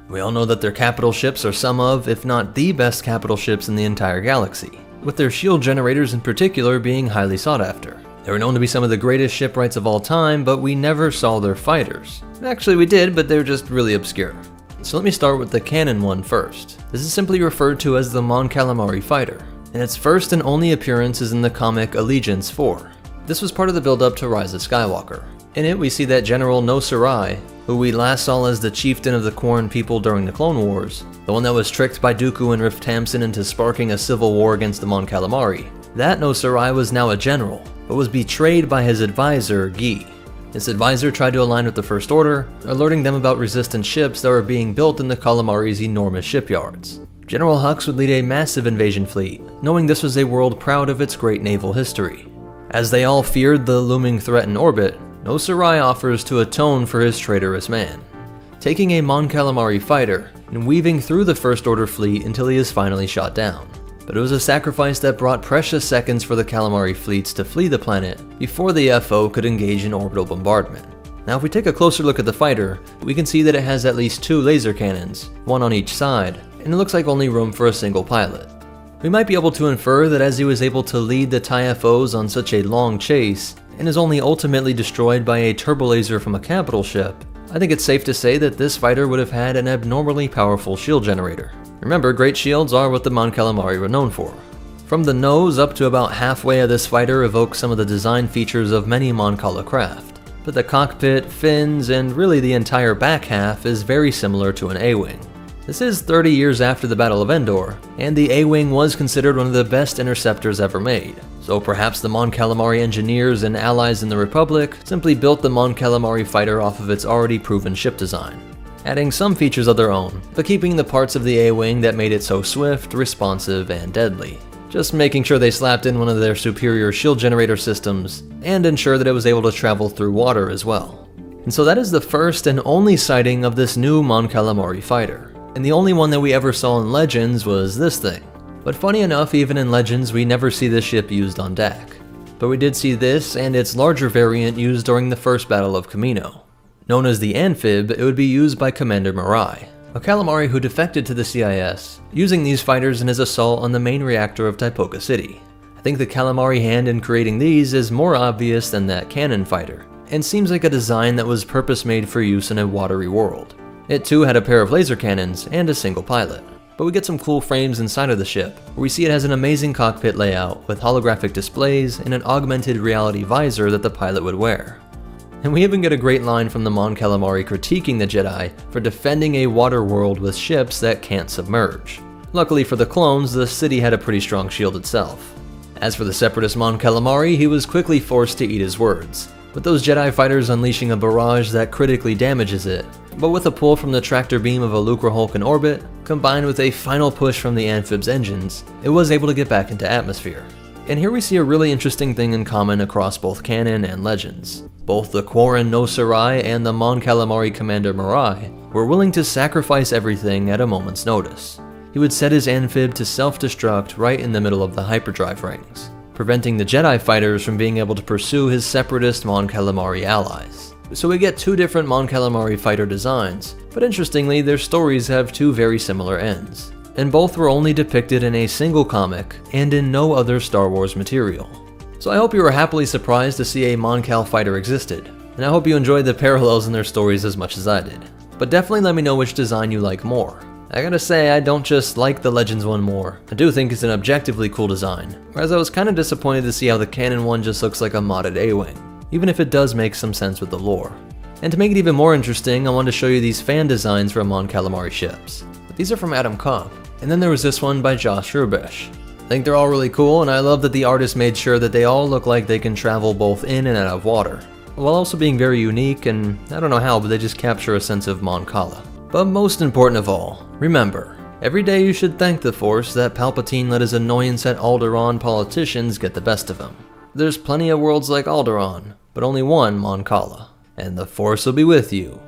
We all know that their capital ships are some of, if not the best capital ships in the entire galaxy, with their shield generators in particular being highly sought after. They were known to be some of the greatest shipwrights of all time, but we never saw their fighters. Actually, we did, but they're just really obscure. So let me start with the canon one first. This is simply referred to as the Mon Calamari fighter, and its first and only appearance is in the comic Allegiance 4. This was part of the build-up to Rise of Skywalker. In it, we see that General No Sarai, who we last saw as the chieftain of the Corn people during the Clone Wars, the one that was tricked by Dooku and Rift Tamsin into sparking a civil war against the Mon Calamari. That No Sarai was now a general, but was betrayed by his advisor, Gi. This advisor tried to align with the First Order, alerting them about resistant ships that were being built in the Calamari's enormous shipyards. General Hux would lead a massive invasion fleet, knowing this was a world proud of its great naval history. As they all feared the looming threat in orbit, No Sarai offers to atone for his traitorous man, taking a Mon Calamari fighter and weaving through the First Order fleet until he is finally shot down. But it was a sacrifice that brought precious seconds for the Calamari fleets to flee the planet before the FO could engage in orbital bombardment. Now if we take a closer look at the fighter, we can see that it has at least 2 laser cannons, one on each side, and it looks like only room for a single pilot. We might be able to infer that as he was able to lead the TIE FOs on such a long chase, and is only ultimately destroyed by a turbolaser from a capital ship, I think it's safe to say that this fighter would have had an abnormally powerful shield generator. Remember, great shields are what the Mon Calamari were known for. From the nose up to about halfway of this fighter evoke some of the design features of many Mon Cala craft, but the cockpit, fins, and really the entire back half is very similar to an A-Wing. This is 30 years after the Battle of Endor, and the A-Wing was considered one of the best interceptors ever made, so perhaps the Mon Calamari engineers and allies in the Republic simply built the Mon Calamari fighter off of its already proven ship design, adding some features of their own, but keeping the parts of the A-Wing that made it so swift, responsive, and deadly. Just making sure they slapped in one of their superior shield generator systems, and ensure that it was able to travel through water as well. And so that is the first and only sighting of this new Mon Calamari fighter. And the only one that we ever saw in Legends was this thing. But funny enough, even in Legends, we never see this ship used on deck. But we did see this and its larger variant used during the first Battle of Kamino. Known as the Amphib, it would be used by Commander Marai, a Calamari who defected to the CIS, using these fighters in his assault on the main reactor of Taipoka City. I think the Calamari hand in creating these is more obvious than that cannon fighter, and seems like a design that was purpose-made for use in a watery world. It too had a pair of laser cannons and a single pilot. But we get some cool frames inside of the ship, where we see it has an amazing cockpit layout with holographic displays and an augmented reality visor that the pilot would wear. And we even get a great line from the Mon Calamari critiquing the Jedi for defending a water world with ships that can't submerge. Luckily for the clones, the city had a pretty strong shield itself. As for the Separatist Mon Calamari, he was quickly forced to eat his words. with those Jedi fighters unleashing a barrage that critically damages it. But with a pull from the tractor beam of a Lucrehulk in orbit, combined with a final push from the Amphib's engines, it was able to get back into atmosphere. And here we see a really interesting thing in common across both canon and legends. Both the Quarren no Sarai and the Mon Calamari commander Mirai were willing to sacrifice everything at a moment's notice. He would set his Amphib to self-destruct right in the middle of the hyperdrive rings, preventing the Jedi fighters from being able to pursue his separatist Mon Calamari allies. So we get two different Mon Calamari fighter designs, but interestingly their stories have two very similar ends, and both were only depicted in a single comic and in no other Star Wars material. So I hope you were happily surprised to see a Mon Cal fighter existed, and I hope you enjoyed the parallels in their stories as much as I did. But definitely let me know which design you like more. I gotta say, I don't just like the Legends one more, I do think it's an objectively cool design, whereas I was kinda disappointed to see how the canon one just looks like a modded A-Wing, even if it does make some sense with the lore. And to make it even more interesting, I wanted to show you these fan designs for Mon Calamari ships. But these are from Adam Kopp, and then there was this one by Josh Rubesh. I think they're all really cool, and I love that the artist made sure that they all look like they can travel both in and out of water, while also being very unique, and I don't know how, but they just capture a sense of Mon Cala. But most important of all, remember, every day you should thank the Force that Palpatine let his annoyance at Alderaan politicians get the best of him. There's plenty of worlds like Alderaan, but only one Mon Cala, and the Force will be with you.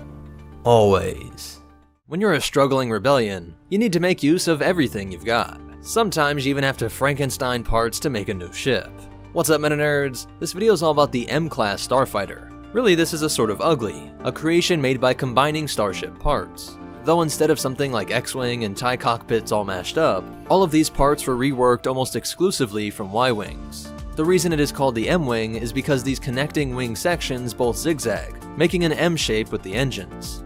Always. When you're a struggling rebellion, you need to make use of everything you've got. Sometimes you even have to Frankenstein parts to make a new ship. What's up, MetaNerdz? This video is all about the M-Class Starfighter. Really, this is a sort of ugly, a creation made by combining Starship parts. Though instead of something like X-Wing and TIE cockpits all mashed up, all of these parts were reworked almost exclusively from Y-Wings. The reason it is called the M-Wing is because these connecting wing sections both zigzag, making an M shape with the engines.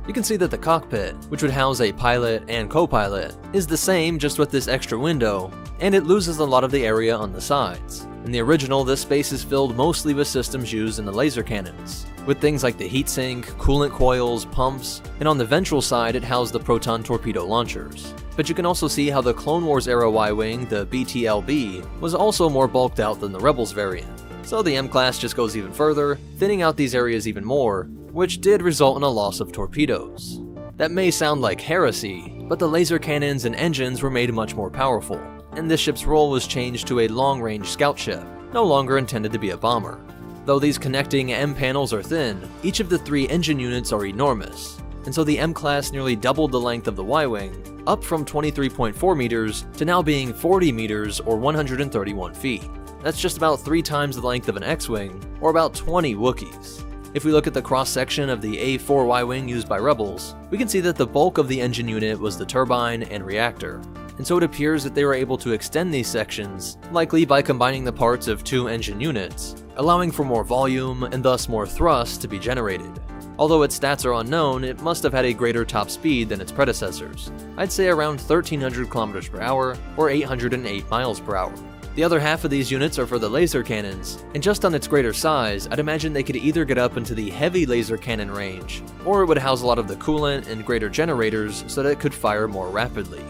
You can see that the cockpit, which would house a pilot and co-pilot, is the same just with this extra window, and it loses a lot of the area on the sides. In the original, this space is filled mostly with systems used in the laser cannons, with things like the heatsink, coolant coils, pumps, and on the ventral side it housed the proton torpedo launchers. But you can also see how the Clone Wars era Y-Wing, the BTLB, was also more bulked out than the Rebels variant. So the M-Class just goes even further, thinning out these areas even more, which did result in a loss of torpedoes. That may sound like heresy, but the laser cannons and engines were made much more powerful, and this ship's role was changed to a long-range scout ship, no longer intended to be a bomber. Though these connecting M panels are thin, each of the three engine units are enormous, and so the M-Class nearly doubled the length of the Y-Wing, up from 23.4 meters to now being 40 meters or 131 feet. That's just about 3 times the length of an X-Wing, or about 20 Wookiees. If we look at the cross-section of the A4 Y-Wing used by Rebels, we can see that the bulk of the engine unit was the turbine and reactor, and so it appears that they were able to extend these sections, likely by combining the parts of 2 engine units, allowing for more volume and thus more thrust to be generated. Although its stats are unknown, it must have had a greater top speed than its predecessors. I'd say around 1,300 km per hour or 808 miles per hour. The other half of these units are for the laser cannons, and just on its greater size, I'd imagine they could either get up into the heavy laser cannon range, or it would house a lot of the coolant and greater generators so that it could fire more rapidly.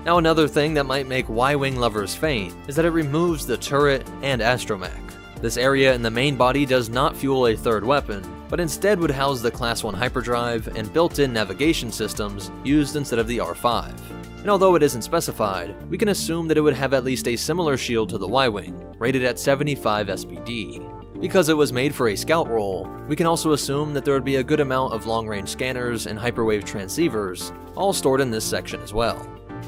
Now another thing that might make Y-Wing lovers faint is that it removes the turret and astromech. This area in the main body does not fuel a third weapon, but instead would house the Class 1 hyperdrive and built-in navigation systems used instead of the R5. And although it isn't specified, we can assume that it would have at least a similar shield to the Y-Wing, rated at 75 SPD. Because it was made for a scout role, we can also assume that there would be a good amount of long-range scanners and hyperwave transceivers, all stored in this section as well.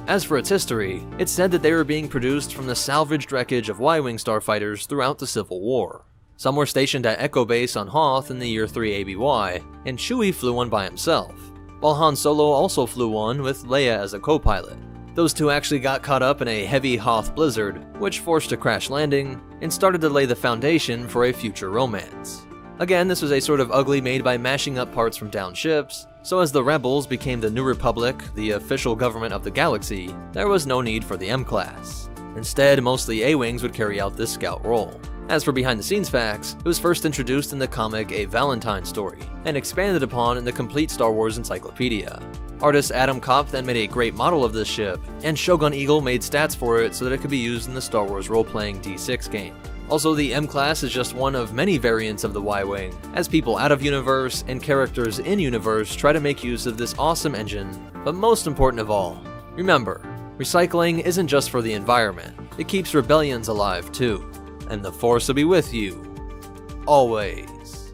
As for its history, it's said that they were being produced from the salvaged wreckage of Y-Wing starfighters throughout the Civil War. Some were stationed at Echo Base on Hoth in the year 3 ABY, and Chewie flew one by himself, while Han Solo also flew one with Leia as a co-pilot. Those two actually got caught up in a heavy Hoth blizzard, which forced a crash landing, and started to lay the foundation for a future romance. Again, this was a sort of ugly made by mashing up parts from downed ships, so as the Rebels became the New Republic, the official government of the galaxy, there was no need for the M-Class. Instead, mostly A-Wings would carry out this scout role. As for behind-the-scenes facts, it was first introduced in the comic A Valentine Story, and expanded upon in the complete Star Wars Encyclopedia. Artist Adam Kopp then made a great model of this ship, and Shogun Eagle made stats for it so that it could be used in the Star Wars role-playing D6 game. Also, the M-Class is just one of many variants of the Y-Wing, as people out of universe and characters in universe try to make use of this awesome engine. But most important of all, remember, recycling isn't just for the environment, it keeps rebellions alive too. And the Force will be with you. Always.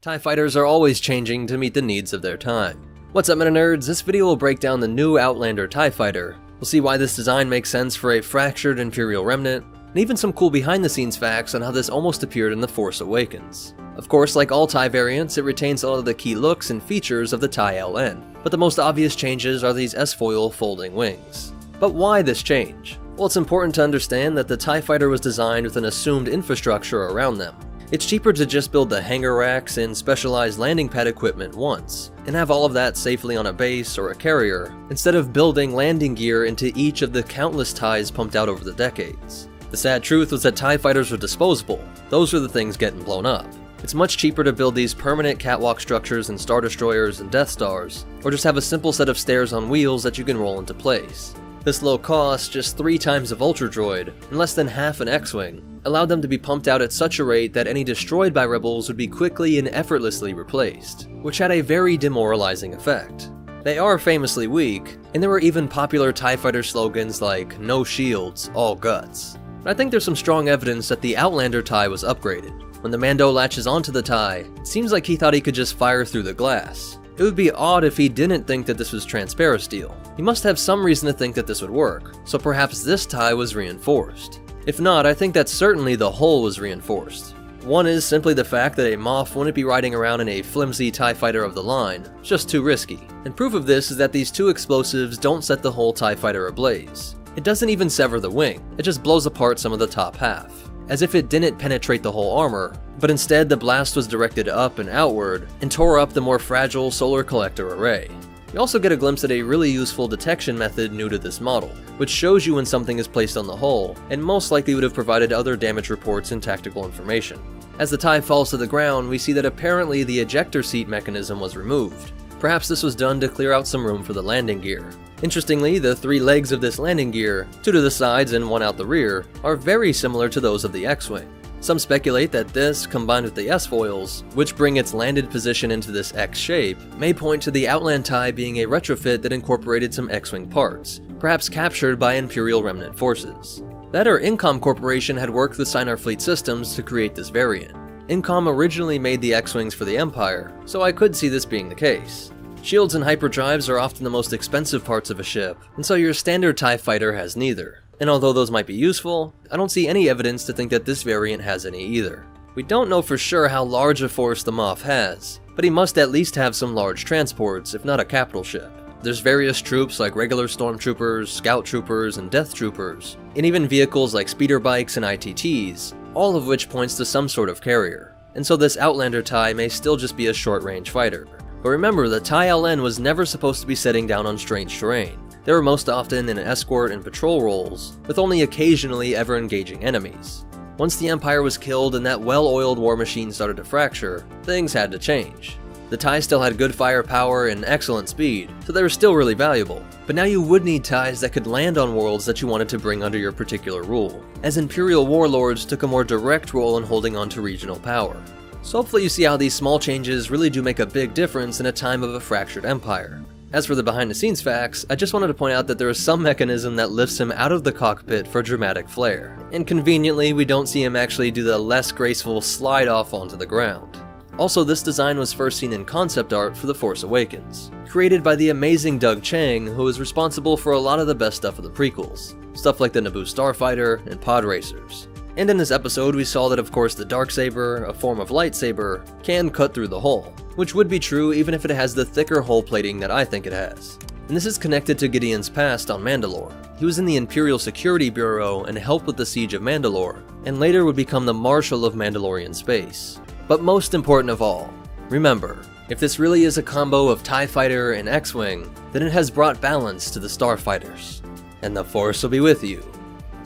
TIE fighters are always changing to meet the needs of their time. What's up, MetaNerdz? This video will break down the new Outlander TIE fighter. We'll see why this design makes sense for a fractured Imperial remnant, and even some cool behind-the-scenes facts on how this almost appeared in The Force Awakens. Of course, like all TIE variants, it retains a lot of the key looks and features of the TIE LN, but the most obvious changes are these S-foil folding wings. But why this change? Well, it's important to understand that the TIE fighter was designed with an assumed infrastructure around them. It's cheaper to just build the hangar racks and specialized landing pad equipment once, and have all of that safely on a base or a carrier, instead of building landing gear into each of the countless TIEs pumped out over the decades. The sad truth was that TIE fighters were disposable. Those were the things getting blown up. It's much cheaper to build these permanent catwalk structures in Star Destroyers and Death Stars, or just have a simple set of stairs on wheels that you can roll into place. This low cost, just 3 times of Ultra Droid, and less than half an X-Wing, allowed them to be pumped out at such a rate that any destroyed by rebels would be quickly and effortlessly replaced, which had a very demoralizing effect. They are famously weak, and there were even popular TIE fighter slogans like, "No shields, all guts." But I think there's some strong evidence that the Outlander TIE was upgraded. When the Mando latches onto the TIE, it seems like he thought he could just fire through the glass. It would be odd if he didn't think that this was transparent steel. He must have some reason to think that this would work, so perhaps this TIE was reinforced. If not, I think that certainly the hull was reinforced. One is simply the fact that a Moff wouldn't be riding around in a flimsy TIE fighter of the line, it's just too risky. And proof of this is that these 2 explosives don't set the whole TIE fighter ablaze. It doesn't even sever the wing, it just blows apart some of the top half, as if it didn't penetrate the whole armor, but instead the blast was directed up and outward and tore up the more fragile solar collector array. You also get a glimpse at a really useful detection method new to this model, which shows you when something is placed on the hull, and most likely would have provided other damage reports and tactical information. As the TIE falls to the ground, we see that apparently the ejector seat mechanism was removed. Perhaps this was done to clear out some room for the landing gear. Interestingly, the 3 legs of this landing gear, 2 to the sides and 1 out the rear, are very similar to those of the X-Wing. Some speculate that this, combined with the S-foils, which bring its landed position into this X shape, may point to the Outland TIE being a retrofit that incorporated some X-Wing parts, perhaps captured by Imperial Remnant forces. That or Incom Corporation had worked with Sinar Fleet Systems to create this variant. Incom originally made the X-Wings for the Empire, so I could see this being the case. Shields and hyperdrives are often the most expensive parts of a ship, and so your standard TIE fighter has neither. And although those might be useful, I don't see any evidence to think that this variant has any either. We don't know for sure how large a force the Moff has, but he must at least have some large transports, if not a capital ship. There's various troops like regular stormtroopers, scout troopers, and death troopers, and even vehicles like speeder bikes and ITTs, all of which points to some sort of carrier. And so this Outlander TIE may still just be a short-range fighter. But remember, the TIE LN was never supposed to be setting down on strange terrain. They were most often in escort and patrol roles, with only occasionally ever engaging enemies. Once the Empire was killed and that well-oiled war machine started to fracture, things had to change. The TIE still had good firepower and excellent speed, so they were still really valuable. But now you would need TIEs that could land on worlds that you wanted to bring under your particular rule, as Imperial warlords took a more direct role in holding on to regional power. So hopefully you see how these small changes really do make a big difference in a time of a fractured empire. As for the behind-the-scenes facts, I just wanted to point out that there is some mechanism that lifts him out of the cockpit for dramatic flair, and conveniently we don't see him actually do the less graceful slide off onto the ground. Also, this design was first seen in concept art for The Force Awakens, created by the amazing Doug Chiang, who is responsible for a lot of the best stuff of the prequels, stuff like the Naboo Starfighter and pod racers. And in this episode we saw that of course the Darksaber, a form of lightsaber, can cut through the hull, which would be true even if it has the thicker hull plating that I think it has. And this is connected to Gideon's past on Mandalore. He was in the Imperial Security Bureau and helped with the siege of Mandalore, and later would become the Marshal of Mandalorian space. But most important of all, remember, if this really is a combo of TIE Fighter and X-Wing, then it has brought balance to the Starfighters. And the Force will be with you,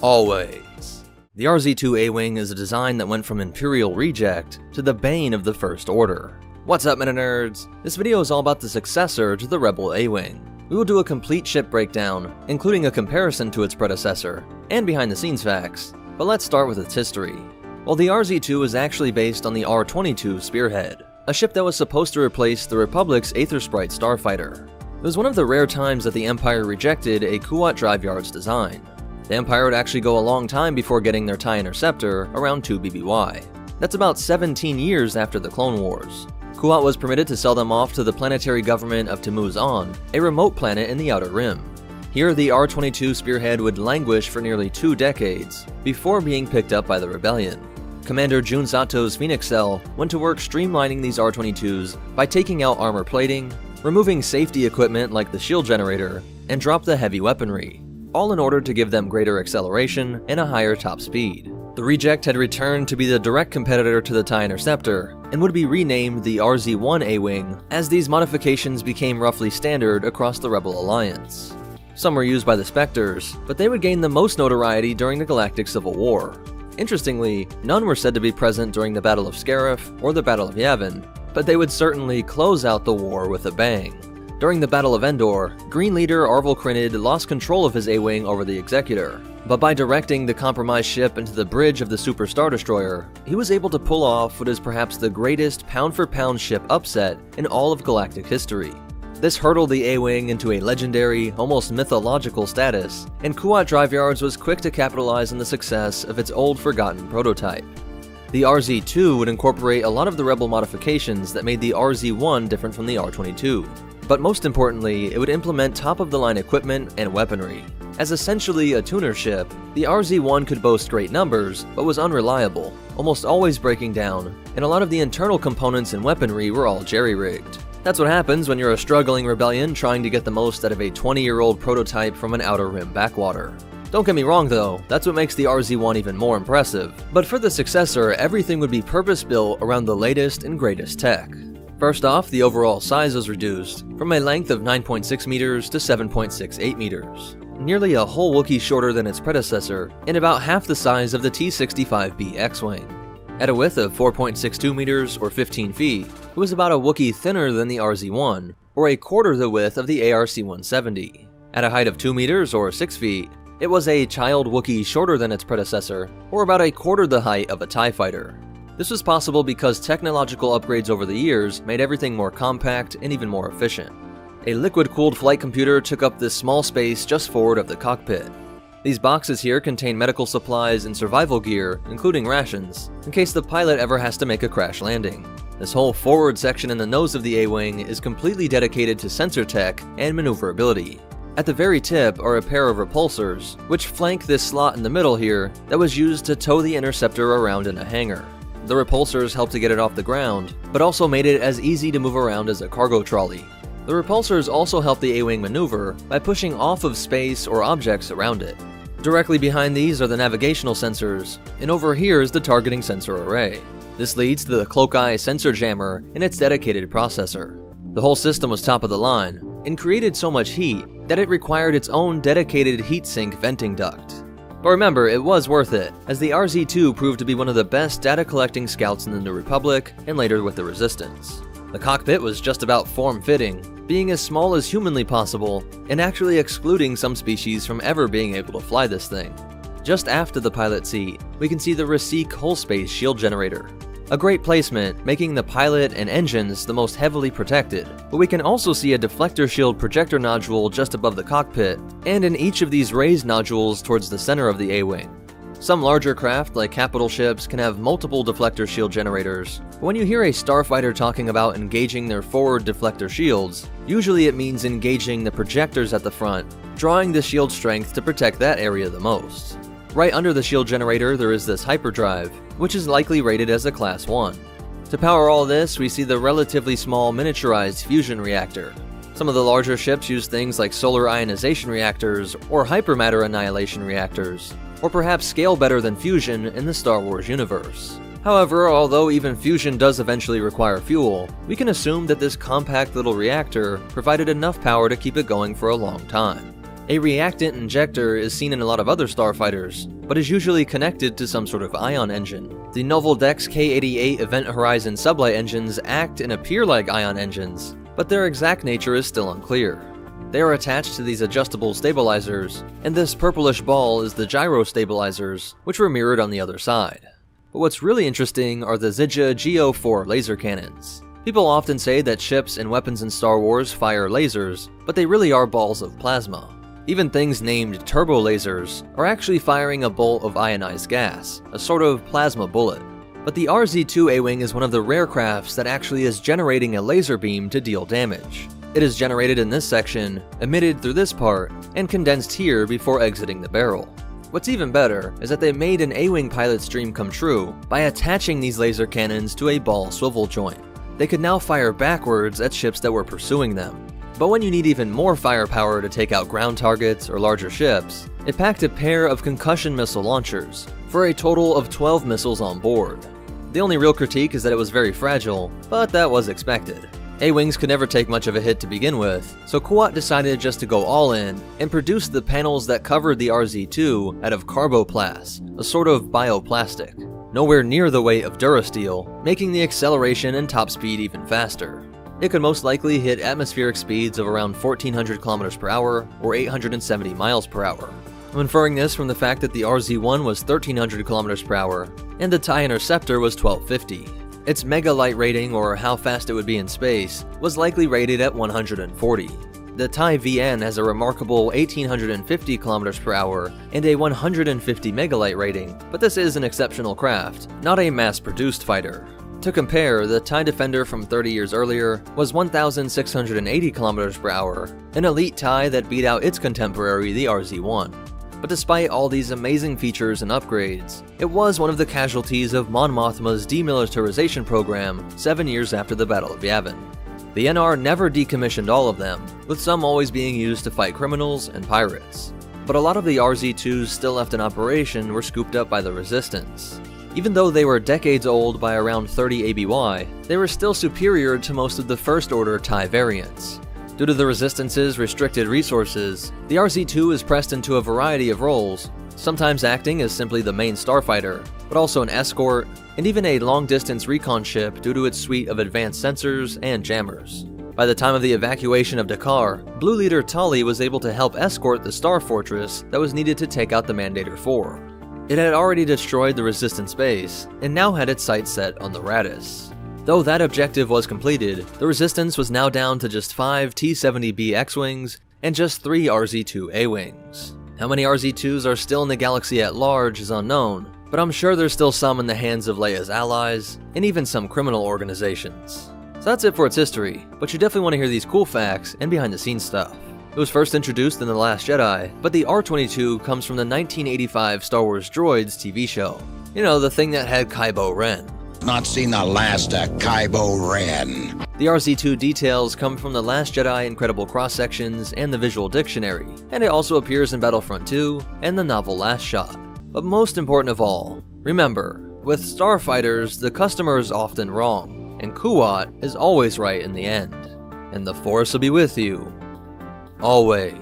always. The RZ-2 A-Wing is a design that went from Imperial reject to the bane of the First Order. What's up, MetaNerdz? This video is all about the successor to the Rebel A-Wing. We will do a complete ship breakdown, including a comparison to its predecessor, and behind-the-scenes facts, but let's start with its history. Well, the RZ-2 is actually based on the R-22 Spearhead, a ship that was supposed to replace the Republic's Aethersprite starfighter. It was one of the rare times that the Empire rejected a Kuat drive yard's design. The Empire would actually go a long time before getting their TIE Interceptor, around 2 BBY. That's about 17 years after the Clone Wars. Kuat was permitted to sell them off to the planetary government of Tamuz-On, a remote planet in the Outer Rim. Here, the R-22 Spearhead would languish for nearly 2 decades, before being picked up by the Rebellion. Commander Jun Sato's Phoenix Cell went to work streamlining these R-22s by taking out armor plating, removing safety equipment like the shield generator, and dropped the heavy weaponry, all in order to give them greater acceleration and a higher top speed. The reject had returned to be the direct competitor to the TIE Interceptor, and would be renamed the RZ-1 A-Wing, as these modifications became roughly standard across the Rebel Alliance. Some were used by the Spectres, but they would gain the most notoriety during the Galactic Civil War. Interestingly, none were said to be present during the Battle of Scarif or the Battle of Yavin, but they would certainly close out the war with a bang. During the Battle of Endor, Green Leader Arvel Crinid lost control of his A-Wing over the Executor, but by directing the compromised ship into the bridge of the Super Star Destroyer, he was able to pull off what is perhaps the greatest pound-for-pound ship upset in all of galactic history. This hurtled the A-Wing into a legendary, almost mythological status, and Kuat Drive Yards was quick to capitalize on the success of its old forgotten prototype. The RZ-2 would incorporate a lot of the Rebel modifications that made the RZ-1 different from the R-22. But most importantly, it would implement top-of-the-line equipment and weaponry. As essentially a tuner ship, the RZ-1 could boast great numbers, but was unreliable, almost always breaking down, and a lot of the internal components and weaponry were all jerry-rigged. That's what happens when you're a struggling rebellion trying to get the most out of a 20-year-old prototype from an Outer Rim backwater. Don't get me wrong though, that's what makes the RZ-1 even more impressive, but for the successor, everything would be purpose-built around the latest and greatest tech. First off, the overall size was reduced, from a length of 9.6 meters to 7.68 meters. Nearly a whole Wookiee shorter than its predecessor, and about half the size of the T-65B X-Wing. At a width of 4.62 meters or 15 feet, it was about a Wookiee thinner than the RZ-1, or a quarter the width of the ARC-170. At a height of 2 meters or 6 feet, it was a child Wookiee shorter than its predecessor, or about a quarter the height of a TIE fighter. This was possible because technological upgrades over the years made everything more compact and even more efficient. A liquid-cooled flight computer took up this small space just forward of the cockpit. These boxes here contain medical supplies and survival gear, including rations, in case the pilot ever has to make a crash landing. This whole forward section in the nose of the A-Wing is completely dedicated to sensor tech and maneuverability. At the very tip are a pair of repulsors, which flank this slot in the middle here that was used to tow the interceptor around in a hangar. The repulsors helped to get it off the ground, but also made it as easy to move around as a cargo trolley. The repulsors also helped the A-Wing maneuver by pushing off of space or objects around it. Directly behind these are the navigational sensors, and over here is the targeting sensor array. This leads to the Cloak Eye sensor jammer and its dedicated processor. The whole system was top of the line, and created so much heat that it required its own dedicated heatsink venting duct. But remember, it was worth it, as the RZ-2 proved to be one of the best data-collecting scouts in the New Republic, and later with the Resistance. The cockpit was just about form-fitting, being as small as humanly possible, and actually excluding some species from ever being able to fly this thing. Just after the pilot seat, we can see the Rasik hull-space shield generator. A great placement, making the pilot and engines the most heavily protected, but we can also see a deflector shield projector nodule just above the cockpit, and in each of these raised nodules towards the center of the A-Wing. Some larger craft, like capital ships, can have multiple deflector shield generators, but when you hear a starfighter talking about engaging their forward deflector shields, usually it means engaging the projectors at the front, drawing the shield strength to protect that area the most. Right under the shield generator there is this hyperdrive, which is likely rated as a Class 1. To power all this, we see the relatively small miniaturized fusion reactor. Some of the larger ships use things like solar ionization reactors or hypermatter annihilation reactors, or perhaps scale better than fusion in the Star Wars universe. However, although even fusion does eventually require fuel, we can assume that this compact little reactor provided enough power to keep it going for a long time. A reactant injector is seen in a lot of other starfighters, but is usually connected to some sort of ion engine. The Novel Dex K-88 Event Horizon sublight engines act and appear like ion engines, but their exact nature is still unclear. They are attached to these adjustable stabilizers, and this purplish ball is the gyro stabilizers, which were mirrored on the other side. But what's really interesting are the Zidja Geo-4 laser cannons. People often say that ships and weapons in Star Wars fire lasers, but they really are balls of plasma. Even things named turbo lasers are actually firing a bolt of ionized gas, a sort of plasma bullet. But the RZ-2 A-Wing is one of the rare crafts that actually is generating a laser beam to deal damage. It is generated in this section, emitted through this part, and condensed here before exiting the barrel. What's even better is that they made an A-Wing pilot's dream come true by attaching these laser cannons to a ball swivel joint. They could now fire backwards at ships that were pursuing them. But when you need even more firepower to take out ground targets or larger ships, it packed a pair of concussion missile launchers, for a total of 12 missiles on board. The only real critique is that it was very fragile, but that was expected. A-Wings could never take much of a hit to begin with, so Kuat decided just to go all in and produce the panels that covered the RZ-2 out of carboplast, a sort of bioplastic. Nowhere near the weight of Durasteel, making the acceleration and top speed even faster. It could most likely hit atmospheric speeds of around 1400 km per hour or 870 miles per hour. I'm inferring this from the fact that the RZ-1 was 1300 km per hour and the TIE Interceptor was 1250. Its mega light rating, or how fast it would be in space, was likely rated at 140. The TIE VN has a remarkable 1850 km per hour and a 150 megalight rating, but this is an exceptional craft, not a mass-produced fighter. To compare, the TIE Defender from 30 years earlier was 1,680 km per hour, an elite TIE that beat out its contemporary, the RZ-1. But despite all these amazing features and upgrades, it was one of the casualties of Mon Mothma's demilitarization program 7 years after the Battle of Yavin. The NR never decommissioned all of them, with some always being used to fight criminals and pirates. But a lot of the RZ-2s still left in operation were scooped up by the Resistance. Even though they were decades old by around 30 ABY, they were still superior to most of the First Order TIE variants. Due to the Resistance's restricted resources, the RZ-2 is pressed into a variety of roles, sometimes acting as simply the main starfighter, but also an escort, and even a long-distance recon ship due to its suite of advanced sensors and jammers. By the time of the evacuation of Dakar, Blue Leader Tully was able to help escort the Star Fortress that was needed to take out the Mandator 4. It had already destroyed the Resistance base, and now had its sights set on the Radis. Though that objective was completed, the Resistance was now down to just 5 T-70B X-Wings and just 3 RZ-2 A-Wings. How many RZ-2s are still in the galaxy at large is unknown, but I'm sure there's still some in the hands of Leia's allies, and even some criminal organizations. So that's it for its history, but you definitely want to hear these cool facts and behind-the-scenes stuff. It was first introduced in The Last Jedi, but the R-22 comes from the 1985 Star Wars Droids TV show. You know, the thing that had Kylo Ren. Not seen the last of Kylo Ren. The RZ-2 details come from The Last Jedi Incredible Cross-Sections and the Visual Dictionary, and it also appears in Battlefront 2 and the novel Last Shot. But most important of all, remember, with starfighters, the customer is often wrong, and Kuat is always right in the end. And the Force will be with you. Always.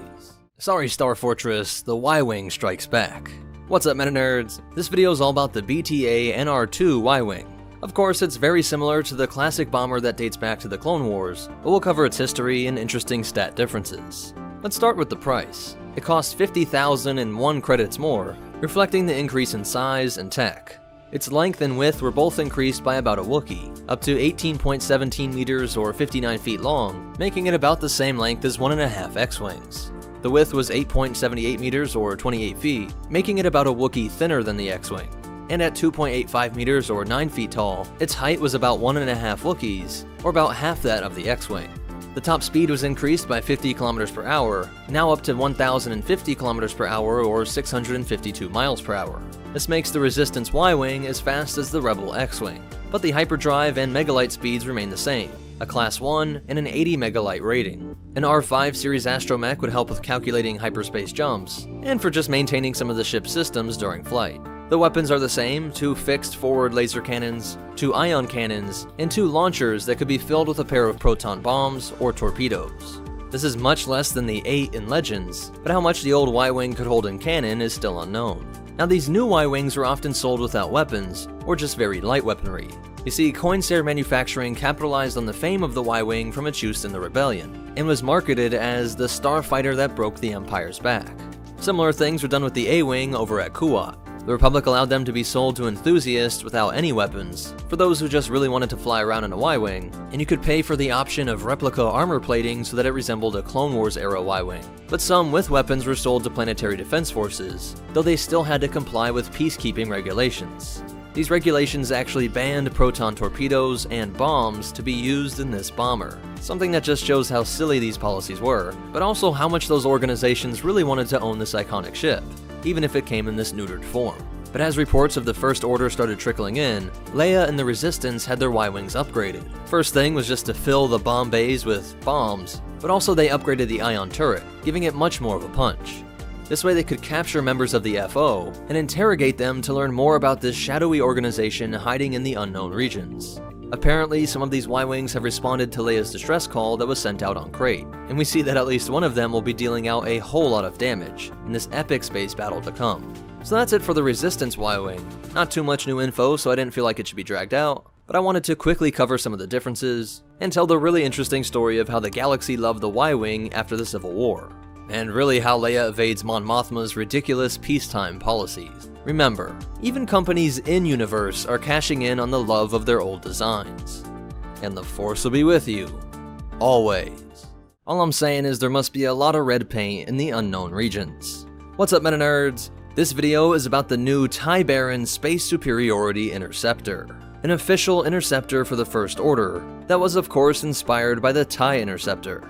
Sorry Star Fortress, the Y-Wing strikes back. What's up MetaNerds? This video is all about the BTA NR2 Y-Wing. Of course, it's very similar to the classic bomber that dates back to the Clone Wars, but we'll cover its history and interesting stat differences. Let's start with the price. It costs 50,001 credits more, reflecting the increase in size and tech. Its length and width were both increased by about a Wookiee, up to 18.17 meters or 59 feet long, making it about the same length as 1.5 X-Wings. The width was 8.78 meters or 28 feet, making it about a Wookiee thinner than the X-Wing. And at 2.85 meters or 9 feet tall, its height was about 1.5 Wookiees, or about half that of the X-Wing. The top speed was increased by 50 km per hour, now up to 1,050 km per hour or 652 miles per hour. This makes the Resistance Y-Wing as fast as the Rebel X-Wing, but the hyperdrive and megalight speeds remain the same, a Class 1 and an 80 megalight rating. An R5 series astromech would help with calculating hyperspace jumps, and for just maintaining some of the ship's systems during flight. The weapons are the same, 2 fixed forward laser cannons, 2 ion cannons, and 2 launchers that could be filled with a pair of proton bombs or torpedoes. This is much less than the 8 in Legends, but how much the old Y-Wing could hold in cannon is still unknown. Now these new Y-Wings were often sold without weapons, or just very light weaponry. You see, Corsair Manufacturing capitalized on the fame of the Y-Wing from its use in the Rebellion, and was marketed as the starfighter that broke the Empire's back. Similar things were done with the A-Wing over at Kuat. The Republic allowed them to be sold to enthusiasts without any weapons, for those who just really wanted to fly around in a Y-Wing, and you could pay for the option of replica armor plating so that it resembled a Clone Wars era Y-Wing. But some with weapons were sold to planetary defense forces, though they still had to comply with peacekeeping regulations. These regulations actually banned proton torpedoes and bombs to be used in this bomber, something that just shows how silly these policies were, but also how much those organizations really wanted to own this iconic ship, even if it came in this neutered form. But as reports of the First Order started trickling in, Leia and the Resistance had their Y-Wings upgraded. First thing was just to fill the bomb bays with bombs, but also they upgraded the ion turret, giving it much more of a punch. This way they could capture members of the FO and interrogate them to learn more about this shadowy organization hiding in the unknown regions. Apparently, some of these Y-Wings have responded to Leia's distress call that was sent out on Crate, and we see that at least one of them will be dealing out a whole lot of damage in this epic space battle to come. So that's it for the Resistance Y-Wing. Not too much new info, so I didn't feel like it should be dragged out, but I wanted to quickly cover some of the differences and tell the really interesting story of how the galaxy loved the Y-Wing after the Civil War, and really how Leia evades Mon Mothma's ridiculous peacetime policies. Remember, even companies in-universe are cashing in on the love of their old designs. And the Force will be with you. Always. All I'm saying is there must be a lot of red paint in the unknown regions. What's up, MetaNerdz? This video is about the new TIE Baron Space Superiority Interceptor, an official interceptor for the First Order that was of course inspired by the TIE Interceptor.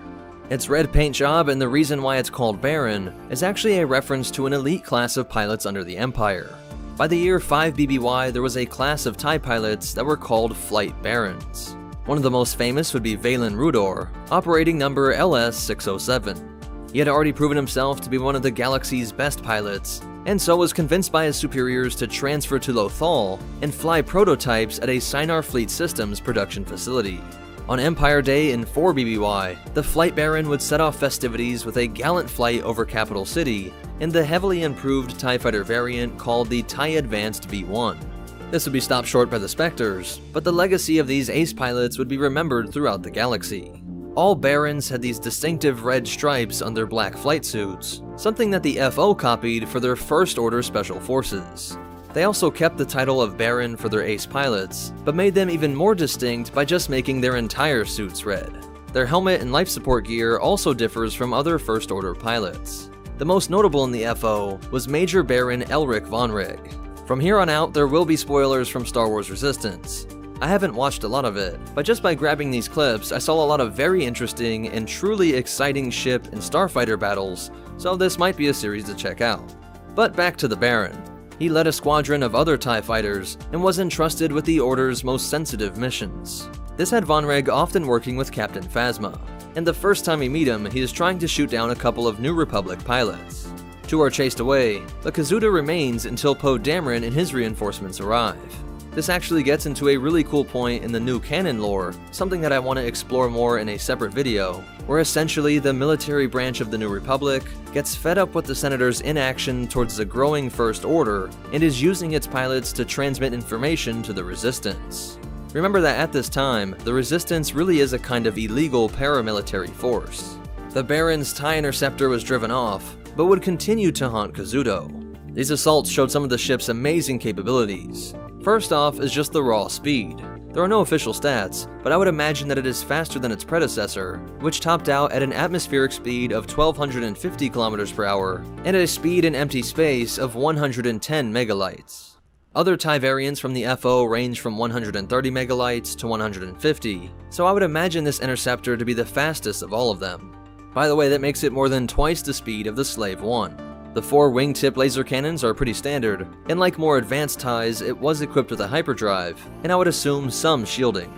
Its red paint job and the reason why it's called Baron is actually a reference to an elite class of pilots under the Empire. By the year 5 BBY, there was a class of TIE pilots that were called Flight Barons. One of the most famous would be Valen Rudor, operating number LS-607. He had already proven himself to be one of the galaxy's best pilots, and so was convinced by his superiors to transfer to Lothal and fly prototypes at a Sinar Fleet Systems production facility. On Empire Day in 4 BBY, the Flight Baron would set off festivities with a gallant flight over Capital City in the heavily improved TIE Fighter variant called the TIE Advanced V1. This would be stopped short by the Spectres, but the legacy of these ace pilots would be remembered throughout the galaxy. All Barons had these distinctive red stripes on their black flight suits, something that the FO copied for their First Order Special Forces. They also kept the title of Baron for their ace pilots, but made them even more distinct by just making their entire suits red. Their helmet and life support gear also differs from other First Order pilots. The most notable in the FO was Major Baron Elric Von Rig. From here on out, there will be spoilers from Star Wars Resistance. I haven't watched a lot of it, but just by grabbing these clips, I saw a lot of very interesting and truly exciting ship and starfighter battles, so this might be a series to check out. But back to the Baron. He led a squadron of other TIE fighters and was entrusted with the Order's most sensitive missions. This had Von Rig often working with Captain Phasma, and the first time we meet him, he is trying to shoot down a couple of New Republic pilots. Two are chased away, but Kazuda remains until Poe Dameron and his reinforcements arrive. This actually gets into a really cool point in the new canon lore, something that I want to explore more in a separate video, where essentially the military branch of the New Republic gets fed up with the Senator's inaction towards the growing First Order and is using its pilots to transmit information to the Resistance. Remember that at this time, the Resistance really is a kind of illegal paramilitary force. The Baron's TIE Interceptor was driven off, but would continue to haunt Kazudo. These assaults showed some of the ship's amazing capabilities. First off is just the raw speed. There are no official stats, but I would imagine that it is faster than its predecessor, which topped out at an atmospheric speed of 1,250 km per hour and a speed in empty space of 110 megalights. Other TIE variants from the FO range from 130 megalights to 150, so I would imagine this interceptor to be the fastest of all of them. By the way, that makes it more than twice the speed of the Slave 1. The 4 wingtip laser cannons are pretty standard, and like more advanced TIEs, it was equipped with a hyperdrive, and I would assume some shielding.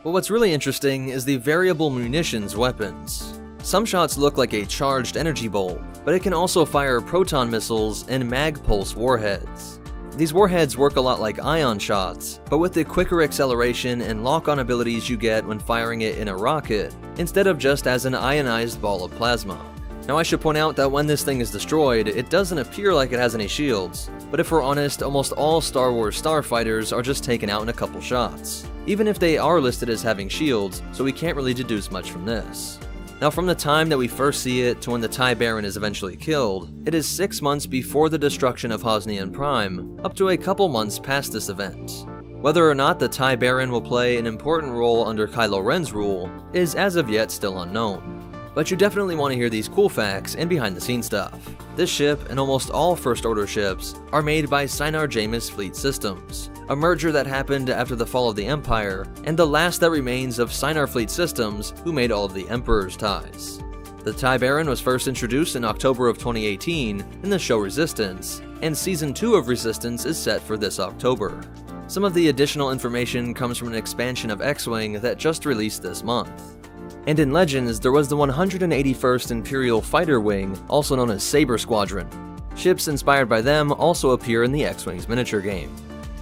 But what's really interesting is the variable munitions weapons. Some shots look like a charged energy bolt, but it can also fire proton missiles and mag pulse warheads. These warheads work a lot like ion shots, but with the quicker acceleration and lock-on abilities you get when firing it in a rocket, instead of just as an ionized ball of plasma. Now I should point out that when this thing is destroyed, it doesn't appear like it has any shields, but if we're honest, almost all Star Wars starfighters are just taken out in a couple shots, even if they are listed as having shields, so we can't really deduce much from this. Now from the time that we first see it to when the TIE Baron is eventually killed, it is 6 months before the destruction of Hosnian Prime, up to a couple months past this event. Whether or not the TIE Baron will play an important role under Kylo Ren's rule is as of yet still unknown. But you definitely want to hear these cool facts and behind the scenes stuff. This ship and almost all First Order ships are made by Sinar Jamis Fleet Systems, a merger that happened after the fall of the Empire and the last that remains of Sinar Fleet Systems, who made all of the Emperor's ties. The TIE Baron was first introduced in October of 2018 in the show Resistance, and Season 2 of Resistance is set for this October. Some of the additional information comes from an expansion of X-Wing that just released this month. And in Legends, there was the 181st Imperial Fighter Wing, also known as Saber Squadron. Ships inspired by them also appear in the X-Wing's miniature game.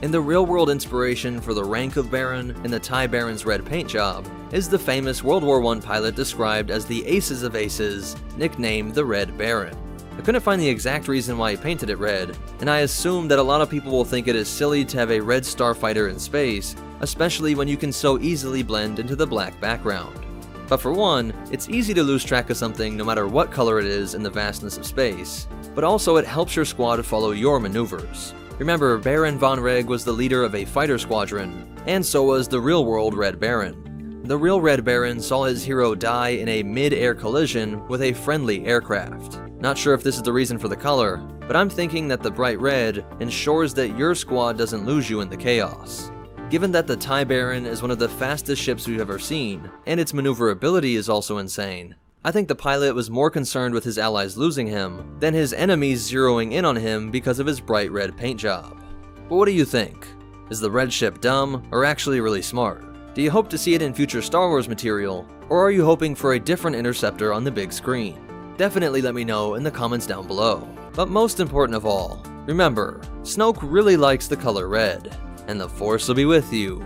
And the real-world inspiration for the rank of Baron and the TIE Baron's red paint job is the famous World War I pilot described as the Aces of Aces, nicknamed the Red Baron. I couldn't find the exact reason why he painted it red, and I assume that a lot of people will think it is silly to have a red starfighter in space, especially when you can so easily blend into the black background. But for one, it's easy to lose track of something no matter what color it is in the vastness of space, but also it helps your squad follow your maneuvers. Remember, Baron Von Reg was the leader of a fighter squadron, and so was the real-world Red Baron. The real Red Baron saw his hero die in a mid-air collision with a friendly aircraft. Not sure if this is the reason for the color, but I'm thinking that the bright red ensures that your squad doesn't lose you in the chaos. Given that the TIE Baron is one of the fastest ships we've ever seen, and its maneuverability is also insane, I think the pilot was more concerned with his allies losing him than his enemies zeroing in on him because of his bright red paint job. But what do you think? Is the red ship dumb, or actually really smart? Do you hope to see it in future Star Wars material, or are you hoping for a different interceptor on the big screen? Definitely let me know in the comments down below. But most important of all, remember, Snoke really likes the color red, and the Force will be with you,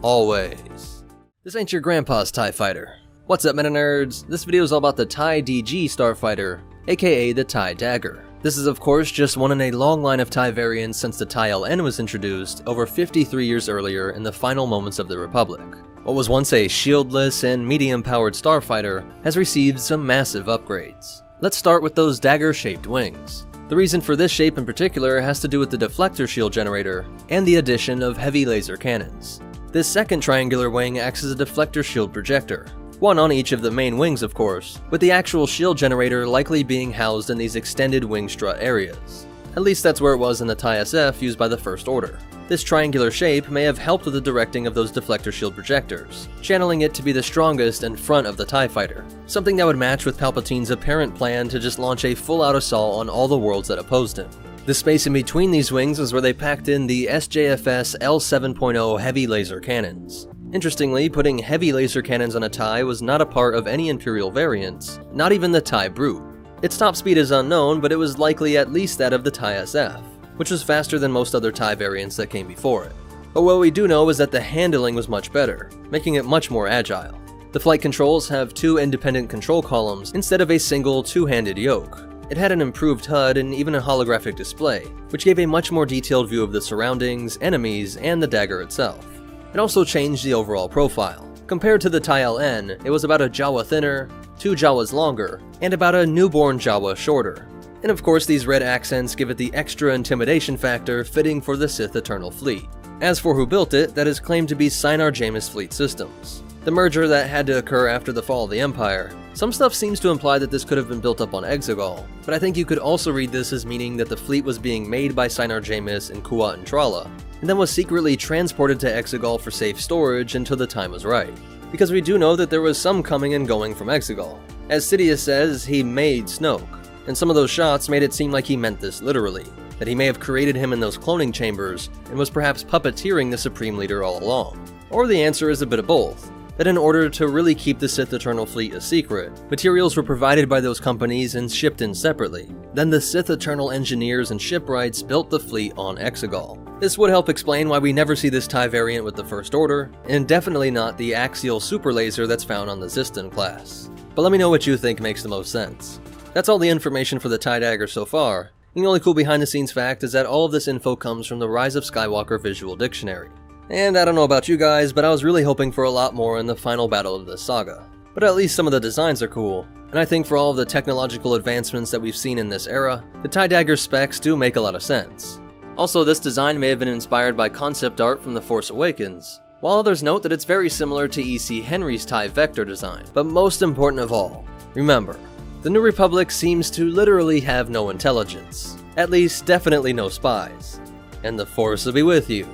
always. This ain't your grandpa's TIE fighter. What's up, MetaNerds? This video is all about the TIE DG starfighter, aka the TIE Dagger. This is of course just one in a long line of TIE variants since the TIE LN was introduced over 53 years earlier in the final moments of the Republic. What was once a shieldless and medium-powered starfighter has received some massive upgrades. Let's start with those dagger-shaped wings. The reason for this shape in particular has to do with the deflector shield generator and the addition of heavy laser cannons. This second triangular wing acts as a deflector shield projector, one on each of the main wings of course, with the actual shield generator likely being housed in these extended wing strut areas. At least that's where it was in the TIE SF used by the First Order. This triangular shape may have helped with the directing of those deflector shield projectors, channeling it to be the strongest in front of the TIE fighter, something that would match with Palpatine's apparent plan to just launch a full-out assault on all the worlds that opposed him. The space in between these wings is where they packed in the SJFS L7.0 heavy laser cannons. Interestingly, putting heavy laser cannons on a TIE was not a part of any Imperial variants, not even the TIE Brute. Its top speed is unknown, but it was likely at least that of the TIE SF, which was faster than most other TIE variants that came before it. But what we do know is that the handling was much better, making it much more agile. The flight controls have two independent control columns instead of a single two-handed yoke. It had an improved HUD and even a holographic display, which gave a much more detailed view of the surroundings, enemies, and the dagger itself. It also changed the overall profile. Compared to the TIE LN, it was about a Jawa thinner, 2 Jawas longer, and about a newborn Jawa shorter. And of course these red accents give it the extra intimidation factor fitting for the Sith Eternal Fleet. As for who built it, that is claimed to be Sinar Jamis Fleet Systems, the merger that had to occur after the fall of the Empire. Some stuff seems to imply that this could have been built up on Exegol, but I think you could also read this as meaning that the fleet was being made by Sinar Jamis in Kuat and Trala, and then was secretly transported to Exegol for safe storage until the time was right. Because we do know that there was some coming and going from Exegol. As Sidious says, he made Snoke, and some of those shots made it seem like he meant this literally, that he may have created him in those cloning chambers and was perhaps puppeteering the Supreme Leader all along. Or the answer is a bit of both, that in order to really keep the Sith Eternal Fleet a secret, materials were provided by those companies and shipped in separately. Then the Sith Eternal engineers and shipwrights built the fleet on Exegol. This would help explain why we never see this TIE variant with the First Order, and definitely not the axial super laser that's found on the Zistan class. But let me know what you think makes the most sense. That's all the information for the TIE Dagger so far. The only cool behind the scenes fact is that all of this info comes from the Rise of Skywalker Visual Dictionary. And I don't know about you guys, but I was really hoping for a lot more in the final battle of this saga. but at least some of the designs are cool. And I think for all of the technological advancements that we've seen in this era, the TIE Dagger specs do make a lot of sense. Also, this design may have been inspired by concept art from The Force Awakens, while others note that it's very similar to E.C. Henry's TIE Vector design. But most important of all, remember, the New Republic seems to literally have no intelligence. At least, definitely no spies. And the Force will be with you.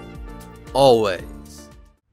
Always.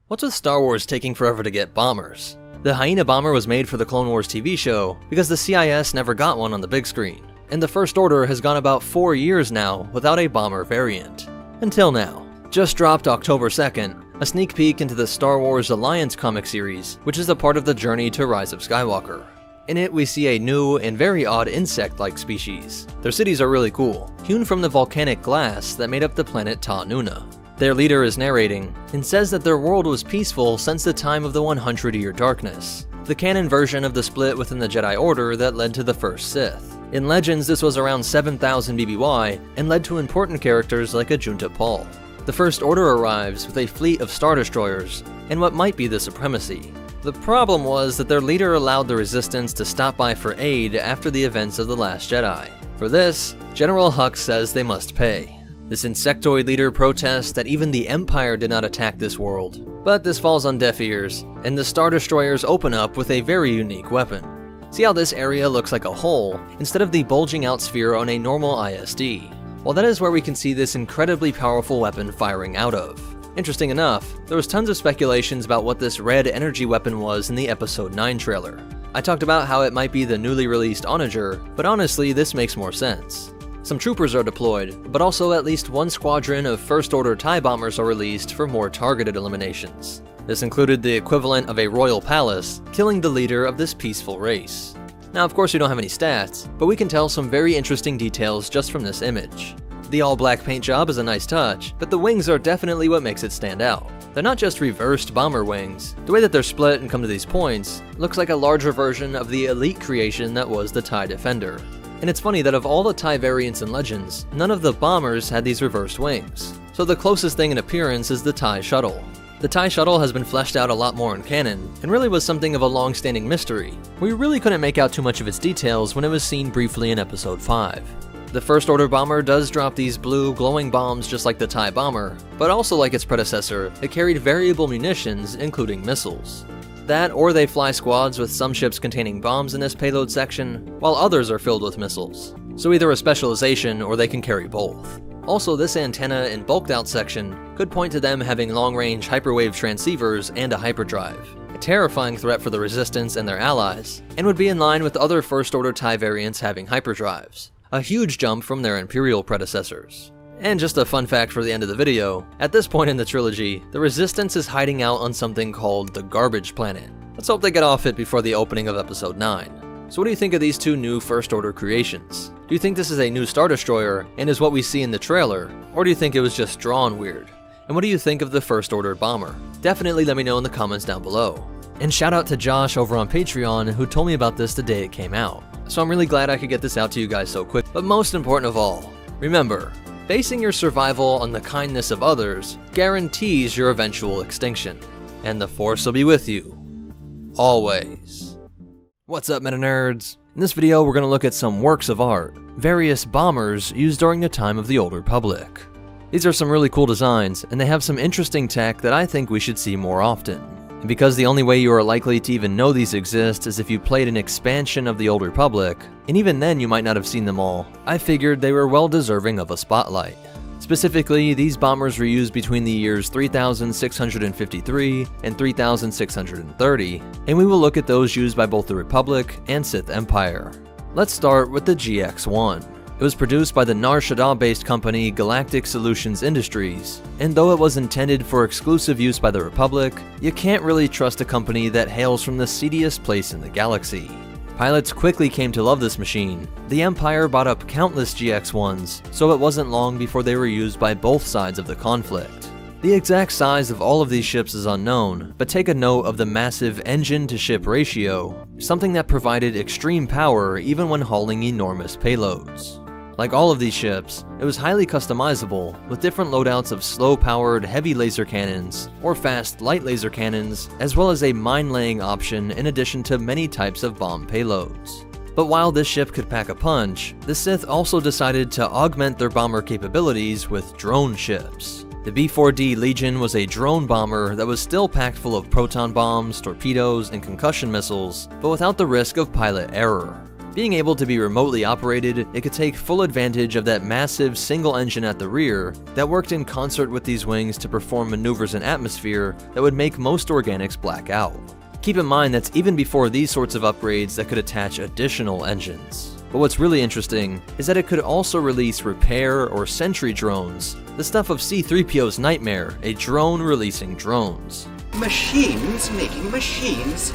What's with Star Wars taking forever to get bombers? The Hyena bomber was made for the Clone Wars TV show because the CIS never got one on the big screen, and the First Order has gone about 4 years now without a bomber variant. Until now. Just dropped October 2nd, a sneak peek into the Star Wars Alliance comic series, which is a part of the journey to Rise of Skywalker. In it, we see a new and very odd insect-like species. Their cities are really cool, hewn from the volcanic glass that made up the planet Ta Nuna. Their leader is narrating, and says that their world was peaceful since the time of the 100-year darkness, the canon version of the split within the Jedi Order that led to the first Sith. In Legends, this was around 7,000 BBY, and led to important characters like a Junta Paul. The First Order arrives with a fleet of Star Destroyers, and what might be the Supremacy. The problem was that their leader allowed the Resistance to stop by for aid after the events of The Last Jedi. For this, General Hux says they must pay. This insectoid leader protests that even the Empire did not attack this world, but this falls on deaf ears, and the Star Destroyers open up with a very unique weapon. See how this area looks like a hole, instead of the bulging out sphere on a normal ISD? Well, that is where we can see this incredibly powerful weapon firing out of. Interesting enough, there was tons of speculations about what this red energy weapon was in the Episode 9 trailer. I talked about how it might be the newly released Onager, but honestly this makes more sense. Some troopers are deployed, but also at least one squadron of First Order TIE bombers are released for more targeted eliminations. This included the equivalent of a royal palace, killing the leader of this peaceful race. Now of course we don't have any stats, but we can tell some very interesting details just from this image. The all-black paint job is a nice touch, but the wings are definitely what makes it stand out. They're not just reversed bomber wings. The way that they're split and come to these points looks like a larger version of the elite creation that was the TIE Defender. And it's funny that of all the TIE variants and Legends, none of the bombers had these reversed wings. So the closest thing in appearance is the TIE Shuttle. The TIE Shuttle has been fleshed out a lot more in canon, and really was something of a long-standing mystery. We really couldn't make out too much of its details when it was seen briefly in Episode 5. The First Order bomber does drop these blue, glowing bombs just like the TIE bomber, but also like its predecessor, it carried variable munitions, including missiles. That, or they fly squads with some ships containing bombs in this payload section, while others are filled with missiles. So either a specialization, or they can carry both. Also, this antenna and bulked out section could point to them having long-range hyperwave transceivers and a hyperdrive, a terrifying threat for the Resistance and their allies, and would be in line with other First Order TIE variants having hyperdrives, a huge jump from their Imperial predecessors. And just a fun fact for the end of the video, at this point in the trilogy, the Resistance is hiding out on something called the Garbage Planet. Let's hope they get off it before the opening of Episode 9. So what do you think of these two new First Order creations? Do you think this is a new Star Destroyer and is what we see in the trailer, or do you think it was just drawn weird? And what do you think of the First Order bomber? Definitely let me know in the comments down below. And shout out to Josh over on Patreon who told me about this the day it came out. So I'm really glad I could get this out to you guys so quick. But most important of all, remember, basing your survival on the kindness of others guarantees your eventual extinction. And the Force will be with you. Always. What's up, MetaNerds? In this video, we're going to look at some works of art, various bombers used during the time of the Old Republic. These are some really cool designs, and they have some interesting tech that I think we should see more often. And because the only way you are likely to even know these exist is if you played an expansion of the Old Republic, and even then you might not have seen them all, I figured they were well deserving of a spotlight. Specifically, these bombers were used between the years 3653 and 3630, and we will look at those used by both the Republic and Sith Empire. Let's start with the GX-1. It was produced by the Nar Shaddaa-based company Galactic Solutions Industries, and though it was intended for exclusive use by the Republic, you can't really trust a company that hails from the seediest place in the galaxy. Pilots quickly came to love this machine. The Empire bought up countless GX-1s, so it wasn't long before they were used by both sides of the conflict. The exact size of all of these ships is unknown, but take a note of the massive engine-to-ship ratio, something that provided extreme power even when hauling enormous payloads. Like all of these ships, it was highly customizable, with different loadouts of slow-powered heavy laser cannons, or fast light laser cannons, as well as a mine-laying option in addition to many types of bomb payloads. But while this ship could pack a punch, the Sith also decided to augment their bomber capabilities with drone ships. The B-4D Legion was a drone bomber that was still packed full of proton bombs, torpedoes, and concussion missiles, but without the risk of pilot error. Being able to be remotely operated, it could take full advantage of that massive single engine at the rear that worked in concert with these wings to perform maneuvers in atmosphere that would make most organics black out. Keep in mind that's even before these sorts of upgrades that could attach additional engines. But what's really interesting is that it could also release repair or sentry drones, the stuff of C-3PO's nightmare, a drone releasing drones. Machines making machines?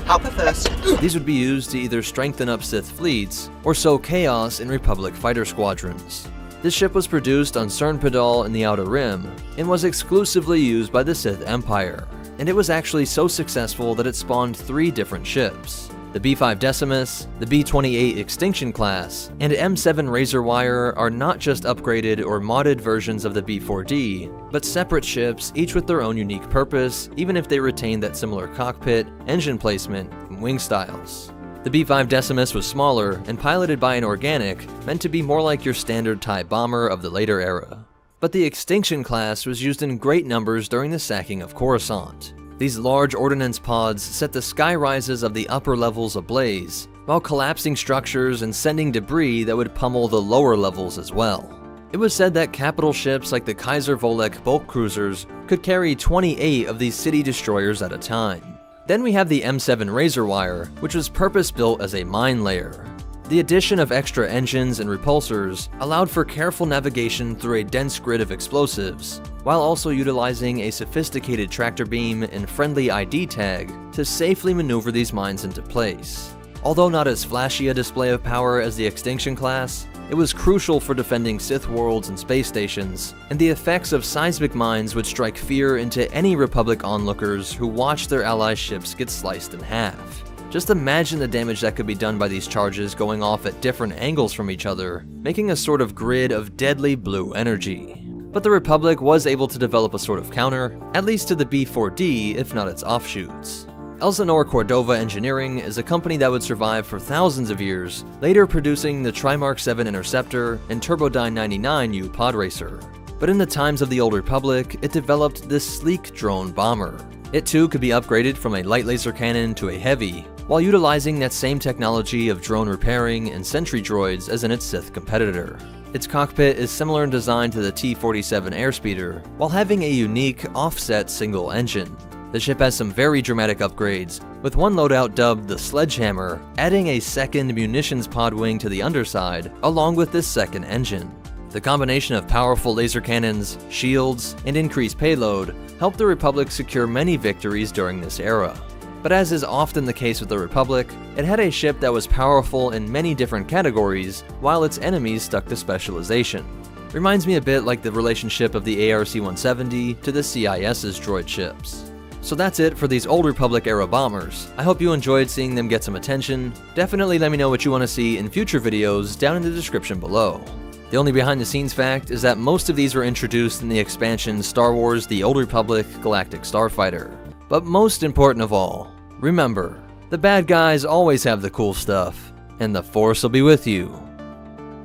How perverse. These would be used to either strengthen up Sith fleets or sow chaos in Republic fighter squadrons. This ship was produced on Cernpedal in the Outer Rim and was exclusively used by the Sith Empire. And it was actually so successful that it spawned 3 different ships. The B-5 Decimus, the B-28 Extinction class, and M7 Razorwire are not just upgraded or modded versions of the B-4D, but separate ships, each with their own unique purpose, even if they retain that similar cockpit, engine placement, and wing styles. The B-5 Decimus was smaller and piloted by an organic, meant to be more like your standard TIE bomber of the later era. But the Extinction class was used in great numbers during the sacking of Coruscant. These large ordnance pods set the sky rises of the upper levels ablaze, while collapsing structures and sending debris that would pummel the lower levels as well. It was said that capital ships like the Kaiser Volek bulk cruisers could carry 28 of these city destroyers at a time. Then we have the M7 Razorwire, which was purpose-built as a mine layer. The addition of extra engines and repulsors allowed for careful navigation through a dense grid of explosives, while also utilizing a sophisticated tractor beam and friendly ID tag to safely maneuver these mines into place. Although not as flashy a display of power as the Extinction class, it was crucial for defending Sith worlds and space stations, and the effects of seismic mines would strike fear into any Republic onlookers who watched their ally ships get sliced in half. Just imagine the damage that could be done by these charges going off at different angles from each other, making a sort of grid of deadly blue energy. But the Republic was able to develop a sort of counter, at least to the B-4D, if not its offshoots. Elsinore Cordova Engineering is a company that would survive for thousands of years, later producing the Trimark 7 Interceptor and Turbodyne 99U pod racer. But in the times of the Old Republic, it developed this sleek drone bomber. It too could be upgraded from a light laser cannon to a heavy, while utilizing that same technology of drone repairing and sentry droids as in its Sith competitor. Its cockpit is similar in design to the T-47 airspeeder, while having a unique, offset single engine. The ship has some very dramatic upgrades, with one loadout dubbed the Sledgehammer, adding a second munitions pod wing to the underside, along with this second engine. The combination of powerful laser cannons, shields, and increased payload helped the Republic secure many victories during this era. But as is often the case with the Republic, it had a ship that was powerful in many different categories, while its enemies stuck to specialization. Reminds me a bit like the relationship of the ARC-170 to the CIS's droid ships. So that's it for these Old Republic era bombers. I hope you enjoyed seeing them get some attention. Definitely let me know what you want to see in future videos down in the description below. The only behind the scenes fact is that most of these were introduced in the expansion Star Wars The Old Republic Galactic Starfighter. But most important of all, remember, the bad guys always have the cool stuff, and the Force will be with you,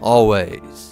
always.